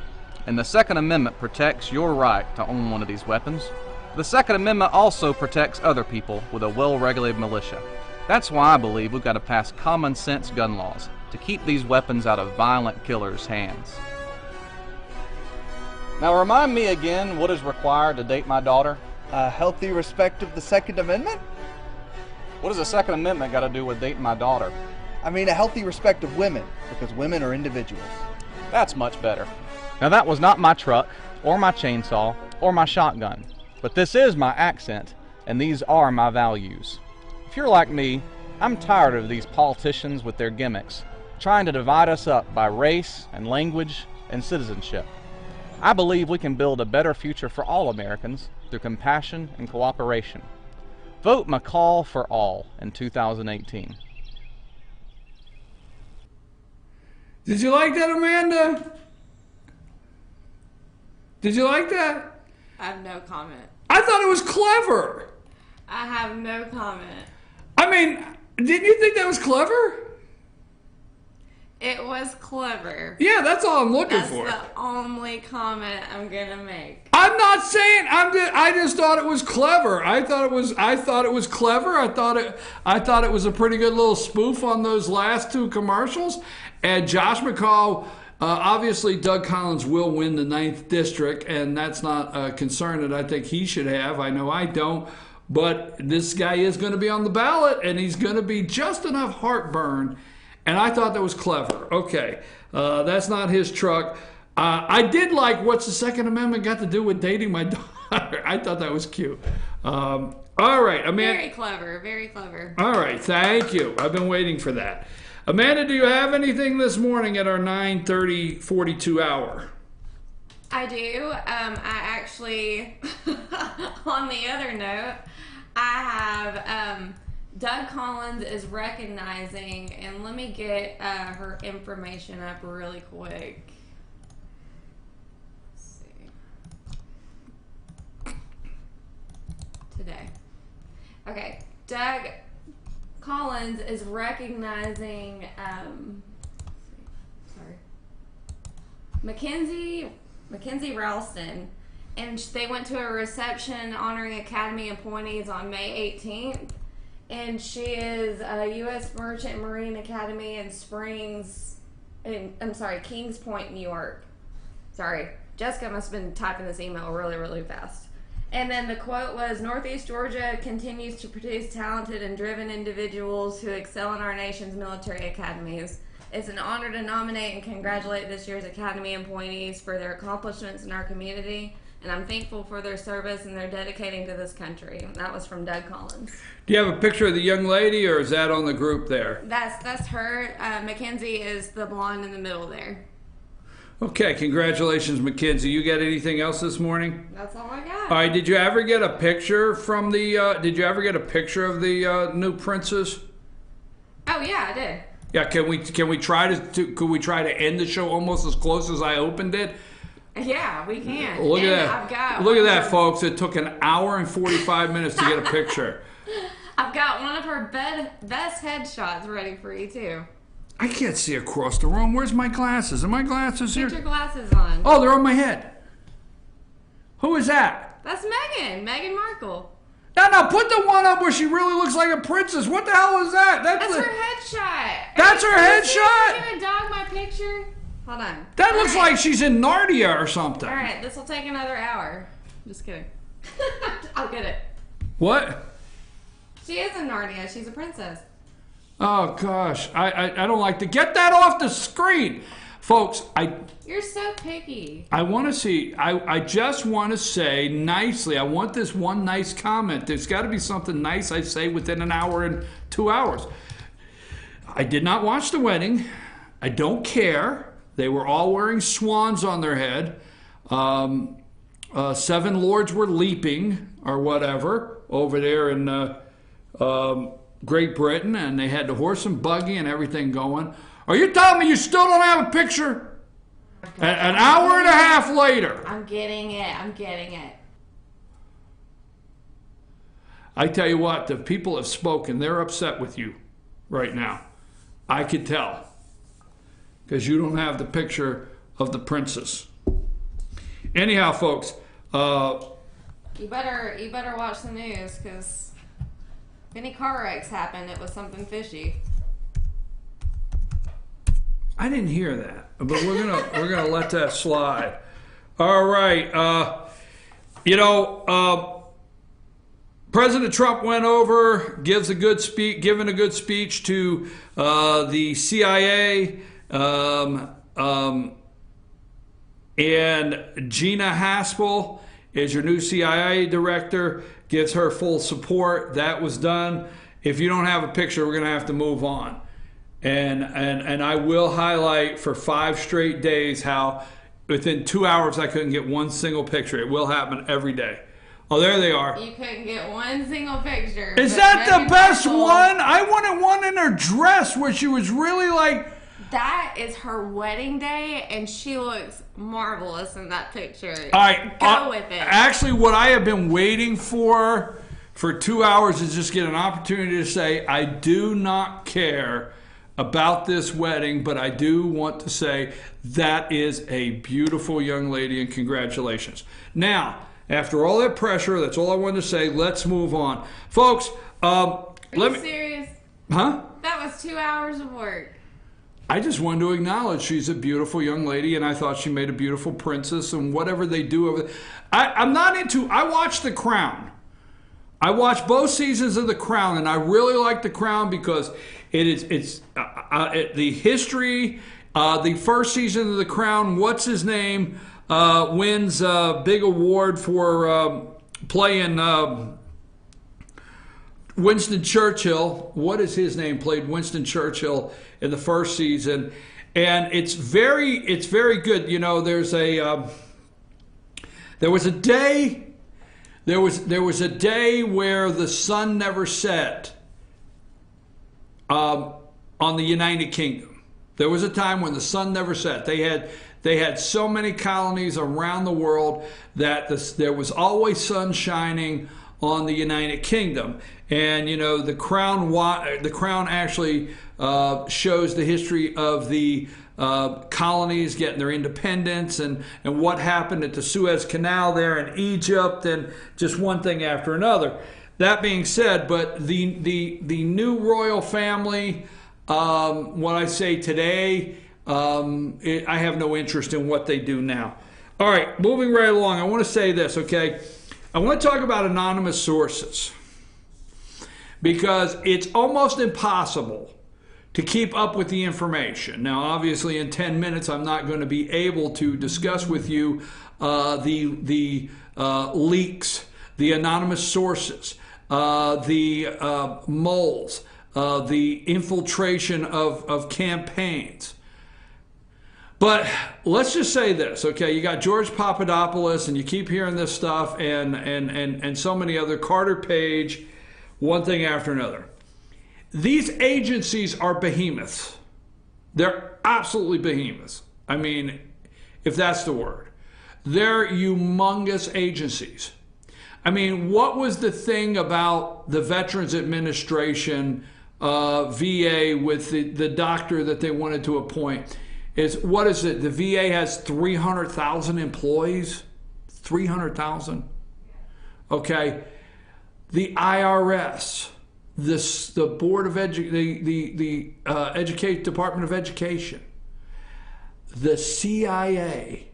and the Second Amendment protects your right to own one of these weapons. The Second Amendment also protects other people with a well-regulated militia. That's why I believe we've got to pass common sense gun laws to keep these weapons out of violent killers' hands. Now remind me again what is required to date my daughter? A healthy respect of the Second Amendment? What does the Second Amendment got to do with dating my daughter? I mean a healthy respect of women, because women are individuals. That's much better. Now that was not my truck, or my chainsaw, or my shotgun, but this is my accent, and these are my values. If you're like me, I'm tired of these politicians with their gimmicks, trying to divide us up by race and language and citizenship. I believe we can build a better future for all Americans through compassion and cooperation. Vote McCall for all in 2018. Did you like that, Amanda? Did you like that? I have no comment. I thought it was clever. I have no comment. I mean, didn't you think that was clever? It was clever. Yeah, that's all I'm looking for. That's the only comment I'm gonna make. I'm not saying I just thought it was clever. I thought it was clever. I thought it was a pretty good little spoof on those last two commercials. And Josh McCall, obviously Doug Collins will win the 9th district, and that's not a concern that I think he should have. I know I don't. But this guy is going to be on the ballot, and he's going to be just enough heartburn. And I thought that was clever. Okay, that's not his truck. I did like what's the Second Amendment got to do with dating my daughter. I thought that was cute. All right, Amanda. Very clever, very clever. All right, thank you. I've been waiting for that. Amanda, do you have anything this morning at our 9:30:42 hour? I do. I actually, on the other note, I have Doug Collins is recognizing, and let me get her information up really quick. Let's see. Today. Okay, Doug Collins is recognizing, Mackenzie Ralston, and they went to a reception honoring Academy appointees on May 18th, and she is a U.S. Merchant Marine Academy in Kings Point, New York. Sorry, Jessica must have been typing this email really, really fast. And then the quote was, Northeast Georgia continues to produce talented and driven individuals who excel in our nation's military academies. It's an honor to nominate and congratulate this year's Academy appointees for their accomplishments in our community, and I'm thankful for their service and their dedicating to this country. That was from Doug Collins. Do you have a picture of the young lady, or is that on the group there? That's her. Mackenzie is the blonde in the middle there. Okay, congratulations, Mackenzie. You got anything else this morning? That's all I got. All right, did you ever get a picture from the, did you ever get a picture of the new princess? Oh, yeah, I did. Yeah, can we try could we try to end the show almost as close as I opened it? Yeah, we can. Look and at that. Look at that, folks. It took an hour and 45 minutes to get a picture. I've got one of her best headshots ready for you, too. I can't see across the room. Where's my glasses? Are my glasses here? Get your glasses on. Oh, they're on my head. Who is that? That's Meghan Markle. No, put the one up where she really looks like a princess. What the hell is that? That's her headshot. That's her headshot? Can you dog my picture? Hold on. That looks like she's in Narnia or something. All right, this will take another hour. Just kidding. I'll get it. What? She is in Narnia. She's a princess. Oh, gosh. I don't like to get that off the screen. Folks, You're so picky. I want to see, I just want to say nicely, I want this one nice comment. There's got to be something nice I say within an hour and 2 hours. I did not watch the wedding. I don't care. They were all wearing swans on their head. 7 lords were leaping or whatever over there in Great Britain, and they had the horse and buggy and everything going. Are you telling me you still don't have a picture? An hour and a half later. I'm getting it. I tell you what, the people have spoken. They're upset with you right now. I could tell. Because you don't have the picture of the princess. Anyhow, folks. You better watch the news, because If any car wrecks happened, it was something fishy. I didn't hear that, but we're gonna let that slide. All right. President Trump went over, giving a good speech to the CIA, and Gina Haspel is your new CIA director, gives her full support. That was done. If you don't have a picture, we're going to have to move on. And I will highlight for 5 straight days how within 2 hours I couldn't get one single picture. It will happen every day. Oh, there they are. You couldn't get one single picture. Is that the best one? I wanted one in her dress where she was really like... That is her wedding day, and she looks marvelous in that picture. All right. Go with it. Actually, what I have been waiting for 2 hours is just get an opportunity to say, I do not care about this wedding, but I do want to say that is a beautiful young lady, and congratulations. Now, after all that pressure, that's all I wanted to say. Let's move on. Folks, Are you serious? Huh? That was 2 hours of work. I just wanted to acknowledge she's a beautiful young lady, and I thought she made a beautiful princess, and whatever they do over there. I watched The Crown. I watched both seasons of The Crown, and I really like The Crown because it's the history. The first season of The Crown, what's his name, wins a big award for playing Winston Churchill. What is his name? Played Winston Churchill in the first season, and it's very good. You know, there was a day where the sun never set on the United Kingdom. There was a time when the sun never set. They had so many colonies around the world that there was always sun shining on the United Kingdom. And you know, the Crown actually shows the history of the colonies getting their independence and what happened at the Suez Canal there in Egypt, and just one thing after another. That being said, but the new royal family, what I say today, I have no interest in what they do now. All right, moving right along. I want to say this, okay? I want to talk about anonymous sources because it's almost impossible to keep up with the information. Now, obviously, in 10 minutes, I'm not going to be able to discuss with you the leaks, the anonymous sources, the moles, the infiltration of campaigns. But let's just say this, okay? You got George Papadopoulos, and you keep hearing this stuff, and so many other, Carter Page, one thing after another. These agencies are behemoths. They're absolutely behemoths. I mean, if that's the word. They're humongous agencies. I mean, what was the thing about the Veterans Administration, VA, with the doctor that they wanted to appoint? What is it? The VA has 300,000 employees? 300,000? Okay. The IRS, the Board of Department of Education, the CIA,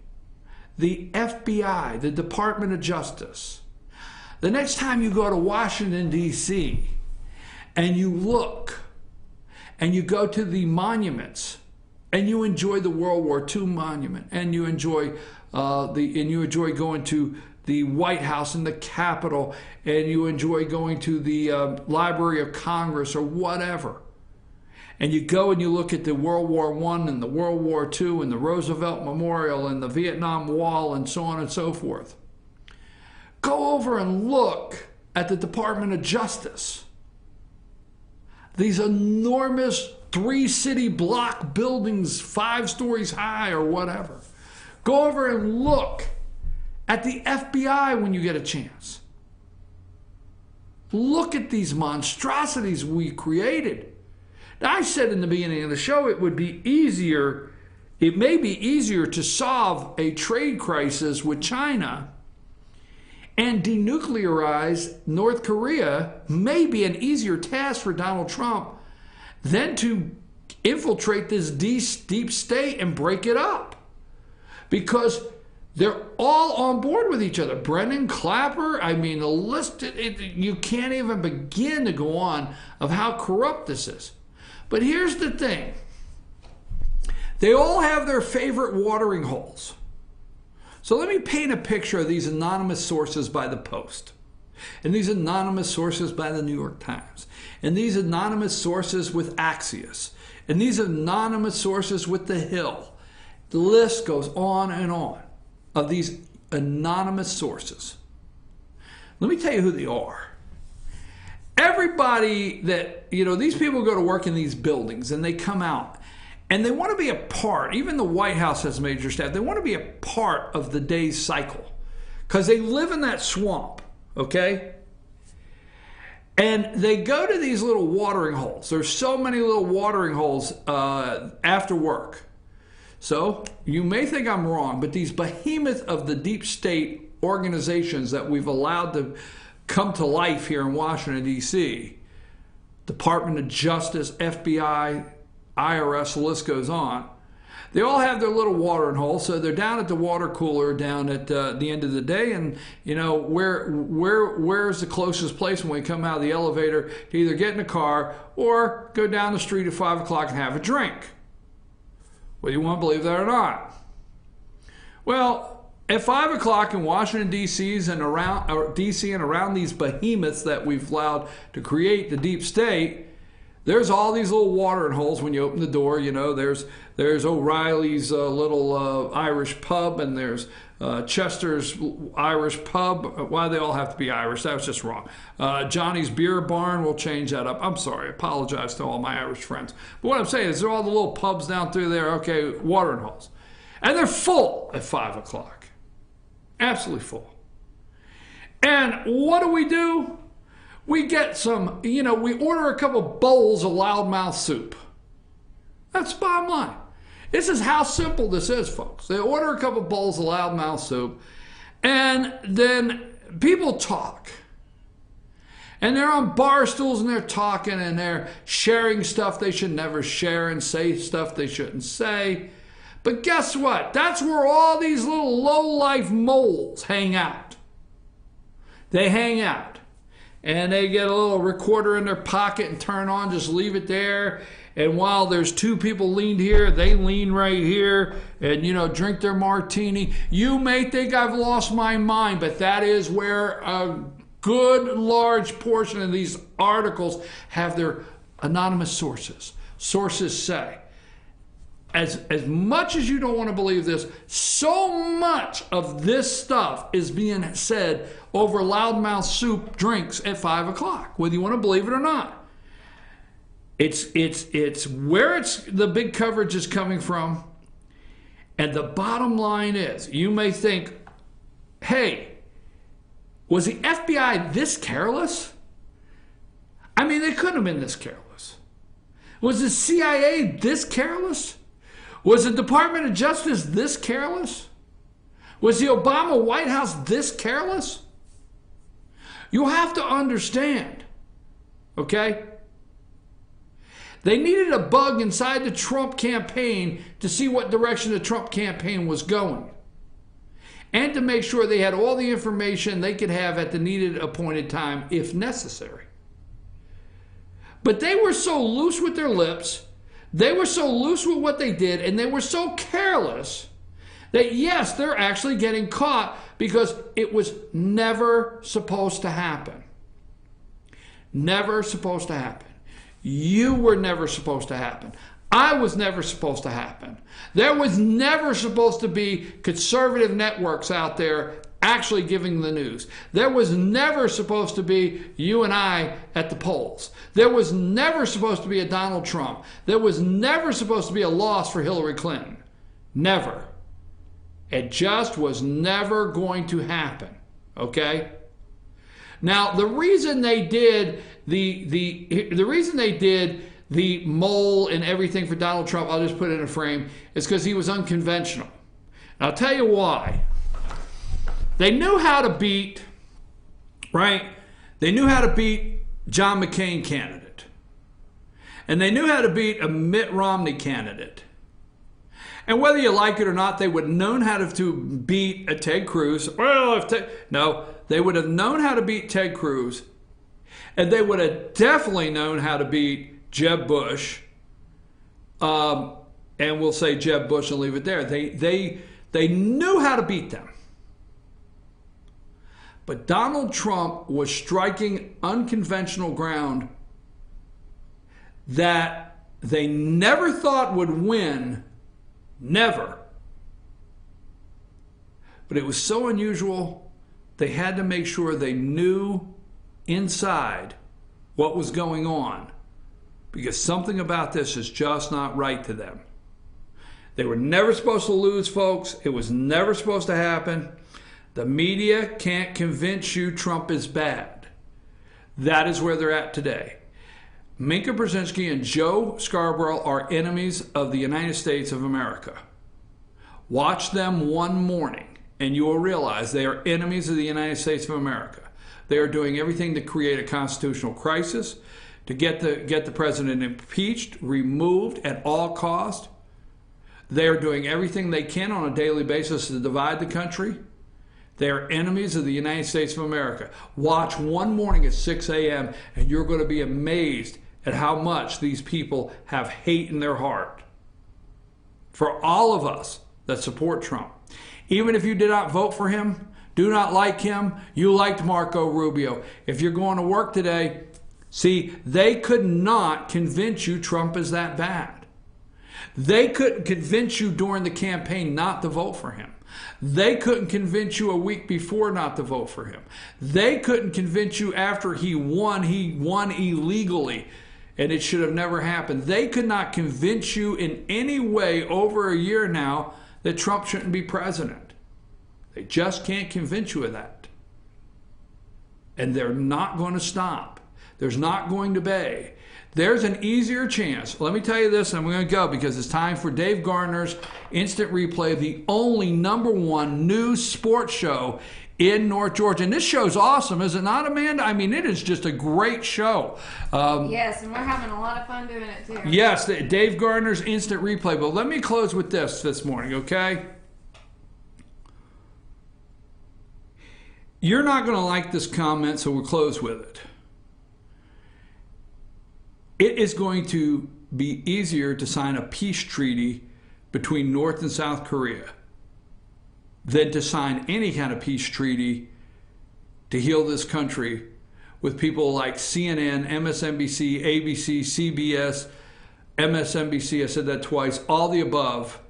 the FBI, the Department of Justice. The next time you go to Washington, D.C., and you look, and you go to the monuments, and you enjoy the World War II monument, and you enjoy going to the White House and the Capitol, and you enjoy going to the Library of Congress or whatever, and you go and you look at the World War I and the World War II and the Roosevelt Memorial and the Vietnam Wall and so on and so forth. Go over and look at the Department of Justice. These enormous 3-city block buildings, 5 stories high or whatever. Go over and look at the FBI when you get a chance. Look at these monstrosities we created. Now, I said in the beginning of the show it may be easier to solve a trade crisis with China and denuclearize North Korea may be an easier task for Donald Trump than to infiltrate this deep state and break it up. Because they're all on board with each other. Brendan Clapper, I mean, the list, you can't even begin to go on of how corrupt this is. But here's the thing. They all have their favorite watering holes. So let me paint a picture of these anonymous sources by the Post, and these anonymous sources by the New York Times, and these anonymous sources with Axios, and these anonymous sources with The Hill. The list goes on and on of these anonymous sources. Let me tell you who they are. Everybody that, these people go to work in these buildings and they come out and they want to be a part, even the White House has major staff, they want to be a part of the day's cycle because they live in that swamp, okay? And they go to these little watering holes. There's so many little watering holes after work. So you may think I'm wrong, but these behemoths of the deep state organizations that we've allowed to come to life here in Washington, D.C., Department of Justice, FBI, IRS, the list goes on. They all have their little watering hole, so they're down at the water cooler down at the end of the day, and where's the closest place when we come out of the elevator to either get in a car or go down the street at 5 o'clock and have a drink? Whether you want to believe that or not. Well, at 5 o'clock in Washington, D.C. and around these behemoths that we've allowed to create the deep state, there's all these little watering holes when you open the door. There's O'Reilly's little Irish pub, and there's Chester's Irish pub. Why do they all have to be Irish? That was just wrong. Johnny's Beer Barn, we'll change that up. I'm sorry, I apologize to all my Irish friends. But what I'm saying is there are all the little pubs down through there, okay, watering holes. And they're full at 5 o'clock. Absolutely full. And what do? We get some, we order a couple bowls of loudmouth soup. That's the bottom line. This is how simple this is, folks. They order a couple bowls of loudmouth soup, and then people talk. And they're on bar stools, and they're talking, and they're sharing stuff they should never share and say stuff they shouldn't say. But guess what? That's where all these little low-life moles hang out. They hang out. And they get a little recorder in their pocket and turn on, just leave it there. And while there's two people leaned here, they lean right here and, drink their martini. You may think I've lost my mind, but that is where a good large portion of these articles have their anonymous sources. Sources say. As much as you don't want to believe this, so much of this stuff is being said over loudmouth soup drinks at 5 o'clock, whether you want to believe it or not. It's where the big coverage is coming from. And the bottom line is, you may think, hey, was the FBI this careless? I mean, they couldn't have been this careless. Was the CIA this careless? Was the Department of Justice this careless? Was the Obama White House this careless? You have to understand, okay? They needed a bug inside the Trump campaign to see what direction the Trump campaign was going, and to make sure they had all the information they could have at the needed appointed time if necessary. But they were so loose with their lips, they were so loose with what they did, and they were so careless that, yes, they're actually getting caught because it was never supposed to happen. Never supposed to happen. You were never supposed to happen. I was never supposed to happen. There was never supposed to be conservative networks out there actually giving the news. There was never supposed to be you and I at the polls. There was never supposed to be a Donald Trump. There was never supposed to be a loss for Hillary Clinton. Never. It just was never going to happen. Okay? Now, the reason they did the mole and everything for Donald Trump, I'll just put it in a frame, is because he was unconventional. And I'll tell you why. They knew how to beat right? They knew how to beat John McCain candidate. And they knew how to beat a Mitt Romney candidate. And whether you like it or not, they would have known how to beat a Ted Cruz. Well, no, they would have known how to beat Ted Cruz. And they would have definitely known how to beat Jeb Bush. And we'll say Jeb Bush and leave it there. They knew how to beat them. But Donald Trump was striking unconventional ground that they never thought would win. Never. But it was so unusual, they had to make sure they knew inside what was going on, because something about this is just not right to them. They were never supposed to lose, folks. It was never supposed to happen. The media can't convince you Trump is bad. That is where they're at today. Minka Brzezinski and Joe Scarborough are enemies of the United States of America. Watch them one morning and you will realize they are enemies of the United States of America. They are doing everything to create a constitutional crisis, to get the president impeached, removed at all cost. They are doing everything they can on a daily basis to divide the country. They are enemies of the United States of America. Watch one morning at 6 a.m. and you're going to be amazed at how much these people have hate in their heart. For all of us that support Trump, even if you did not vote for him, do not like him, you liked Marco Rubio. If you're going to work today, see, they could not convince you Trump is that bad. They couldn't convince you during the campaign not to vote for him. They couldn't convince you a week before not to vote for him. They couldn't convince you after he won illegally, and it should have never happened. They could not convince you in any way over a year now that Trump shouldn't be president. They just can't convince you of that. And they're not going to stop. There's not going to be. There's an easier chance. Let me tell you this, and I'm going to go because it's time for Dave Gardner's Instant Replay, the only #1 news sports show in North Georgia. And this show's awesome, is it not, Amanda? I mean, it is just a great show. Yes, and we're having a lot of fun doing it too. Yes, Dave Gardner's Instant Replay. But let me close with this morning, okay? You're not going to like this comment, so we'll close with it. It is going to be easier to sign a peace treaty between North and South Korea than to sign any kind of peace treaty to heal this country with people like CNN, MSNBC, ABC, CBS, MSNBC, I said that twice, all the above,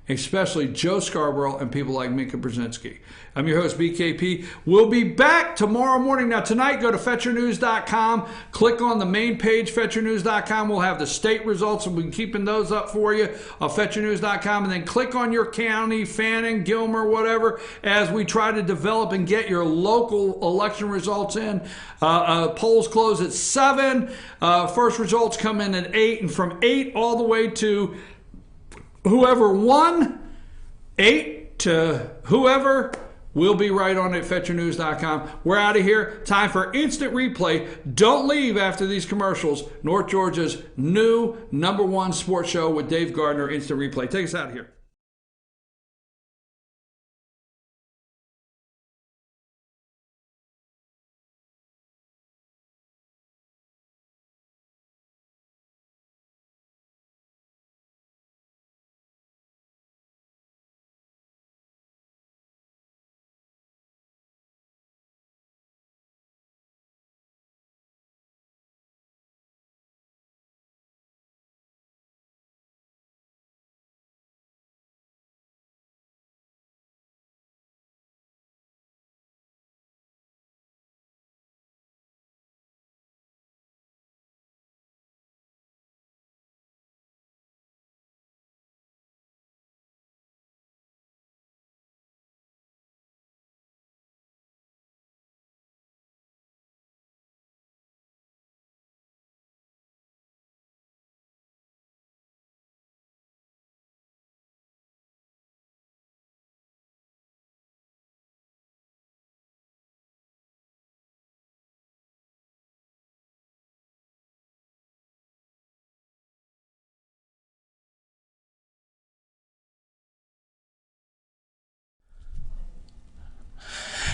especially Joe Scarborough and people like Minka Brzezinski. I'm your host, BKP. We'll be back tomorrow morning. Now, tonight, go to FetcherNews.com. Click on the main page, FetcherNews.com. We'll have the state results, and we've been keeping those up for you on FetcherNews.com. And then click on your county, Fannin, Gilmer, whatever, as we try to develop and get your local election results in. Polls close at 7. First results come in at 8. And from 8 all the way to whoever won, 8 to whoever, will be right on at FetcherNews.com. We're out of here. Time for Instant Replay. Don't leave after these commercials. North Georgia's new #1 sports show with Dave Gardner, Instant Replay. Take us out of here.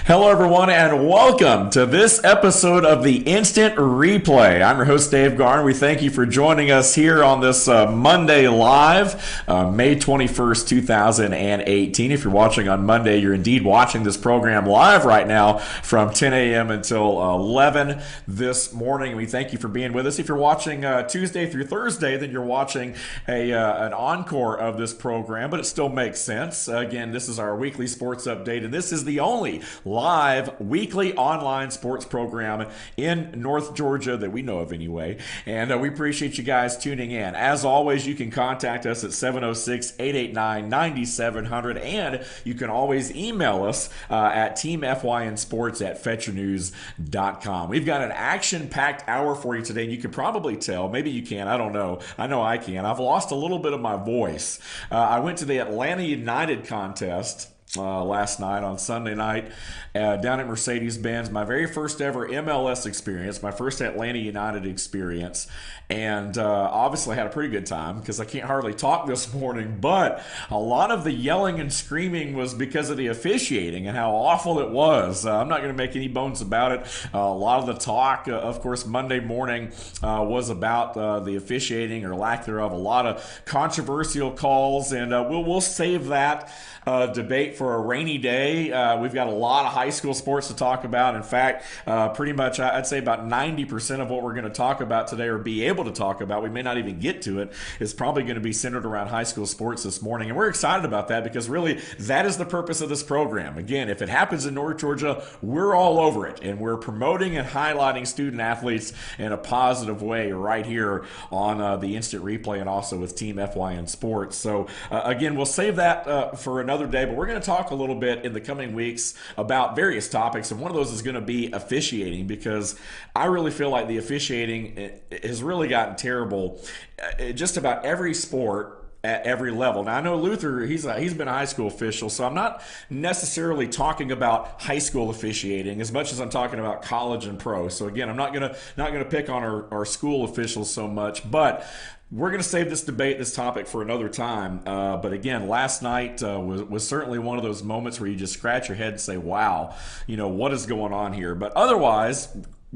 Hello, everyone, and welcome to this episode of the Instant Replay. I'm your host, Dave Garn. We thank you for joining us here on this Monday Live, May 21st, 2018. If you're watching on Monday, you're indeed watching this program live right now from 10 a.m. until 11 this morning. We thank you for being with us. If you're watching Tuesday through Thursday, then you're watching an encore of this program, but it still makes sense. Again, this is our weekly sports update, and this is the only live weekly online sports program in North Georgia that we know of anyway, and we appreciate you guys tuning in. As always, you can contact us at 706-889-9700, and you can always email us at teamfynsports@fetchernews.com. We've got an action-packed hour for you today, and you can probably tell, maybe you can, I don't know. I know I can. I've lost a little bit of my voice. I went to the Atlanta United contest last night on Sunday night down at Mercedes-Benz. My very first ever MLS experience, my first Atlanta United experience, and obviously had a pretty good time because I can't hardly talk this morning, but a lot of the yelling and screaming was because of the officiating and how awful it was. I'm not going to make any bones about it. A lot of the talk, of course, Monday morning was about the officiating or lack thereof. A lot of controversial calls, and we'll save that debate for a rainy day. We've got a lot of high school sports to talk about. In fact, pretty much I'd say about 90% of what we're going to talk about today or be able to talk about, we may not even get to it, is probably going to be centered around high school sports this morning. And we're excited about that because really that is the purpose of this program. Again, if it happens in North Georgia, we're all over it. And we're promoting and highlighting student athletes in a positive way right here on the Instant Replay and also with Team FYN Sports. So again, we'll save that for another day, but we're going to talk a little bit in the coming weeks about various topics, and one of those is going to be officiating, because I really feel like the officiating has really gotten terrible just about every sport at every level. Now, I know Luther, he's been a high school official, so I'm not necessarily talking about high school officiating as much as I'm talking about college and pro. So again, I'm not gonna pick on our school officials so much, but we're going to save this debate, this topic, for another time. But again, last night was certainly one of those moments where you just scratch your head and say, wow, what is going on here? But otherwise,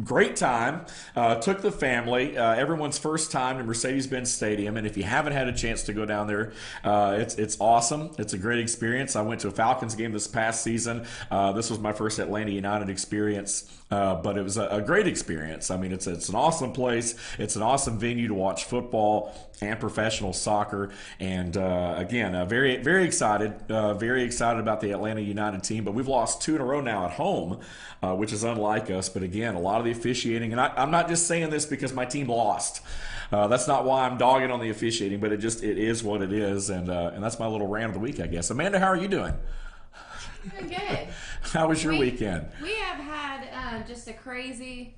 great time. Took the family. Everyone's first time to Mercedes-Benz Stadium, and if you haven't had a chance to go down there, it's awesome. It's a great experience. I went to a Falcons game this past season. This was my first Atlanta United experience. But it was a great experience. I mean, it's an awesome place. It's an awesome venue to watch football and professional soccer. And again, very, very excited. Very excited about the Atlanta United team. But we've lost 2 in a row now at home, which is unlike us. But again, a lot of the officiating, and I'm not just saying this because my team lost. That's not why I'm dogging on the officiating, but it is what it is. And that's my little rant of the week, I guess. Amanda, how are you doing? Doing good. How was your weekend? We have had just a crazy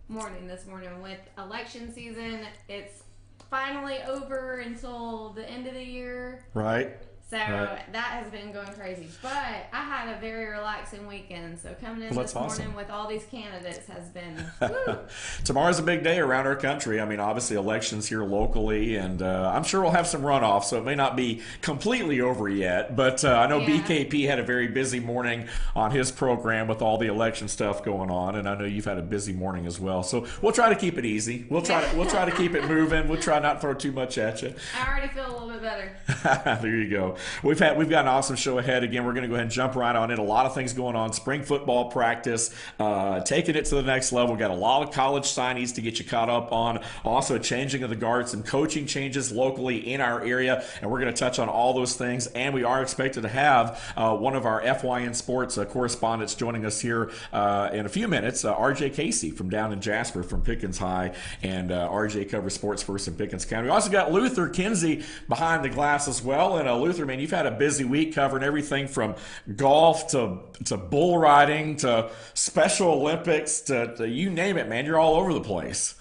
morning this morning with election season. It's finally over until the end of the year. Right. So that has been going crazy. But I had a very relaxing weekend. So coming in this morning with all these candidates has been woo. Tomorrow's a big day around our country. I mean, obviously elections here locally, and I'm sure we'll have some runoff, so it may not be completely over yet. But I know BKP had a very busy morning on his program with all the election stuff going on, and I know you've had a busy morning as well. So we'll try to keep it easy. We'll try to keep it moving. We'll try not to throw too much at you. I already feel a little bit better. There you go. We've got an awesome show ahead. Again, we're going to go ahead and jump right on it. A lot of things going on. Spring football practice, taking it to the next level. Got a lot of college signees to get you caught up on. Also, changing of the guard, some coaching changes locally in our area, and we're going to touch on all those things. And we are expected to have one of our FYN Sports correspondents joining us here in a few minutes. RJ Casey from down in Jasper from Pickens High, and RJ covers sports first in Pickens County. We also got Luther Kinsey behind the glass as well. And Luther, man, you've had a busy week covering everything from golf to bull riding to Special Olympics to you name it, man. You're all over the place.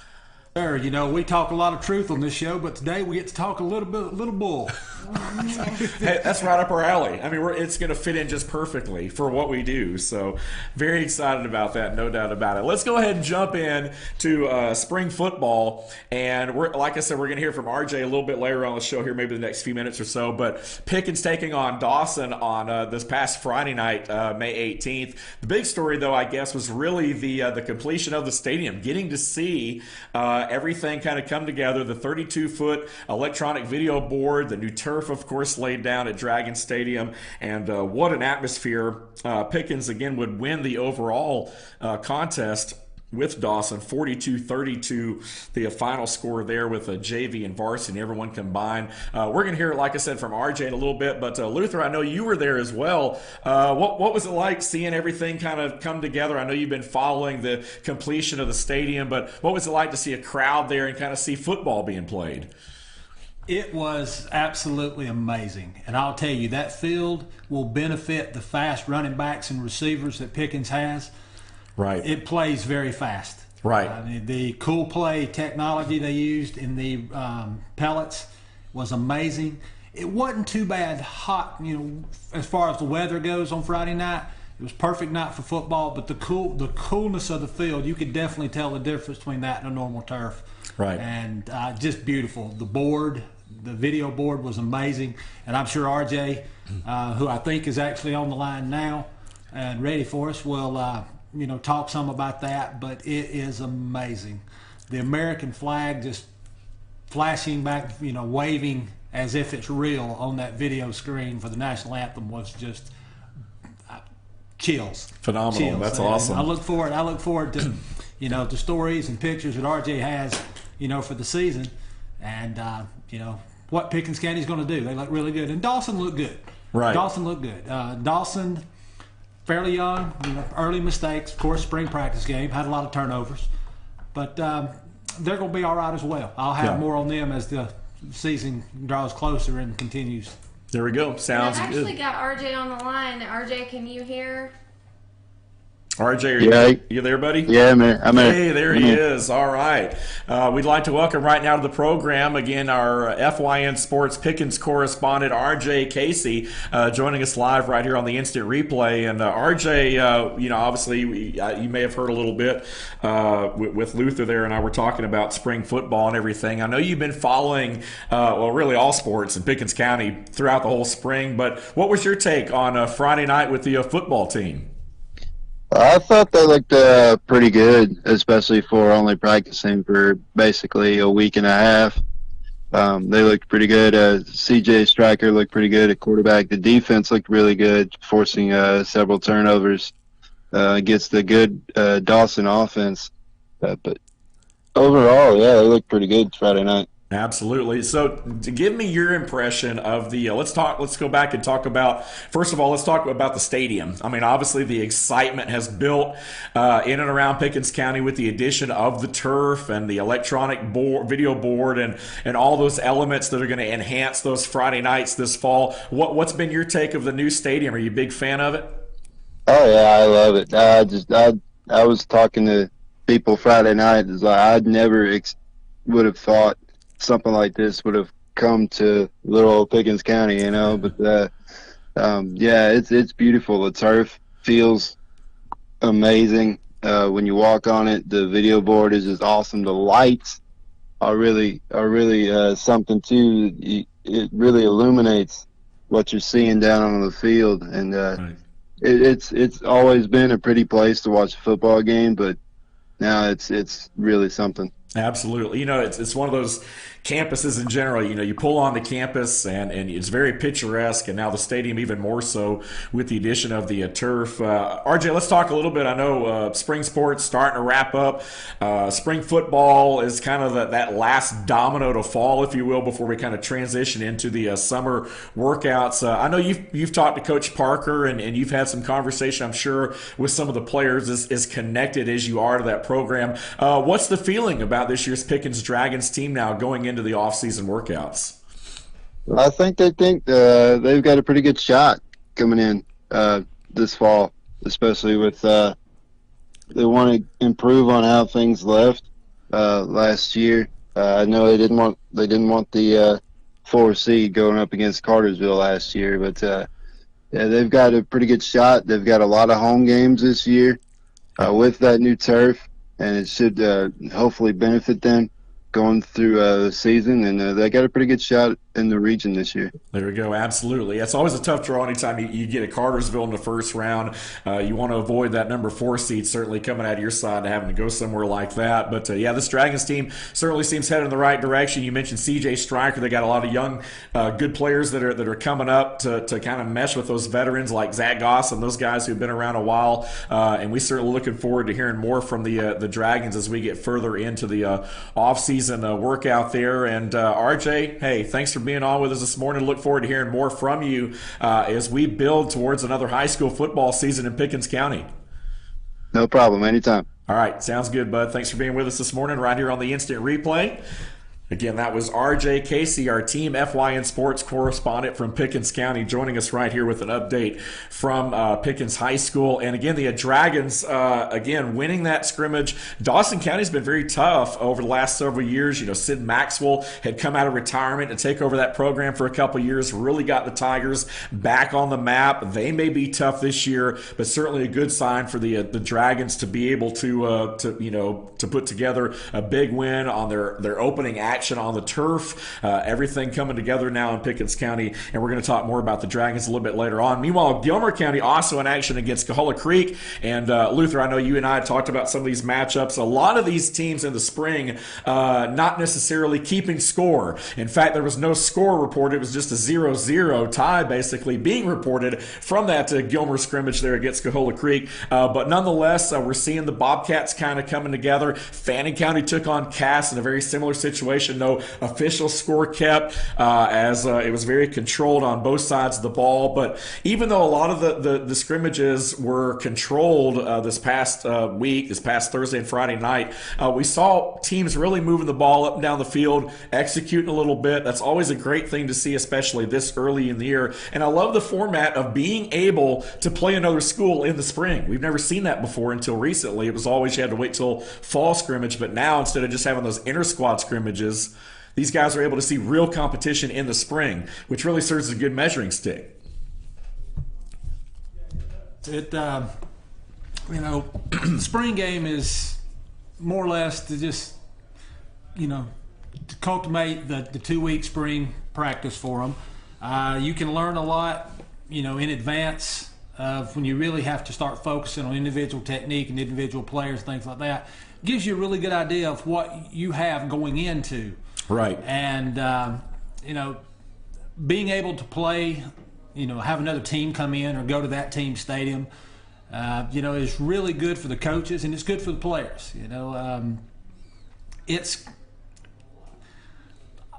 Sir, you know, we talk a lot of truth on this show, but today we get to talk a little bull. Hey, that's right up our alley. I mean, it's going to fit in just perfectly for what we do. So very excited about that, no doubt about it. Let's go ahead and jump in to spring football. And like I said, we're going to hear from RJ a little bit later on the show here, maybe the next few minutes or so. But Pickens taking on Dawson on this past Friday night, May 18th. The big story, though, I guess, was really the completion of the stadium, getting to see everything kind of come together, the 32-foot electronic video board, the new turf, of course, laid down at Dragon Stadium, and what an atmosphere. Pickens, again, would win the overall contest with Dawson, 42-32, the final score there with JV and varsity, everyone combined. We're going to hear it, like I said, from RJ in a little bit, but Luther, I know you were there as well. What was it like seeing everything kind of come together? I know you've been following the completion of the stadium, but what was it like to see a crowd there and kind of see football being played? It was absolutely amazing. And I'll tell you, that field will benefit the fast running backs and receivers that Pickens has. Right. It plays very fast. Right. The cool play technology they used in the pellets was amazing. It wasn't too bad hot, you know, as far as the weather goes on Friday night. It was perfect night for football, but the coolness of the field, you could definitely tell the difference between that and a normal turf. Right. And just beautiful. The board, the video board was amazing. And I'm sure RJ, who I think is actually on the line now and ready for us, will talk some about that. But it is amazing. The American flag just flashing back, waving as if it's real on that video screen for the national anthem was just chills. Phenomenal. Chills. That's And awesome. I look forward to the stories and pictures that RJ has for the season, and what Pickens County's going to do. They look really good, and Dawson looked good. Right. Dawson looked good. Dawson, fairly young, early mistakes. Of course, spring practice game had a lot of turnovers, but they're going to be all right as well. I'll have more on them as the season draws closer and continues. There we go. Sounds I've good. actually got RJ on the line. RJ, can you hear? RJ, are you there, buddy? Yeah, man. I'm here. Hey, there he is. All right. We'd like to welcome right now to the program, again, our FYN Sports Pickens correspondent, RJ Casey, joining us live right here on the Instant Replay. And RJ, obviously, you may have heard a little bit with Luther there, and I were talking about spring football and everything. I know you've been following, really all sports in Pickens County throughout the whole spring, but what was your take on Friday night with the football team? I thought they looked pretty good, especially for only practicing for basically a week and a half. They looked pretty good. CJ Stryker looked pretty good at quarterback. The defense looked really good, forcing several turnovers against the good Dawson offense. But overall, yeah, they looked pretty good Friday night. Absolutely. So to give me your impression of the let's go back and talk about, first of all, let's talk about the stadium. I mean, obviously the excitement has built in and around Pickens County with the addition of the turf and the electronic video board and all those elements that are going to enhance those Friday nights this fall. What's been your take of the new stadium? Are you a big fan of it? Oh yeah, I love it. I was talking to people Friday night. It's like I'd never would have thought something like this would have come to little old Pickens County, but it's beautiful. The turf feels amazing when you walk on it. The video board is just awesome. The lights are really something too. It really illuminates what you're seeing down on the field, and right. It's always been a pretty place to watch a football game, but now it's really something. Absolutely. It's one of those campuses in general. You pull on the campus and it's very picturesque, and now the stadium even more so with the addition of the turf. RJ, let's talk a little bit. I know spring sports starting to wrap up. Spring football is kind of that last domino to fall, if you will, before we kind of transition into the summer workouts. I know you've talked to Coach Parker and you've had some conversation, I'm sure, with some of the players as connected as you are to that program. What's the feeling about this year's Pickens Dragons team now going into the off-season workouts? I think they think they've got a pretty good shot coming in this fall, especially with they want to improve on how things left last year. I know they didn't want the 4 seed going up against Cartersville last year, but yeah, they've got a pretty good shot. They've got a lot of home games this year with that new turf, and it should hopefully benefit them going through the season, and they got a pretty good shot in the region this year. There we go. Absolutely. It's always a tough draw anytime you get a Cartersville in the first round. You want to avoid that number 4 seed certainly coming out of your side and having to go somewhere like that. But yeah, this Dragons team certainly seems headed in the right direction. You mentioned CJ Stryker. They got a lot of young, good players that are coming up to kind of mesh with those veterans like Zach Goss and those guys who've been around a while. And we certainly looking forward to hearing more from the Dragons as we get further into the off-season workout there. And RJ, hey, thanks for being on with us this morning. Look forward to hearing more from you as we build towards another high school football season in Pickens County. No problem. Anytime. All right. Sounds good, bud. Thanks for being with us this morning right here on the Instant Replay. Again, that was RJ Casey, our Team FYN Sports correspondent from Pickens County, joining us right here with an update from Pickens High School. And again, the Dragons, again, winning that scrimmage. Dawson County's been very tough over the last several years. You know, Sid Maxwell had come out of retirement to take over that program for a couple years, really got the Tigers back on the map. They may be tough this year, but certainly a good sign for the Dragons to be able to put together a big win on their opening action on the turf. Everything coming together now in Pickens County, and we're going to talk more about the Dragons a little bit later on. Meanwhile, Gilmer County also in action against Cahola Creek. And Luther, I know you and I talked about some of these matchups. A lot of these teams in the spring not necessarily keeping score. In fact, there was no score reported. It was just a 0-0 tie basically being reported from that Gilmer scrimmage there against Cahola Creek. But nonetheless, we're seeing the Bobcats kind of coming together. Fannin County took on Cass in a very similar situation. No official score kept as it was very controlled on both sides of the ball. But even though a lot of the scrimmages were controlled this past week, this past Thursday and Friday night, we saw teams really moving the ball up and down the field, executing a little bit. That's always a great thing to see, especially this early in the year. And I love the format of being able to play another school in the spring. We've never seen that before until recently. It was always you had to wait till fall scrimmage, but now instead of just having those inter-squad scrimmages, these guys are able to see real competition in the spring, which really serves as a good measuring stick. The spring game is more or less to just, to cultivate the 2-week spring practice for them. You can learn a lot, in advance of when you really have to start focusing on individual technique and individual players, things like that. Gives you a really good idea of what you have going into. Right. And, being able to play, have another team come in or go to that team stadium, is really good for the coaches and it's good for the players.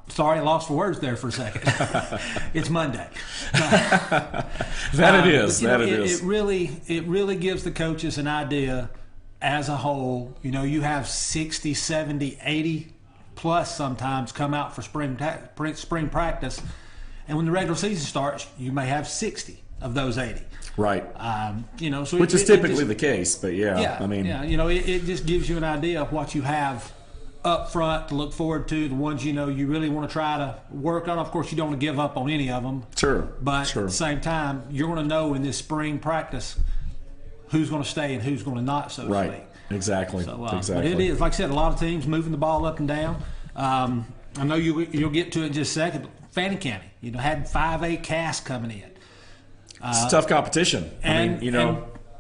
Sorry, I lost for words there for a second. It's Monday. It is. It really gives the coaches an idea as a whole. You have 60, 70, 80 plus sometimes come out for spring practice, and when the regular season starts, you may have 60 of those 80. Right. So which is typically the case, but it just gives you an idea of what you have up front to look forward to, the ones you really want to try to work on. Of course, you don't want to give up on any of them. Sure. But at the same time, you're going to know in this spring practice who's going to stay and who's going to not, so to speak. Exactly. So, exactly. But it is, like I said, a lot of teams moving the ball up and down. I know you'll get to it in just a second. But Fannin County, had 5A Cass coming in. It's tough competition.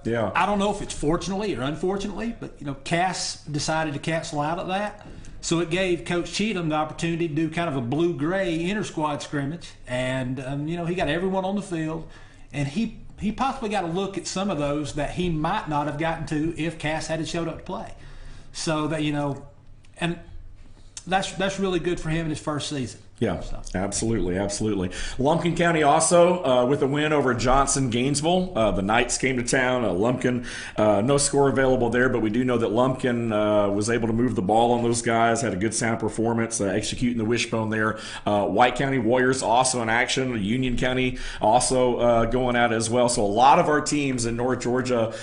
Yeah. I don't know if it's fortunately or unfortunately, but Cass decided to cancel out of that. So it gave Coach Cheatham the opportunity to do kind of a blue-gray inter-squad scrimmage. And, he got everyone on the field. And he possibly got a look at some of those that he might not have gotten to if Cass had showed up to play. So that, and that's really good for him in his first season. Yeah, absolutely. Lumpkin County also with a win over Johnson Gainesville. The Knights came to town. Lumpkin, no score available there, but we do know that Lumpkin was able to move the ball on those guys, had a good sound performance, executing the wishbone there. White County Warriors also in action. Union County also going at it as well. So a lot of our teams in North Georgia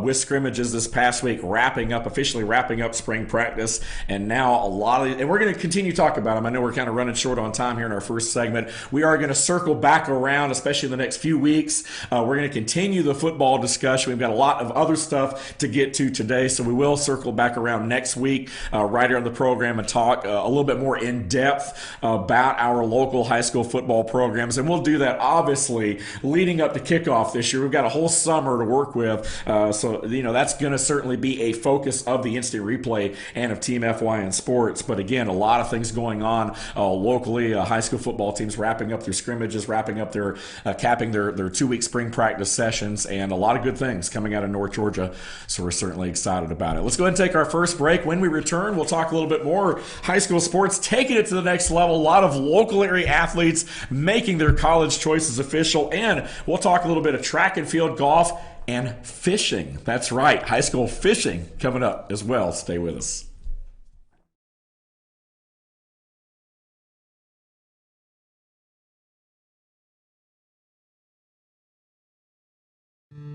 with scrimmages this past week officially wrapping up spring practice. And now and we're going to continue to talk about them. I know we're kind of running short on time here in our first segment. We are going to circle back around, especially in the next few weeks. We're going to continue the football discussion. We've got a lot of other stuff to get to today, so we will circle back around next week right here on the program and talk a little bit more in depth about our local high school football programs. And we'll do that, obviously, leading up to kickoff this year. We've got a whole summer to work with, so that's going to certainly be a focus of the Instant Replay and of Team FYN Sports. But again, a lot of things going on locally. High school football teams wrapping up their scrimmages, wrapping up their capping their 2-week spring practice sessions, and a lot of good things coming out of North Georgia. So we're certainly excited about it. Let's go ahead and take our first break. When we return, we'll talk a little bit more high school sports, taking it to the next level. A lot of local area athletes making their college choices official, and we'll talk a little bit of track and field, golf, and fishing. That's right, high school fishing coming up as well. Stay with us.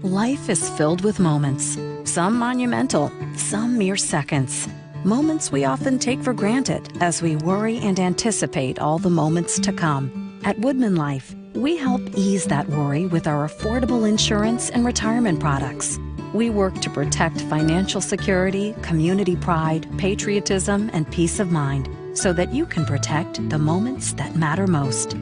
Life is filled with moments, some monumental, some mere seconds. Moments we often take for granted as we worry and anticipate all the moments to come. At Woodman Life, we help ease that worry with our affordable insurance and retirement products. We work to protect financial security, community pride, patriotism, and peace of mind so that you can protect the moments that matter most.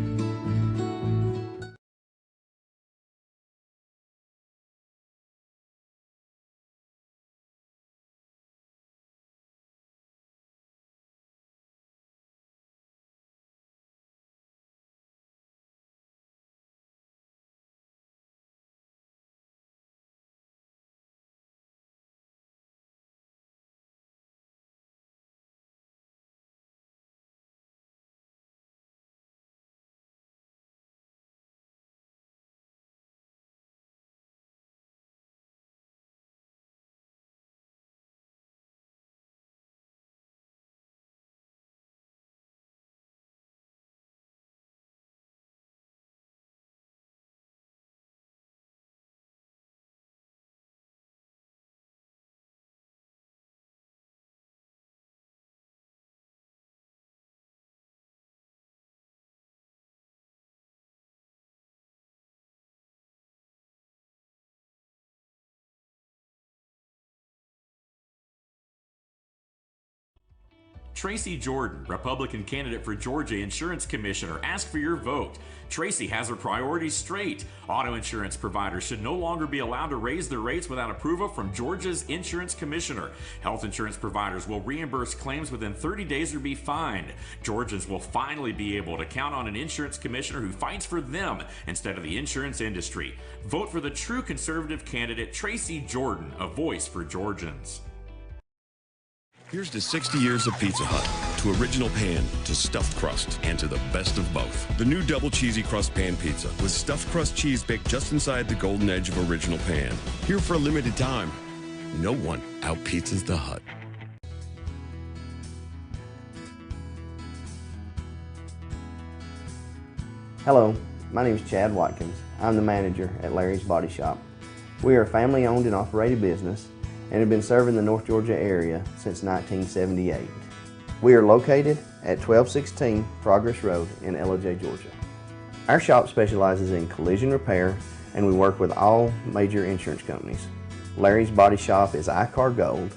Tracy Jordan, Republican candidate for Georgia Insurance Commissioner, asked for your vote. Tracy has her priorities straight. Auto insurance providers should no longer be allowed to raise their rates without approval from Georgia's insurance commissioner. Health insurance providers will reimburse claims within 30 days or be fined. Georgians will finally be able to count on an insurance commissioner who fights for them instead of the insurance industry. Vote for the true conservative candidate, Tracy Jordan, a voice for Georgians. Here's to 60 years of Pizza Hut, to original pan, to stuffed crust, and to the best of both. The new double cheesy crust pan pizza with stuffed crust cheese baked just inside the golden edge of original pan. Here for a limited time. No one out-pizzas the Hut. Hello, my name is Chad Watkins. I'm the manager at Larry's Body Shop. We are a family-owned and operated business and have been serving the North Georgia area since 1978. We are located at 1216 Progress Road in Ellijay, Georgia. Our shop specializes in collision repair and we work with all major insurance companies. Larry's Body Shop is ICAR Gold,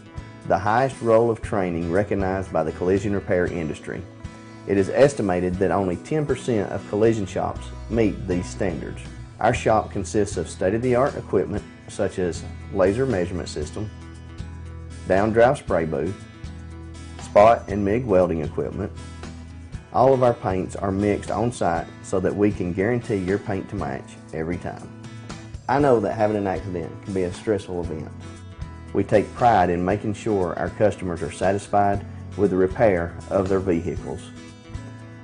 the highest role of training recognized by the collision repair industry. It is estimated that only 10% of collision shops meet these standards. Our shop consists of state-of-the-art equipment such as laser measurement system, down-drive spray booth, spot and MIG welding equipment. All of our paints are mixed on site so that we can guarantee your paint to match every time. I know that having an accident can be a stressful event. We take pride in making sure our customers are satisfied with the repair of their vehicles.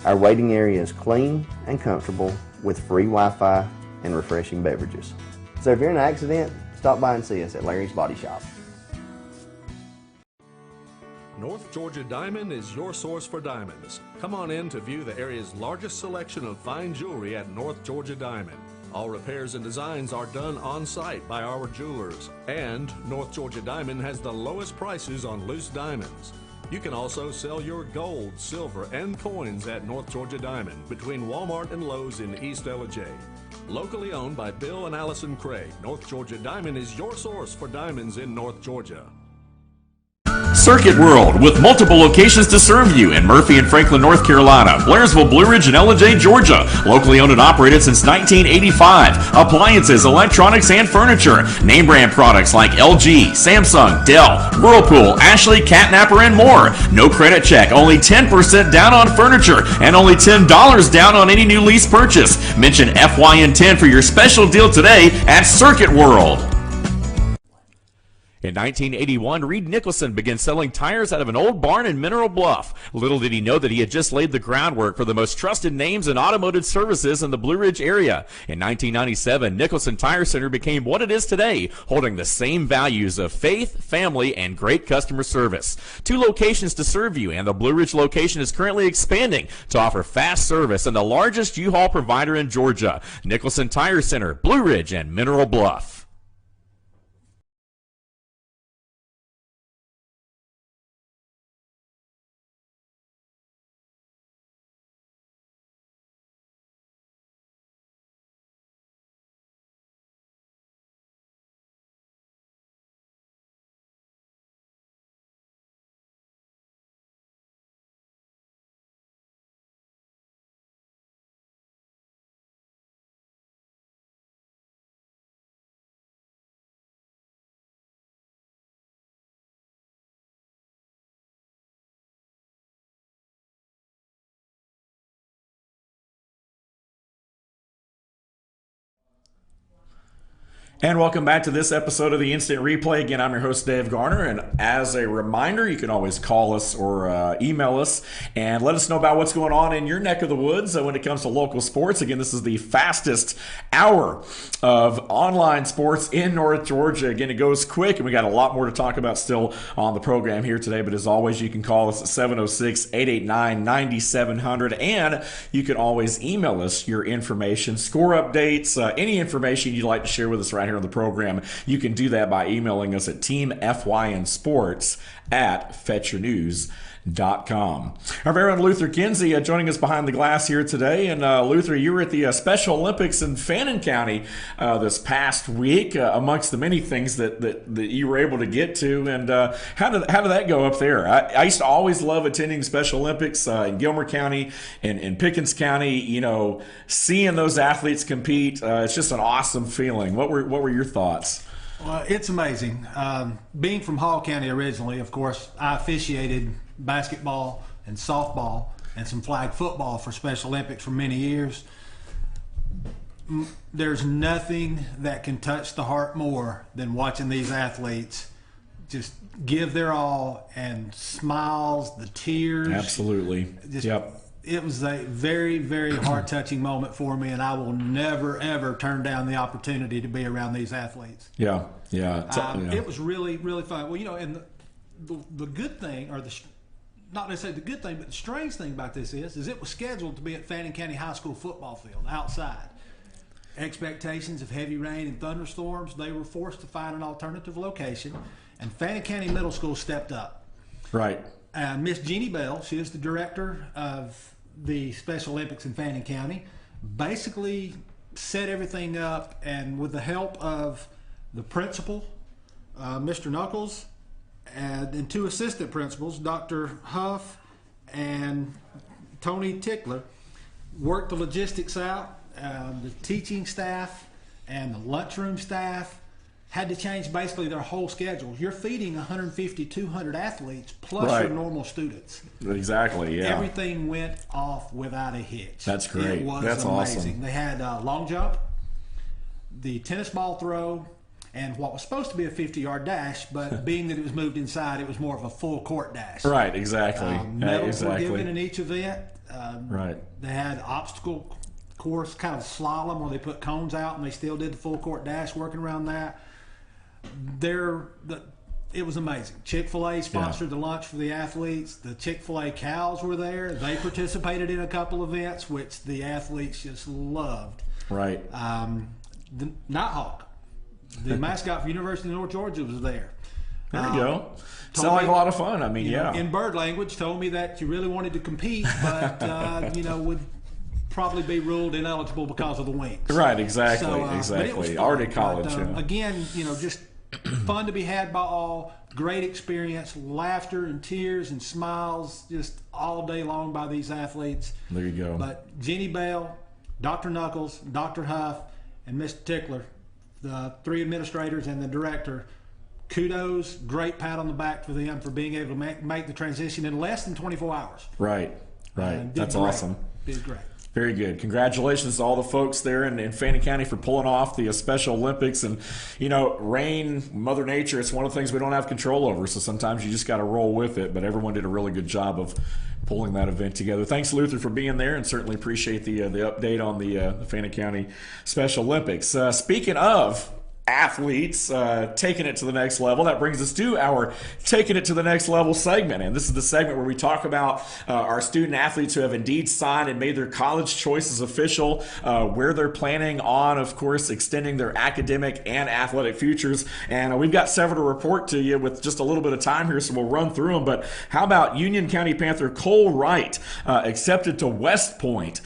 Our waiting area is clean and comfortable with free Wi-Fi and refreshing beverages. So if you're in an accident, stop by and see us at Larry's Body Shop. North Georgia Diamond is your source for diamonds. Come on in to view the area's largest selection of fine jewelry at North Georgia Diamond. All repairs and designs are done on site by our jewelers. And North Georgia Diamond has the lowest prices on loose diamonds. You can also sell your gold, silver, and coins at North Georgia Diamond between Walmart and Lowe's in East Ellijay. Locally owned by Bill and Allison Craig, North Georgia Diamond is your source for diamonds in North Georgia. Circuit World, with multiple locations to serve you in Murphy and Franklin, North Carolina, Blairsville, Blue Ridge, and Ellijay, Georgia. Locally owned and operated since 1985. Appliances, electronics, and furniture. Name brand products like LG, Samsung, Dell, Whirlpool, Ashley, Catnapper, and more. No credit check, only 10% down on furniture, and only $10 down on any new lease purchase. Mention FYN10 for your special deal today at Circuit World. In 1981, Reed Nicholson began selling tires out of an old barn in Mineral Bluff. Little did he know that he had just laid the groundwork for the most trusted names in automotive services in the Blue Ridge area. In 1997, Nicholson Tire Center became what it is today, holding the same values of faith, family, and great customer service. 2 locations to serve you, and the Blue Ridge location is currently expanding to offer fast service and the largest U-Haul provider in Georgia. Nicholson Tire Center, Blue Ridge, and Mineral Bluff. And welcome back to this episode of the Instant Replay. Again, I'm your host, Dave Garner. And as a reminder, you can always call us or email us and let us know about what's going on in your neck of the woods when it comes to local sports. Again, this is the fastest hour of online sports in North Georgia. Again, it goes quick, and we got a lot more to talk about still on the program here today. But as always, you can call us at 706-889-9700. And you can always email us your information, score updates, any information you'd like to share with us right here on the program. You can do that by emailing us at teamfynsports@fetchernews.com. Our very own Luther Kinsey joining us behind the glass here today. And Luther, you were at the Special Olympics in Fannin County this past week, amongst the many things that you were able to get to. And how did that go up there? I used to always love attending Special Olympics in Gilmer County and in Pickens County. You know, seeing those athletes compete, it's just an awesome feeling. What were your thoughts? Well, it's amazing. Being from Hall County originally, of course, I officiated basketball and softball and some flag football for Special Olympics for many years. There's nothing that can touch the heart more than watching these athletes just give their all, and smiles, the tears. Absolutely. Yep. It was a very, very heart-touching moment for me, and I will never, ever turn down the opportunity to be around these athletes. Yeah. It was really, really fun. Well, you know, and the good thing, or not necessarily the good thing, but the strange thing about this is it was scheduled to be at Fannin County High School football field outside. Expectations of heavy rain and thunderstorms, they were forced to find an alternative location, and Fannin County Middle School stepped up. Right. Miss Jeannie Bell, she is the director of the Special Olympics in Fannin County, basically set everything up, and with the help of the principal, Mr. Knuckles, and 2 assistant principals, Dr. Huff and Tony Tickler, worked the logistics out. The teaching staff and the lunchroom staff had to change basically their whole schedule. You're feeding 150, 200 athletes plus right. your normal students. Exactly, yeah. Everything went off without a hitch. That's great. It was That's amazing. awesome. They had long jump, the tennis ball throw, and what was supposed to be a 50-yard dash, but being that it was moved inside, it was more of a full court dash. Right, exactly. Medals were given in each event. Right. They had obstacle course, kind of slalom, where they put cones out and they still did the full court dash, working around that. It was amazing. Chick-fil-A sponsored the lunch for the athletes. The Chick-fil-A cows were there. They participated in a couple events, which the athletes just loved. Right. The Nighthawk, the mascot for University of North Georgia, was there. There you go. Sounds like a lot of fun. I mean, in bird language, told me that you really wanted to compete, but would probably be ruled ineligible because of the wings. Right. Exactly. So, exactly. Already college. Again, just fun to be had by all. Great experience, laughter and tears and smiles just all day long by these athletes. There you go. But Jenny Bell, Dr. Knuckles, Dr. Huff, and Mr. Tickler, the 3 administrators and the director, kudos, great pat on the back for them for being able to make the transition in less than 24 hours. Right. That's awesome. Did great. Very good. Congratulations to all the folks there in Fannin County for pulling off the Special Olympics. And, rain, Mother Nature, it's one of the things we don't have control over. So sometimes you just got to roll with it. But everyone did a really good job of pulling that event together. Thanks, Luther, for being there, and certainly appreciate the update on the Fannin County Special Olympics. Speaking of athletes taking it to the next level, that brings us to our Taking It to the Next Level segment. And this is the segment where we talk about our student athletes who have indeed signed and made their college choices official, where they're planning on, of course, extending their academic and athletic futures. And we've got several to report to you with just a little bit of time here, so we'll run through them. But how about Union County Panther Cole Wright, accepted to West Point?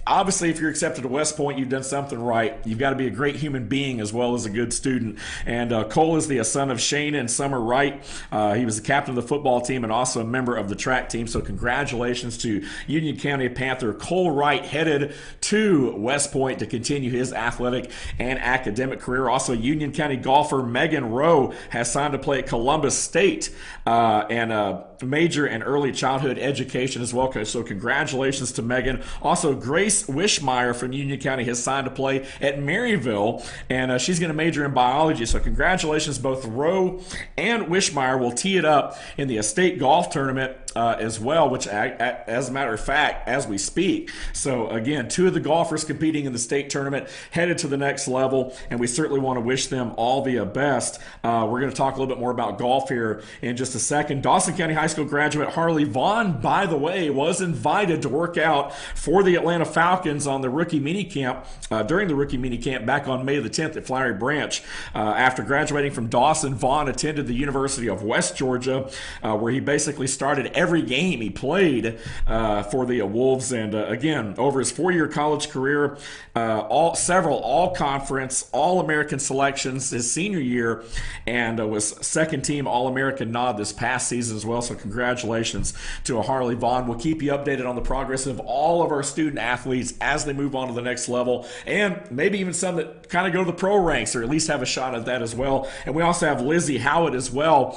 Obviously, if you're accepted to West Point, you've done something right. You've got to be a great human being as well as a good student. And Cole is the son of Shane and Summer Wright. He was the captain of the football team and also a member of the track team. So congratulations to Union County Panther Cole Wright, headed to West Point to continue his athletic and academic career. Also, Union County golfer Megan Rowe has signed to play at Columbus State and major and early childhood education as well. So congratulations to Megan. Also, Grace Wishmeyer from Union County has signed to play at Maryville, and she's going to major in biology. So congratulations, both Rowe and Wishmeyer will tee it up in the estate golf tournament as well, which as a matter of fact, as we speak. So again, 2 of the golfers competing in the state tournament headed to the next level, and we certainly want to wish them all the best. We're going to talk a little bit more about golf here in just a second. Dawson County High School graduate Harley Vaughn, by the way, was invited to work out for the Atlanta Falcons on the rookie minicamp, during the rookie minicamp back on May the 10th at Flowery Branch. After graduating from Dawson, Vaughn attended the University of West Georgia, where he basically started every game he played for the Wolves. And again, over his 4-year college career, several all-conference, all-American selections his senior year, and was second-team All-American nod this past season as well. So congratulations to Harley Vaughn. We'll keep you updated on the progress of all of our student athletes as they move on to the next level, and maybe even some that kind of go to the pro ranks or at least have a shot at that as well. And we also have Lizzie Howard as well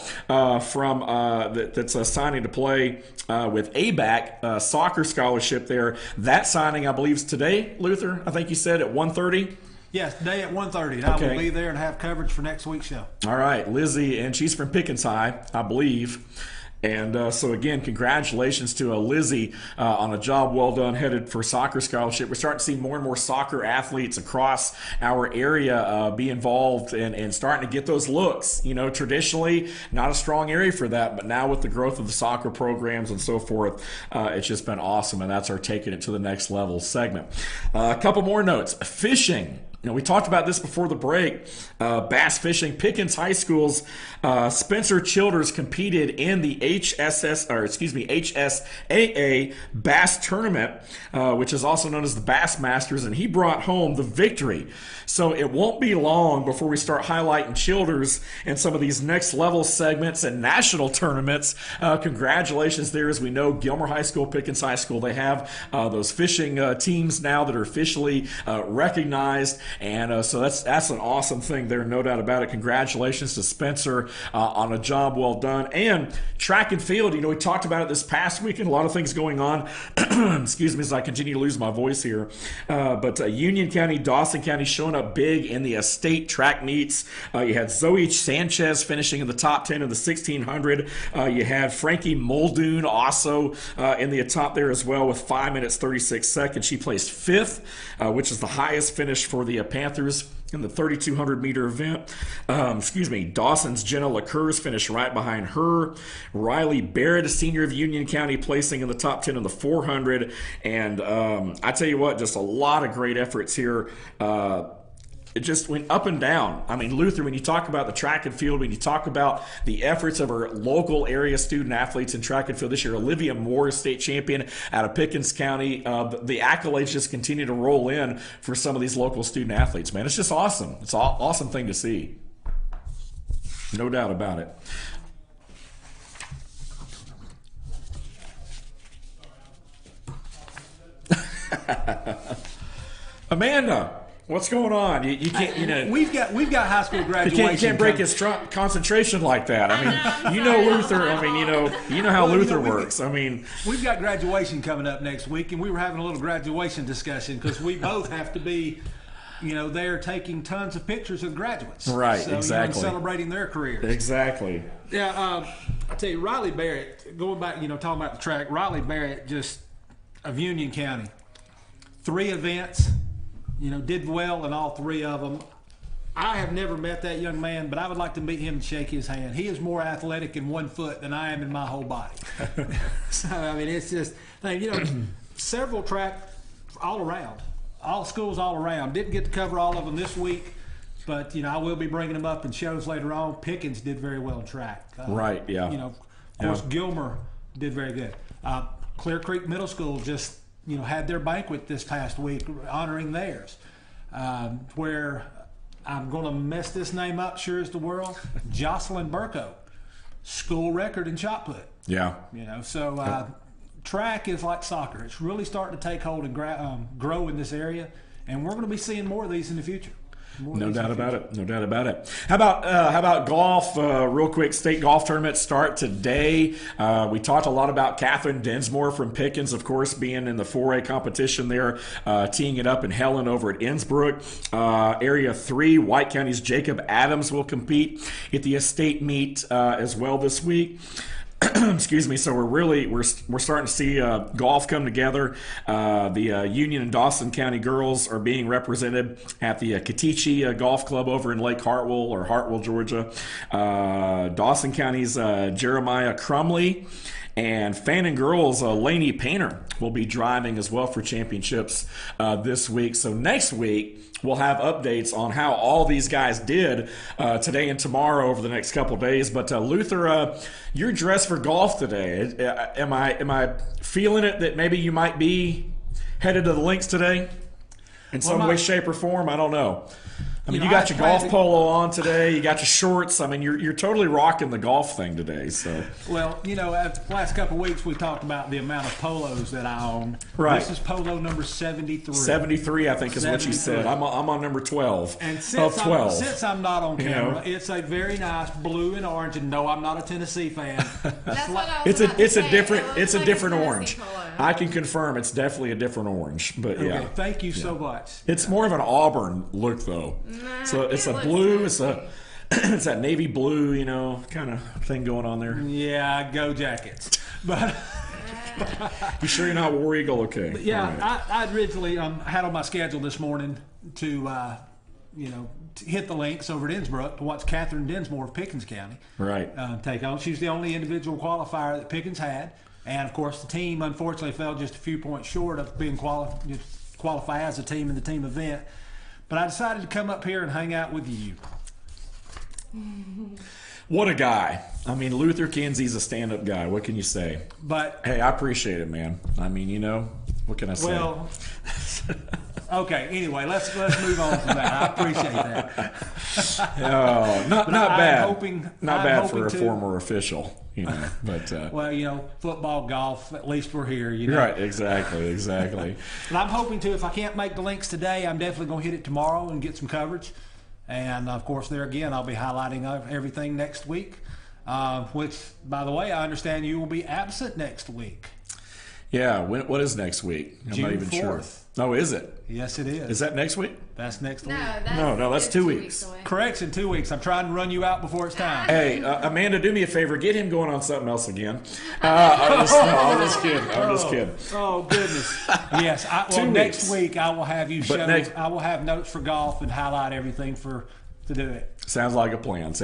from that's signing to play with ABAC, soccer scholarship there. That signing, I believe, is today, Luther. I think you said at 1:30. Yes, today at 1:30. I will be there and have coverage for next week's show. All right, Lizzie, and she's from Pickens High, I believe. And so, again, congratulations to Lizzie on a job well done, headed for soccer scholarship. We're starting to see more and more soccer athletes across our area be involved and starting to get those looks. Traditionally, not a strong area for that, but now with the growth of the soccer programs and so forth, it's just been awesome, and that's our Taking It to the Next Level segment. A couple more notes. Fishing. We talked about this before the break. Bass fishing. Pickens High School's Spencer Childers competed in the HSAA Bass Tournament, which is also known as the Bass Masters, and he brought home the victory. So it won't be long before we start highlighting Childers in some of these next level segments and national tournaments. Congratulations there. As we know, Gilmer High School, Pickens High School, they have those fishing teams now that are officially recognized. And so that's an awesome thing there, no doubt about it. Congratulations to Spencer on a job well done. And track and field, we talked about it this past week, and a lot of things going on. Excuse me as I continue to lose my voice here. But Union County, Dawson County showing up big in the state track meets. You had Zoe Sanchez finishing in the top 10 in the 1600. You had Frankie Muldoon also in the top there as well with 5 minutes 36 seconds. She placed 5th, which is the highest finish for the Panthers in the 3,200 meter event. Dawson's Jenna LaCours finished right behind her. Riley Barrett, a senior of Union County, placing in the top 10 in the 400. And I tell you what, just a lot of great efforts here. It just went up and down. I mean, Luther, when you talk about the track and field, when you talk about the efforts of our local area student athletes in track and field this year, Olivia Moore, state champion out of Pickens County, the accolades just continue to roll in for some of these local student athletes, man. It's just awesome. It's an awesome thing to see. No doubt about it. Amanda, what's going on? You can't, We've got high school graduation. You can't break his concentration like that. I mean, Luther. I mean, you know how Luther works. I mean, we've got graduation coming up next week, and we were having a little graduation discussion because we both have to be, there taking tons of pictures of graduates. Right. So, exactly. Celebrating their careers. Exactly. Yeah. I tell you, Riley Barrett. Going back, talking about the track. Riley Barrett, just of Union County, 3 events. Did well in all 3 of them. I have never met that young man, but I would like to meet him and shake his hand. He is more athletic in 1 foot than I am in my whole body. So, I mean, it's just, several track all around, all schools all around. Didn't get to cover all of them this week, but, I will be bringing them up in shows later on. Pickens did very well in track. Right, yeah. Of course, Gilmer did very good. Clear Creek Middle School just had their banquet this past week honoring theirs, where I'm going to mess this name up sure as the world. Jocelyn Burko, school record in shot put. Yeah. Track is like soccer. It's really starting to take hold and grow in this area, and we're going to be seeing more of these in the future. No doubt about it. No doubt about it. How about golf? Real quick, state golf tournaments start today. We talked a lot about Catherine Densmore from Pickens, of course, being in the 4A competition there, teeing it up in Helen over at Innsbrook. Area 3, White County's Jacob Adams will compete at the estate meet as well this week. Excuse me. So we're starting to see golf come together. The Union and Dawson County girls are being represented at the Katichi Golf Club over in Lake Hartwell, Georgia. Dawson County's Jeremiah Crumley and Fannin girls Laney Painter will be driving as well for championships this week. So next week we'll have updates on how all these guys did today and tomorrow over the next couple of days. But Luther, you're dressed for golf today. Am I feeling it that maybe you might be headed to the links today in some way, shape, or form? I don't know. I mean, you got your golf polo on today. You got your shorts. I mean, you're totally rocking the golf thing today. So, well, the last couple of weeks we talked about the amount of polos that I own. Right. This is polo number 73. 73, I think, is what you said. I'm on number 12. And since I'm not on camera, it's a very nice blue and orange. And no, I'm not a Tennessee fan. That's what I was about to say. It's a different orange. I can confirm it's definitely a different orange. But yeah. Okay, thank you so much. It's more of an auburn look, though. So it's a blue, it's that navy blue, kind of thing going on there. Yeah, go Jackets. But you sure you're not War Eagle? Okay. But yeah, right. I originally had on my schedule this morning to hit the links over at Innsbrook to watch Catherine Densmore of Pickens County. Right. Take on. She's the only individual qualifier that Pickens had, and of course the team unfortunately fell just a few points short of being qualify as a team in the team event. But I decided to come up here and hang out with you. What a guy. I mean, Luther Kinsey's a stand-up guy. What can you say? But hey, I appreciate it, man. I mean, what can I say? Well, Okay. Anyway, let's move on from that. I appreciate that. Oh, not bad. Not bad for a to, former official, you know. But well, you know, football, golf. At least we're here. You know. Right. Exactly. But I'm hoping to. If I can't make the links today, I'm definitely going to hit it tomorrow and get some coverage. And of course, there again, I'll be highlighting everything next week. Which, by the way, I understand you will be absent next week. Yeah, what is next week? I'm June not even 4th. sure. Oh, is it? Yes, it is. Is that next week? That's next week. No, that's 2 weeks. Correction, 2 weeks. I'm trying to run you out before it's time. Hey, Amanda, do me a favor. Get him going on something else again. I'm just kidding. Oh, goodness. Yes. Next week I will have you show. I will have notes for golf and highlight everything to do it. Sounds like a plan.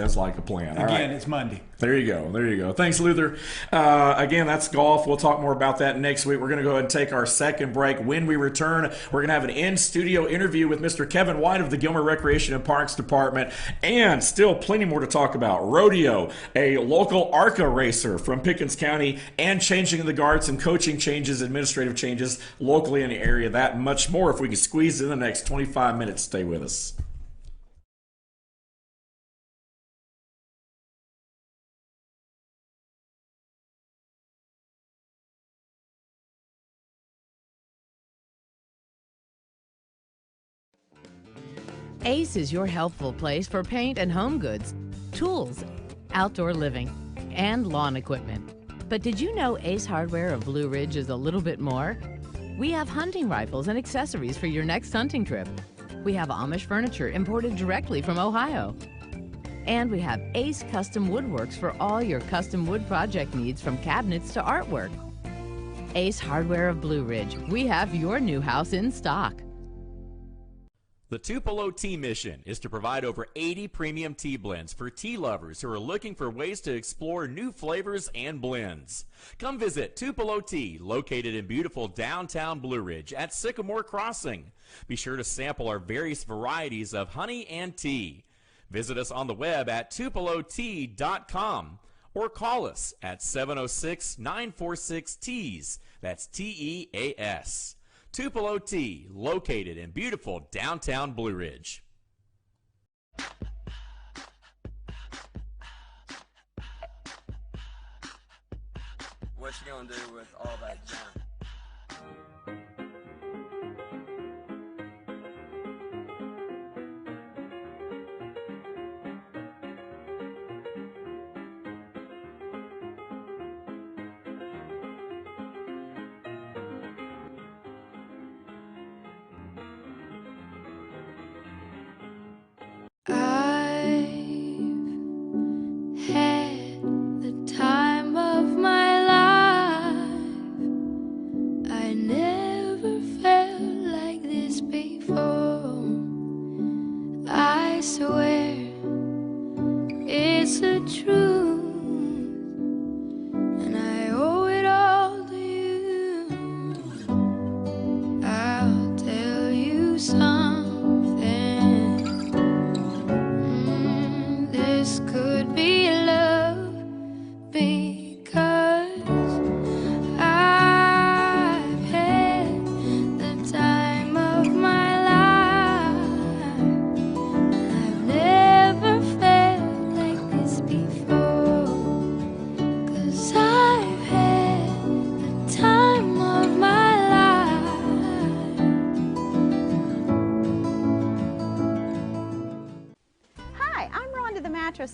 All right. It's Monday. There you go. Thanks, Luther. Again, that's golf. We'll talk more about that next week. We're going to go ahead and take our second break. When we return, we're going to have an in-studio interview with Mr. Kevin White of the Gilmer Recreation and Parks Department, and still plenty more to talk about. Rodeo, a local ARCA racer from Pickens County, and changing the guards and coaching changes, administrative changes locally in the area. That and much more if we can squeeze in the next 25 minutes. Stay with us. Ace is your helpful place for paint and home goods, tools, outdoor living, and lawn equipment. But did you know Ace Hardware of Blue Ridge is a little bit more? We have hunting rifles and accessories for your next hunting trip. We have Amish furniture imported directly from Ohio. And we have Ace Custom Woodworks for all your custom wood project needs, from cabinets to artwork. Ace Hardware of Blue Ridge. We have your new house in stock. The Tupelo Tea mission is to provide over 80 premium tea blends for tea lovers who are looking for ways to explore new flavors and blends. Come visit Tupelo Tea, located in beautiful downtown Blue Ridge at Sycamore Crossing. Be sure to sample our various varieties of honey and tea. Visit us on the web at tupelotea.com or call us at 706-946-TEAS. That's TEAS. Tupelo Tea, located in beautiful downtown Blue Ridge. What you gonna do with all that junk?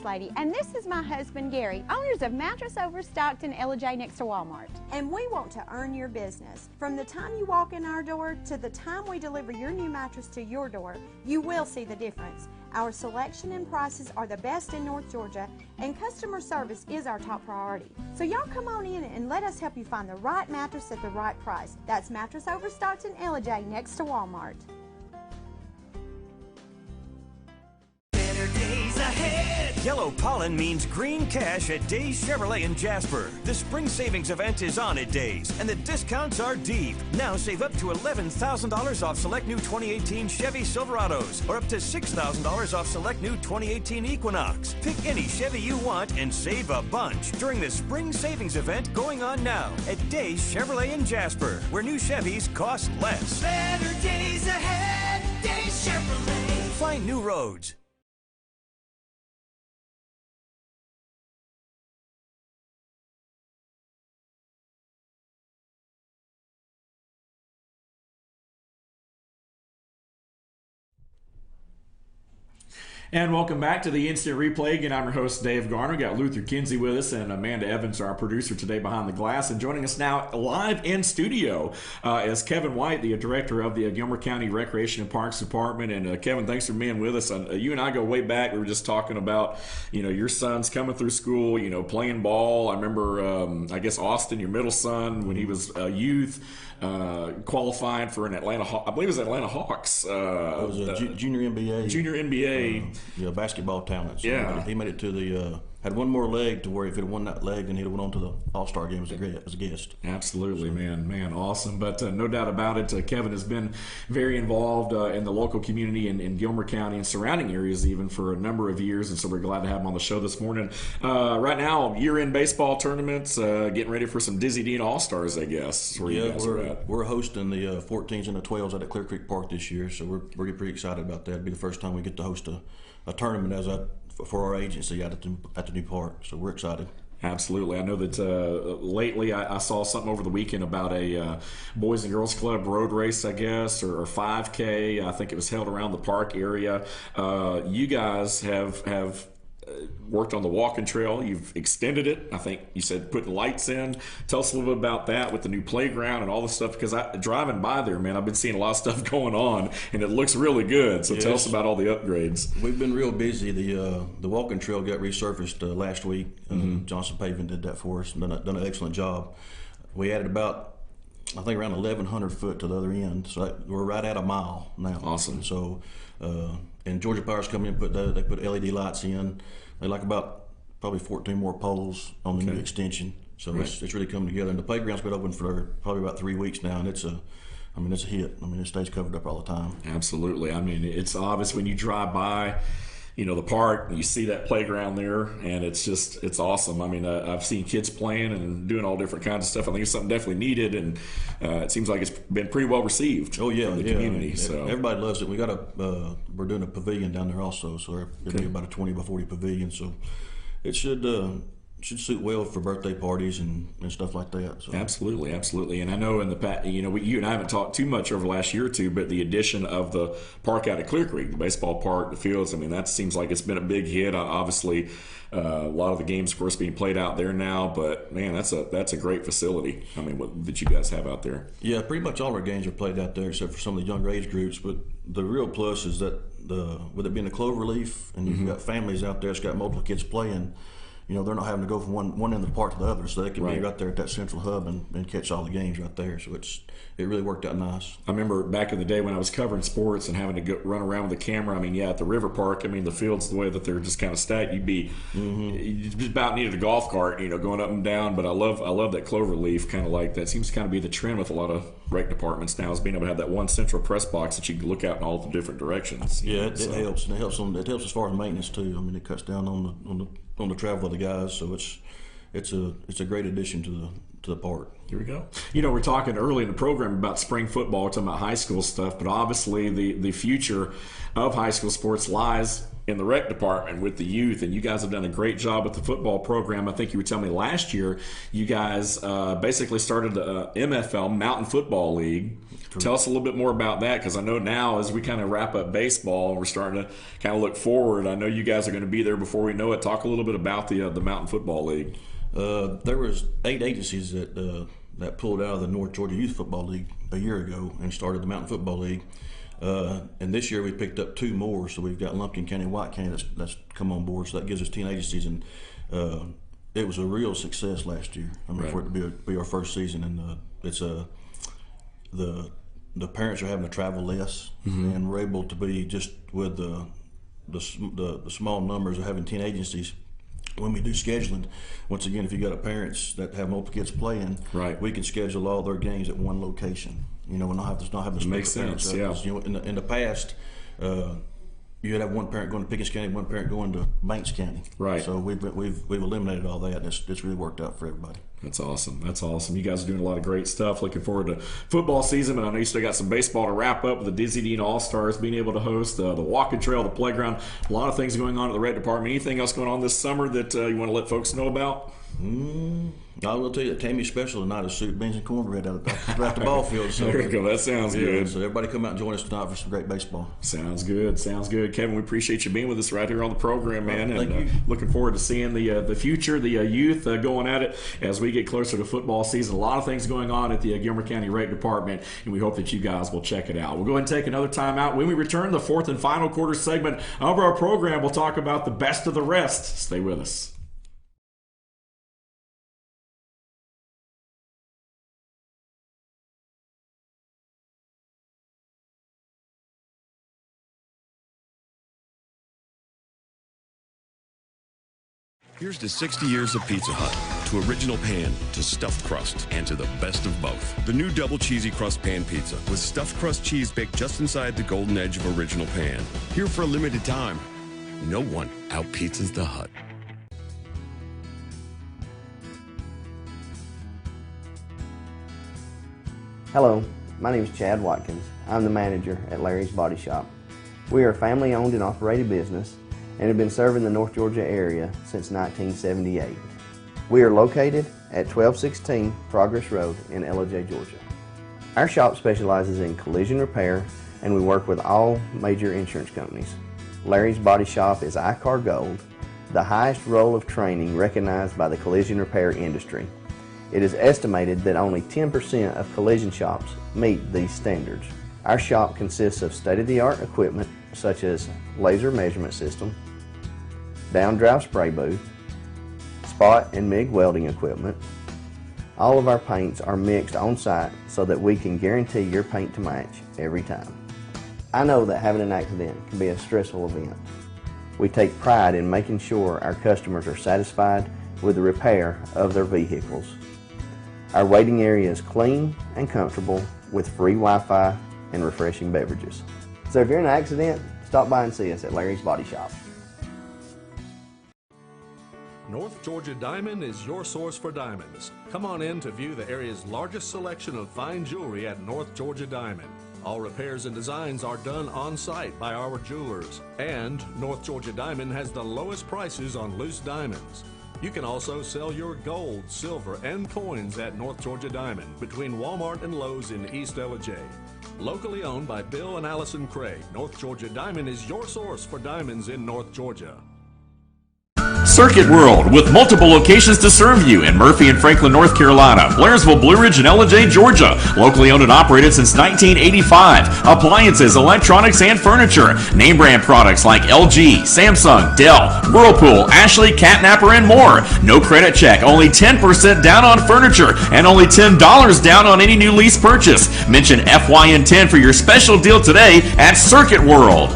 Lady, and this is my husband Gary, owners of Mattress Overstocked in Ella next to Walmart. And we want to earn your business. From the time you walk in our door to the time we deliver your new mattress to your door, you will see the difference. Our selection and prices are the best in North Georgia, and customer service is our top priority. So y'all come on in and let us help you find the right mattress at the right price. That's Mattress Overstocked in Ella next to Walmart. Better days ahead. Yellow pollen means green cash at Days Chevrolet in Jasper. The spring savings event is on at Days, and the discounts are deep. Now save up to $11,000 off select new 2018 Chevy Silverados, or up to $6,000 off select new 2018 Equinox. Pick any Chevy you want and save a bunch during the spring savings event going on now at Days Chevrolet in Jasper, where new Chevys cost less. Better days ahead. Days Chevrolet. Find new roads. And welcome back to the Instant Replay. Again, I'm your host, Dave Garner. We got Luther Kinsey with us and Amanda Evans, our producer today behind the glass. And joining us now live in studio is Kevin White, the director of the Gilmer County Recreation and Parks Department. And Kevin, thanks for being with us. You and I go way back. We were just talking about, your son's coming through school, playing ball. I remember, I guess, Austin, your middle son, when he was a youth, qualifying for an Atlanta Hawks. It was a junior NBA. Junior NBA. Basketball talent. So yeah. He made it to the, had one more leg to where if he'd have won that leg, then he'd have went on to the All-Star game as a guest. Absolutely, man, awesome. But no doubt about it, Kevin has been very involved in the local community in Gilmer County and surrounding areas even for a number of years, and so we're glad to have him on the show this morning. Right now, year-end baseball tournaments, getting ready for some Dizzy Dean All-Stars, I guess. We're hosting the 14s and the 12s out at Clear Creek Park this year, so we're pretty excited about that. It'll be the first time we get to host a tournament for our agency at the new park, so we're excited. Absolutely. I know that lately I saw something over the weekend about a Boys and Girls Club road race, I guess, or 5K. I think it was held around the park area. You guys have worked on the walking trail. You've extended it. I think you said putting lights in. Tell us a little bit about that with the new playground and all the stuff, because driving by there, man, I've been seeing a lot of stuff going on, and it looks really good. So tell us about all the upgrades. We've been real busy. The walking trail got resurfaced last week. Johnson Paving did that for us and done an excellent job. We added about, I think, around 1,100 foot to the other end. So we're right at a mile now. Awesome. So, and Georgia Power's come in and they put LED lights in. They like about probably 14 more poles on the new extension. So it's really coming together. And the playground's been open for probably about 3 weeks now, and it's a hit. It stays covered up all the time. Absolutely. It's obvious when you drive by, the park, and you see that playground there, and it's awesome. I've seen kids playing and doing all different kinds of stuff. I think it's something definitely needed, and it seems like it's been pretty well received. Oh yeah, from the community. So everybody loves it. We're doing a pavilion down there also, so it'll be about a 20 by 40 pavilion. So it should suit well for birthday parties and stuff like that. So. Absolutely. And I know in the past, you and I haven't talked too much over the last year or two, but the addition of the park out at Clear Creek, the baseball park, the fields, that seems like it's been a big hit. Obviously, a lot of the games, of course, being played out there now, but man, that's a great facility. That you guys have out there. Yeah, pretty much all our games are played out there, except for some of the younger age groups. But the real plus is that with it being a clover leaf, and you've got families out there that's got multiple kids playing. They're not having to go from one end of the park to the other, so they can be right there at that central hub and catch all the games right there. So it really worked out nice. I remember back in the day when I was covering sports and having to run around with the camera. At the river park, the fields, the way that they're just kind of stacked, you just about needed a golf cart, going up and down. But I love that clover leaf, kind of like that. Seems to kind of be the trend with a lot of rec departments now, is being able to have that one central press box that you can look out in all the different directions. Yeah, it helps, and it helps as far as maintenance too. It cuts down on the travel of the guys, so it's a great addition to the park. Here we go. We're talking early in the program about spring football, we're talking about high school stuff, but obviously the future of high school sports lies in the rec department with the youth, and you guys have done a great job with the football program. I think you were telling me last year you guys basically started the MFL, Mountain Football League. Correct. Tell us a little bit more about that, because I know now as we kind of wrap up baseball and we're starting to kind of look forward, I know you guys are going to be there before we know it. Talk a little bit about the Mountain Football League. There was 8 agencies that pulled out of the North Georgia Youth Football League a year ago and started the Mountain Football League. And this year we picked up 2 more, so we've got Lumpkin County and White County that's come on board, so that gives us 10 agencies, and it was a real success last year. For it to be our first season, and it's the parents are having to travel less, and we're able to be just with the small numbers of having 10 agencies. When we do scheduling, once again, if you got parents that have multiple kids playing, right, we can schedule all their games at one location. You know, and not have to split makes the parents sense. up. Yeah. 'Cause, you know, in the past, you'd have one parent going to Pickens County, one parent going to Banks County. Right. So we've eliminated all that, and it's really worked out for everybody. That's awesome. That's awesome. You guys are doing a lot of great stuff. Looking forward to football season, but I know you still got some baseball to wrap up with the Dizzy Dean All-Stars being able to host the walking trail, the playground. A lot of things going on at the rec department. Anything else going on this summer that you want to let folks know about? I will tell you that Tammy's special tonight is soup, beans, and cornbread at the ball field. So there you go. That sounds good. So everybody come out and join us tonight for some great baseball. Sounds good. Sounds good. Kevin, we appreciate you being with us right here on the program, man. Thank and you. Looking forward to seeing the future, the youth going at it as we get closer to football season. A lot of things going on at the Gilmer County Rec Department, and we hope that you guys will check it out. We'll go ahead and take another time out. When we return, the fourth and final quarter segment of our program, we'll talk about the best of the rest. Stay with us. Here's to 60 years of Pizza Hut, to original pan, to stuffed crust, and to the best of both. The new double cheesy crust pan pizza with stuffed crust cheese baked just inside the golden edge of original pan. Here for a limited time. No one out-pizzas the Hut. Hello, my name is Chad Watkins. I'm the manager at Larry's Body Shop. We are a family-owned and operated business and have been serving the North Georgia area since 1978. We are located at 1216 Progress Road in Ellijay, Georgia. Our shop specializes in collision repair, and we work with all major insurance companies. Larry's Body Shop is ICAR Gold, the highest role of training recognized by the collision repair industry. It is estimated that only 10% of collision shops meet these standards. Our shop consists of state-of-the-art equipment such as laser measurement system, down-drive spray booth, spot and MIG welding equipment. All of our paints are mixed on-site so that we can guarantee your paint to match every time. I know that having an accident can be a stressful event. We take pride in making sure our customers are satisfied with the repair of their vehicles. Our waiting area is clean and comfortable with free Wi-Fi and refreshing beverages. So if you're in an accident, stop by and see us at Larry's Body Shop. North Georgia Diamond is your source for diamonds. Come on in to view the area's largest selection of fine jewelry at North Georgia Diamond. All repairs and designs are done on-site by our jewelers. And North Georgia Diamond has the lowest prices on loose diamonds. You can also sell your gold, silver, and coins at North Georgia Diamond between Walmart and Lowe's in East Ellijay. Locally owned by Bill and Allison Craig, North Georgia Diamond is your source for diamonds in North Georgia. Circuit World, with multiple locations to serve you in Murphy and Franklin, North Carolina, Blairsville, Blue Ridge, and Ellijay, Georgia. Locally owned and operated since 1985. Appliances, electronics, and furniture. Name brand products like LG, Samsung, Dell, Whirlpool, Ashley, Catnapper, and more. No credit check, only 10% down on furniture, and only $10 down on any new lease purchase. Mention FYN10 for your special deal today at Circuit World.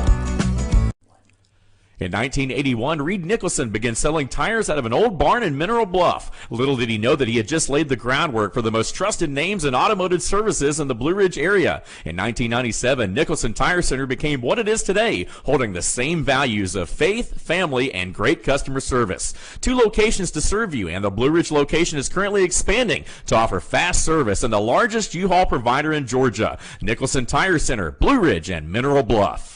In 1981, Reed Nicholson began selling tires out of an old barn in Mineral Bluff. Little did he know that he had just laid the groundwork for the most trusted names in automotive services in the Blue Ridge area. In 1997, Nicholson Tire Center became what it is today, holding the same values of faith, family, and great customer service. 2 locations to serve you, and the Blue Ridge location is currently expanding to offer fast service and the largest U-Haul provider in Georgia. Nicholson Tire Center, Blue Ridge, and Mineral Bluff.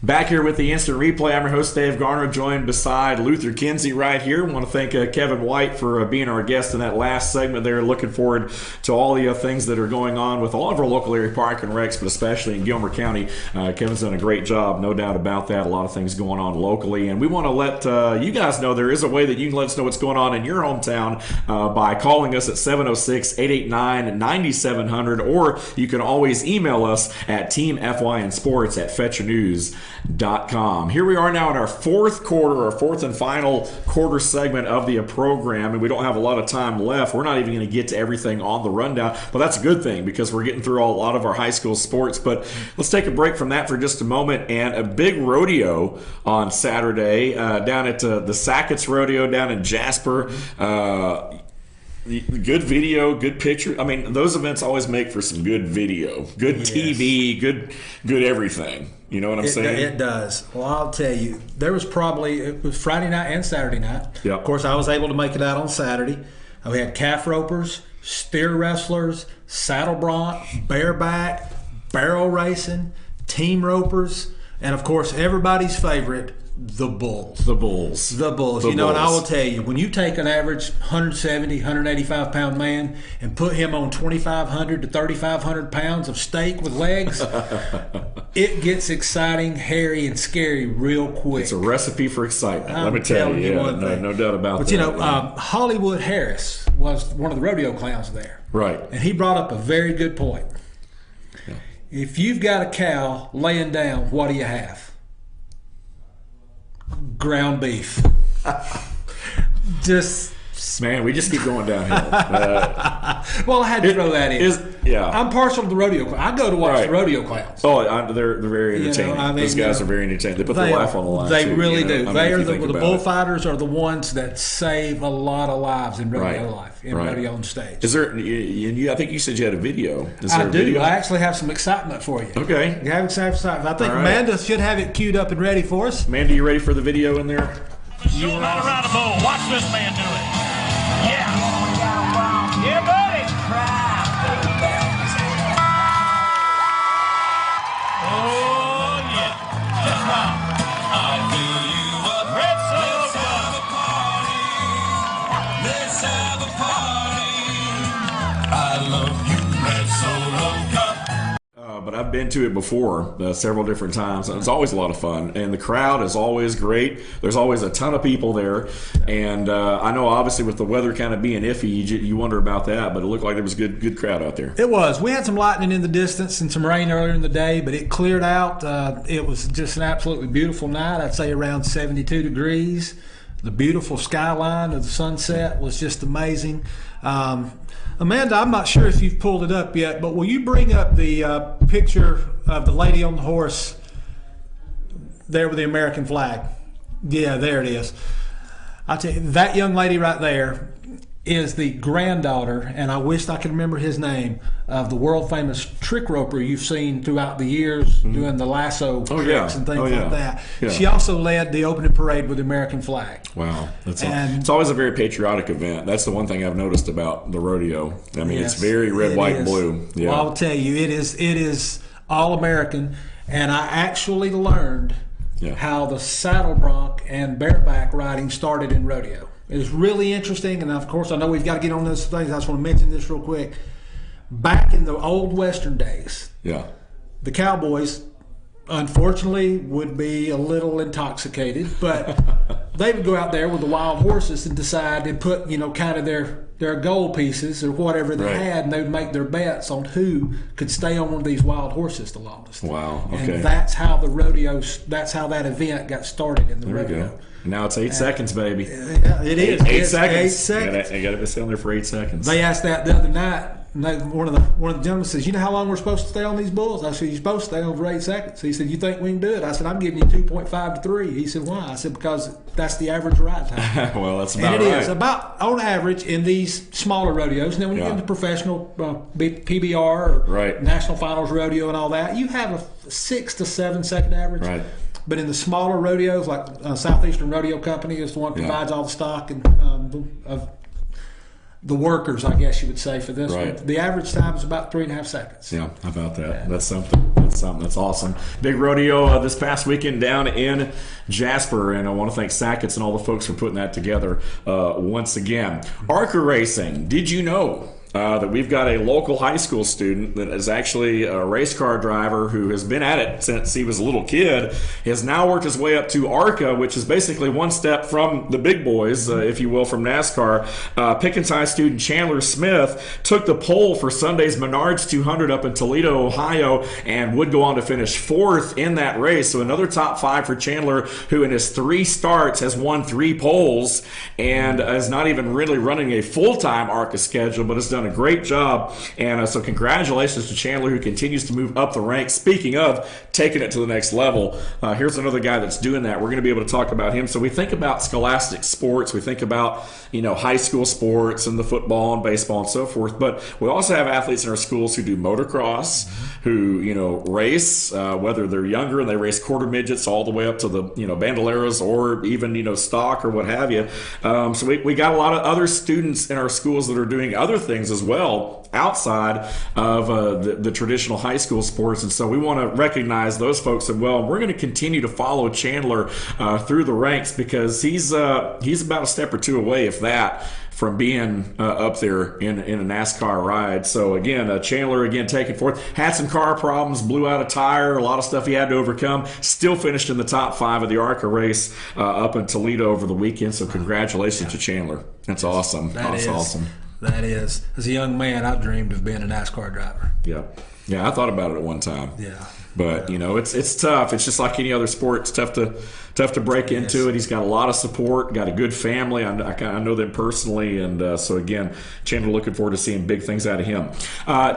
Back here with the Instant Replay, I'm your host, Dave Garner, joined beside Luther Kinsey right here. I want to thank Kevin White for being our guest in that last segment there. Looking forward to all the things that are going on with all of our local area park and recs, but especially in Gilmer County. Kevin's done a great job, no doubt about that. A lot of things going on locally. And we want to let you guys know there is a way that you can let us know what's going on in your hometown by calling us at 706-889-9700, or you can always email us at teamfynsports@fetchernews.com. Here we are now in our fourth and final quarter segment of the program, and we don't have a lot of time left. We're not even going to get to everything on the rundown, but that's a good thing because we're getting through a lot of our high school sports. But let's take a break from that for just a moment. And a big rodeo on Saturday down at the Sackett's Rodeo down in Jasper. Good video, good picture. I mean, those events always make for some good video, good TV, good everything. You know what I'm saying? It does. Well, I'll tell you, it was Friday night and Saturday night. Yep. Of course, I was able to make it out on Saturday. We had calf ropers, steer wrestlers, saddle bronc, bareback, barrel racing, team ropers, and of course, everybody's favorite, the bulls. The bulls. You know, and I will tell you, when you take an average 170, 185 pound man and put him on 2,500 to 3,500 pounds of steak with legs, it gets exciting, hairy, and scary real quick. It's a recipe for excitement. Let me tell you. No doubt about that. But you know, Hollywood Harris was one of the rodeo clowns there. Right. And he brought up a very good point. Yeah. If you've got a cow laying down, what do you have? Ground beef. Man, we just keep going downhill. Well, I had to throw that in. Yeah. I'm partial to the rodeo clowns. I go to watch the rodeo clowns. Oh, they're very entertaining. Those guys are very entertaining. They put their life on the line. They really do. They are the bullfighters are the ones that save a lot of lives in rodeo life, in rodeo on stage. Is there? I think you said you had a video. Is there I a do. video? I actually have some excitement for you. Okay. You have some excitement. I think Amanda should have it queued up and ready for us. Amanda, you ready for the video in there? You not around a bull. Watch this man do it. Yeah. Yeah, buddy. Oh, yeah. Just now. I'll do you a red solo party. Let's have a party. I love you, red solo cup. But I've been to it before several different times, and it's always a lot of fun. And the crowd is always great. There's always a ton of people there, and I know obviously with the weather kind of being iffy, you wonder about that. But it looked like there was a good crowd out there. It was. We had some lightning in the distance and some rain earlier in the day, but it cleared out. It was just an absolutely beautiful night. I'd say around 72 degrees. The beautiful skyline of the sunset was just amazing. Amanda, I'm not sure if you've pulled it up yet, but will you bring up the picture of the lady on the horse there with the American flag? Yeah, there it is. I'll tell you, that young lady right there is the granddaughter, and I wish I could remember his name, of the world-famous trick roper you've seen throughout the years doing the lasso tricks and things like that. Yeah. She also led the opening parade with the American flag. Wow. It's always a very patriotic event. That's the one thing I've noticed about the rodeo. I mean, it's very red, white, and blue. Yeah. Well, I'll tell you, it is all-American, and I actually learned how the saddle bronc and bareback riding started in rodeo. It was really interesting, and of course, I know we've got to get on those things. I just want to mention this real quick. Back in the old Western days, the cowboys, unfortunately, would be a little intoxicated, but they would go out there with the wild horses and decide to put, kind of their gold pieces or whatever they had, and they would make their bets on who could stay on one of these wild horses the longest. Wow. Okay. And that's how that's how that event got started in the rodeo. Go. Now it's 8 seconds, baby. Yeah, it is. 8 seconds. 8 seconds. You got to be sitting there for 8 seconds. They asked that the other night. And one of the gentlemen says, "You know how long we're supposed to stay on these bulls?" I said, "You're supposed to stay on for 8 seconds." He said, "You think we can do it?" I said, "I'm giving you 2.5 to 3." He said, "Why?" I said, "Because that's the average ride time." Well, that's about and it right. is about on average in these smaller rodeos. And then when you get into professional PBR or National Finals Rodeo and all that, you have a 6 to 7 second average. Right. But in the smaller rodeos, like Southeastern Rodeo Company is the one that provides all the stock and of the workers, I guess you would say, for this one. The average time is about 3.5 seconds. Yeah, how about that? That's something. That's something. That's awesome. Big rodeo this past weekend down in Jasper, and I want to thank Sackets and all the folks for putting that together once again. ARCA Racing, did you know that we've got a local high school student that is actually a race car driver who has been at it since he was a little kid, has now worked his way up to ARCA, which is basically one step from the big boys, if you will, from NASCAR. Pickens High student Chandler Smith took the pole for Sunday's Menards 200 up in Toledo, Ohio, and would go on to finish 4th in that race. So another top 5 for Chandler, who in his 3 starts has won 3 poles and is not even really running a full-time ARCA schedule, but has done a great job. And so congratulations to Chandler, who continues to move up the ranks. Speaking of taking it to the next level, here's another guy that's doing that. We're going to be able to talk about him. So we think about scholastic sports, we think about high school sports and the football and baseball and so forth, but we also have athletes in our schools who do motocross, who race, whether they're younger and they race quarter midgets all the way up to the bandoleros or even stock or what have you. So we got a lot of other students in our schools that are doing other things as well outside of the traditional high school sports, and so we want to recognize those folks as well. We're going to continue to follow Chandler through the ranks, because he's about a step or 2 away, if that, from being up there in a NASCAR ride. So again, Chandler again taking 4th, had some car problems, blew out a tire, a lot of stuff he had to overcome, still finished in the top 5 of the ARCA race up in Toledo over the weekend. So congratulations to Chandler. That's awesome. That's awesome. That is. As a young man, I dreamed of being a NASCAR driver. Yeah, I thought about it at one time. Yeah. But it's tough. It's just like any other sport. It's tough to break into it. He's got a lot of support, got a good family. I know them personally, and so again, Chandler, looking forward to seeing big things out of him.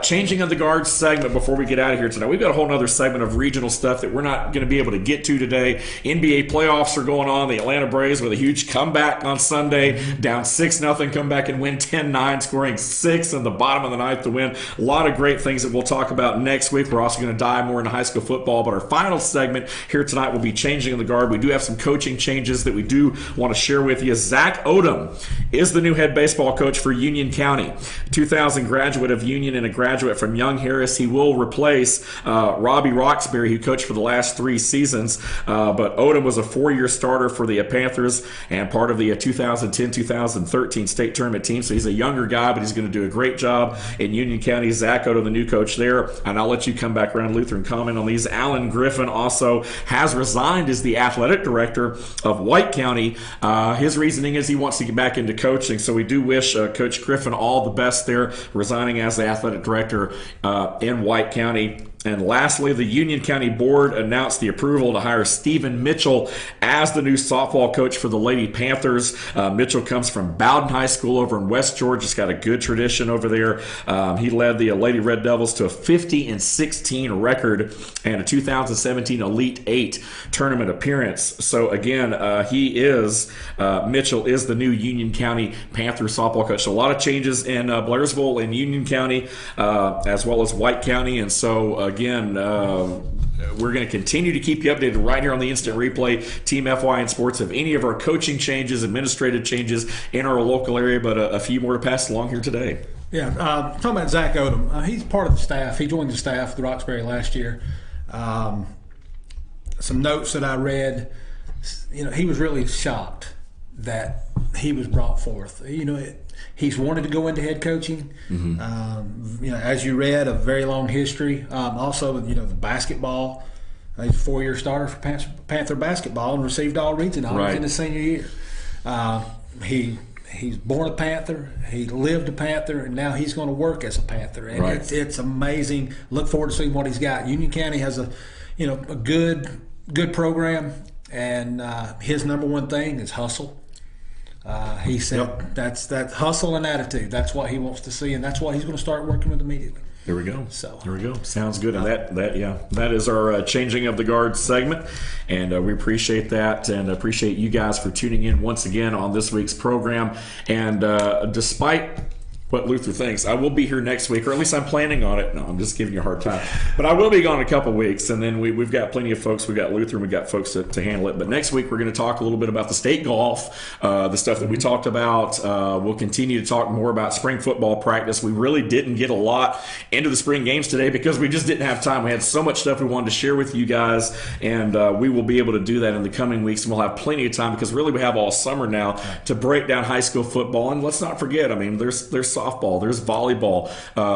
Changing of the guard segment before we get out of here tonight. We've got a whole other segment of regional stuff that we're not going to be able to get to today. NBA playoffs are going on. The Atlanta Braves with a huge comeback on Sunday, down 6-0, come back and win 10-9, scoring 6 in the bottom of the 9th to win. A lot of great things that we'll talk about next week. We're also going to dive more into high school football, but our final segment here tonight will be changing of the guard. We do have some coaching changes that we do want to share with you. Zach Odom is the new head baseball coach for Union County. 2000 graduate of Union and a graduate from Young Harris. He will replace Robbie Roxbury, who coached for the last 3 seasons, but Odom was a 4-year starter for the Panthers and part of the 2010-2013 state tournament team. So he's a younger guy, but he's going to do a great job in Union County. Zach Odom, the new coach there, and I'll let you come back around, Luther, and comment on these. Alan Griffin also has resigned as the athletic director of White County. His reasoning is he wants to get back into coaching, so we do wish Coach Griffin all the best there, resigning as the athletic director in White County. And lastly, the Union County Board announced the approval to hire Stephen Mitchell as the new softball coach for the Lady Panthers. Mitchell comes from Bowden High School over in West Georgia. He's got a good tradition over there. He led the Lady Red Devils to a 50-16 record and a 2017 Elite 8 tournament appearance. So again, Mitchell is the new Union County Panthers softball coach. So a lot of changes in Blairsville and Union County, as well as White County. And so again, we're going to continue to keep you updated right here on the Instant Replay, Team FYN Sports, of any of our coaching changes, administrative changes in our local area, but a few more to pass along here today. Yeah, talking about Zach Odom, he's part of the staff. He joined the staff at the Roxbury last year. Some notes that I read, he was really shocked that he was brought forth. He's wanted to go into head coaching. Mm-hmm. As you read, a very long history. Also, the basketball. He's a 4-year starter for Panther basketball and received all region honors in his senior year. He's born a Panther. He lived a Panther, and now he's going to work as a Panther. And it's amazing. Look forward to seeing what he's got. Union County has a good program, and his number one thing is hustle. He said that's hustle and attitude. That's what he wants to see, and that's what he's going to start working with immediately. There we go. There we go. Sounds good. And that is our changing of the guard segment, and we appreciate that, and appreciate you guys for tuning in once again on this week's program. And despite what Luther thinks. I will be here next week, or at least I'm planning on it. No, I'm just giving you a hard time. But I will be gone a couple weeks, and then we've got plenty of folks. We've got Luther, and we've got folks to handle it. But next week, we're going to talk a little bit about the state golf, the stuff that we talked about. We'll continue to talk more about spring football practice. We really didn't get a lot into the spring games today because we just didn't have time. We had so much stuff we wanted to share with you guys, and we will be able to do that in the coming weeks, and we'll have plenty of time because really we have all summer now to break down high school football. And let's not forget, I mean, there's softball, there's volleyball.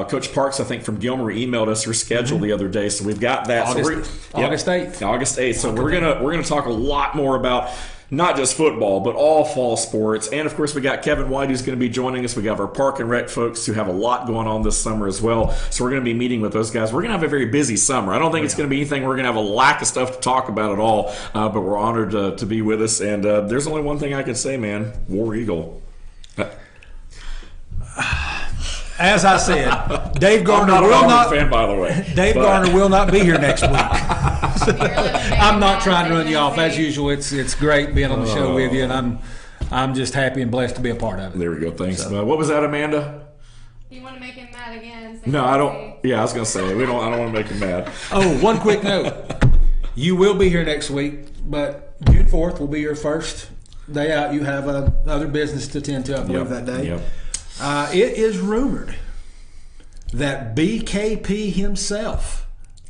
Coach Parks, I think, from Gilmer emailed us her schedule the other day, so we've got that. August 8th. August 8th. So we're gonna talk a lot more about not just football, but all fall sports. And, of course, we got Kevin White who's going to be joining us. We got our Park and Rec folks who have a lot going on this summer as well. So we're going to be meeting with those guys. We're going to have a very busy summer. I don't think it's going to be anything we're going to have a lack of stuff to talk about at all, but we're honored to be with us. And there's only one thing I can say, man. War Eagle. As I said, Dave Garner I'm not will a not. fan, by the way. Garner will not be here next week. I'm not trying to run you off. As usual, it's great being on the show with you, and I'm just happy and blessed to be a part of it. There we go. Thanks. What was that, Amanda? You want to make him mad again? No, I don't. Yeah, I was gonna say I don't want to make him mad. Oh, one quick note: you will be here next week, but June 4th will be your first day out. You have other business to attend to, I believe, that day. Yep. It is rumored that BKP himself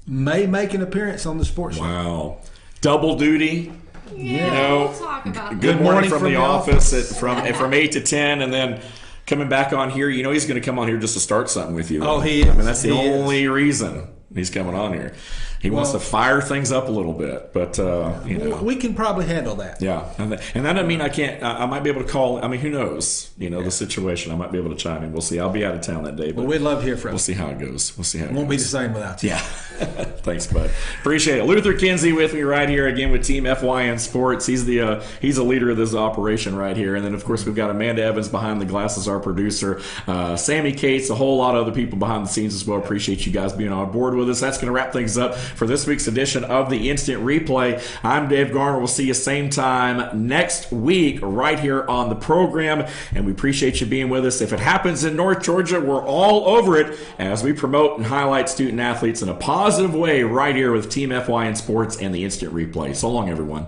may make an appearance on the sports show. Wow. Double duty. Yeah, we'll talk about that. Good morning from the office from 8 to 10, and then coming back on here. You know he's going to come on here just to start something with you. Oh, he is. I mean, that's the only reason he's coming on here. He wants to fire things up a little bit, but we can probably handle that. Yeah, and that doesn't mean I can't. I might be able to call. I mean, who knows? The situation. I might be able to chime in. We'll see. I'll be out of town that day, but we'd love to hear from you. We'll see how it goes. It won't be the same without you. Yeah. Thanks, bud. Appreciate it. Luther Kinsey with me right here again with Team FYN Sports. He's a leader of this operation right here, and then of course we've got Amanda Evans behind the glasses, our producer. Sammy Cates, a whole lot of other people behind the scenes as well. Appreciate you guys being on board with us. That's going to wrap things up for this week's edition of the Instant Replay. I'm Dave Garner. We'll see you same time next week right here on the program, and we appreciate you being with us. If it happens in North Georgia, we're all over it as we promote and highlight student athletes in a positive way right here with Team FYN Sports and the Instant Replay. So long, everyone.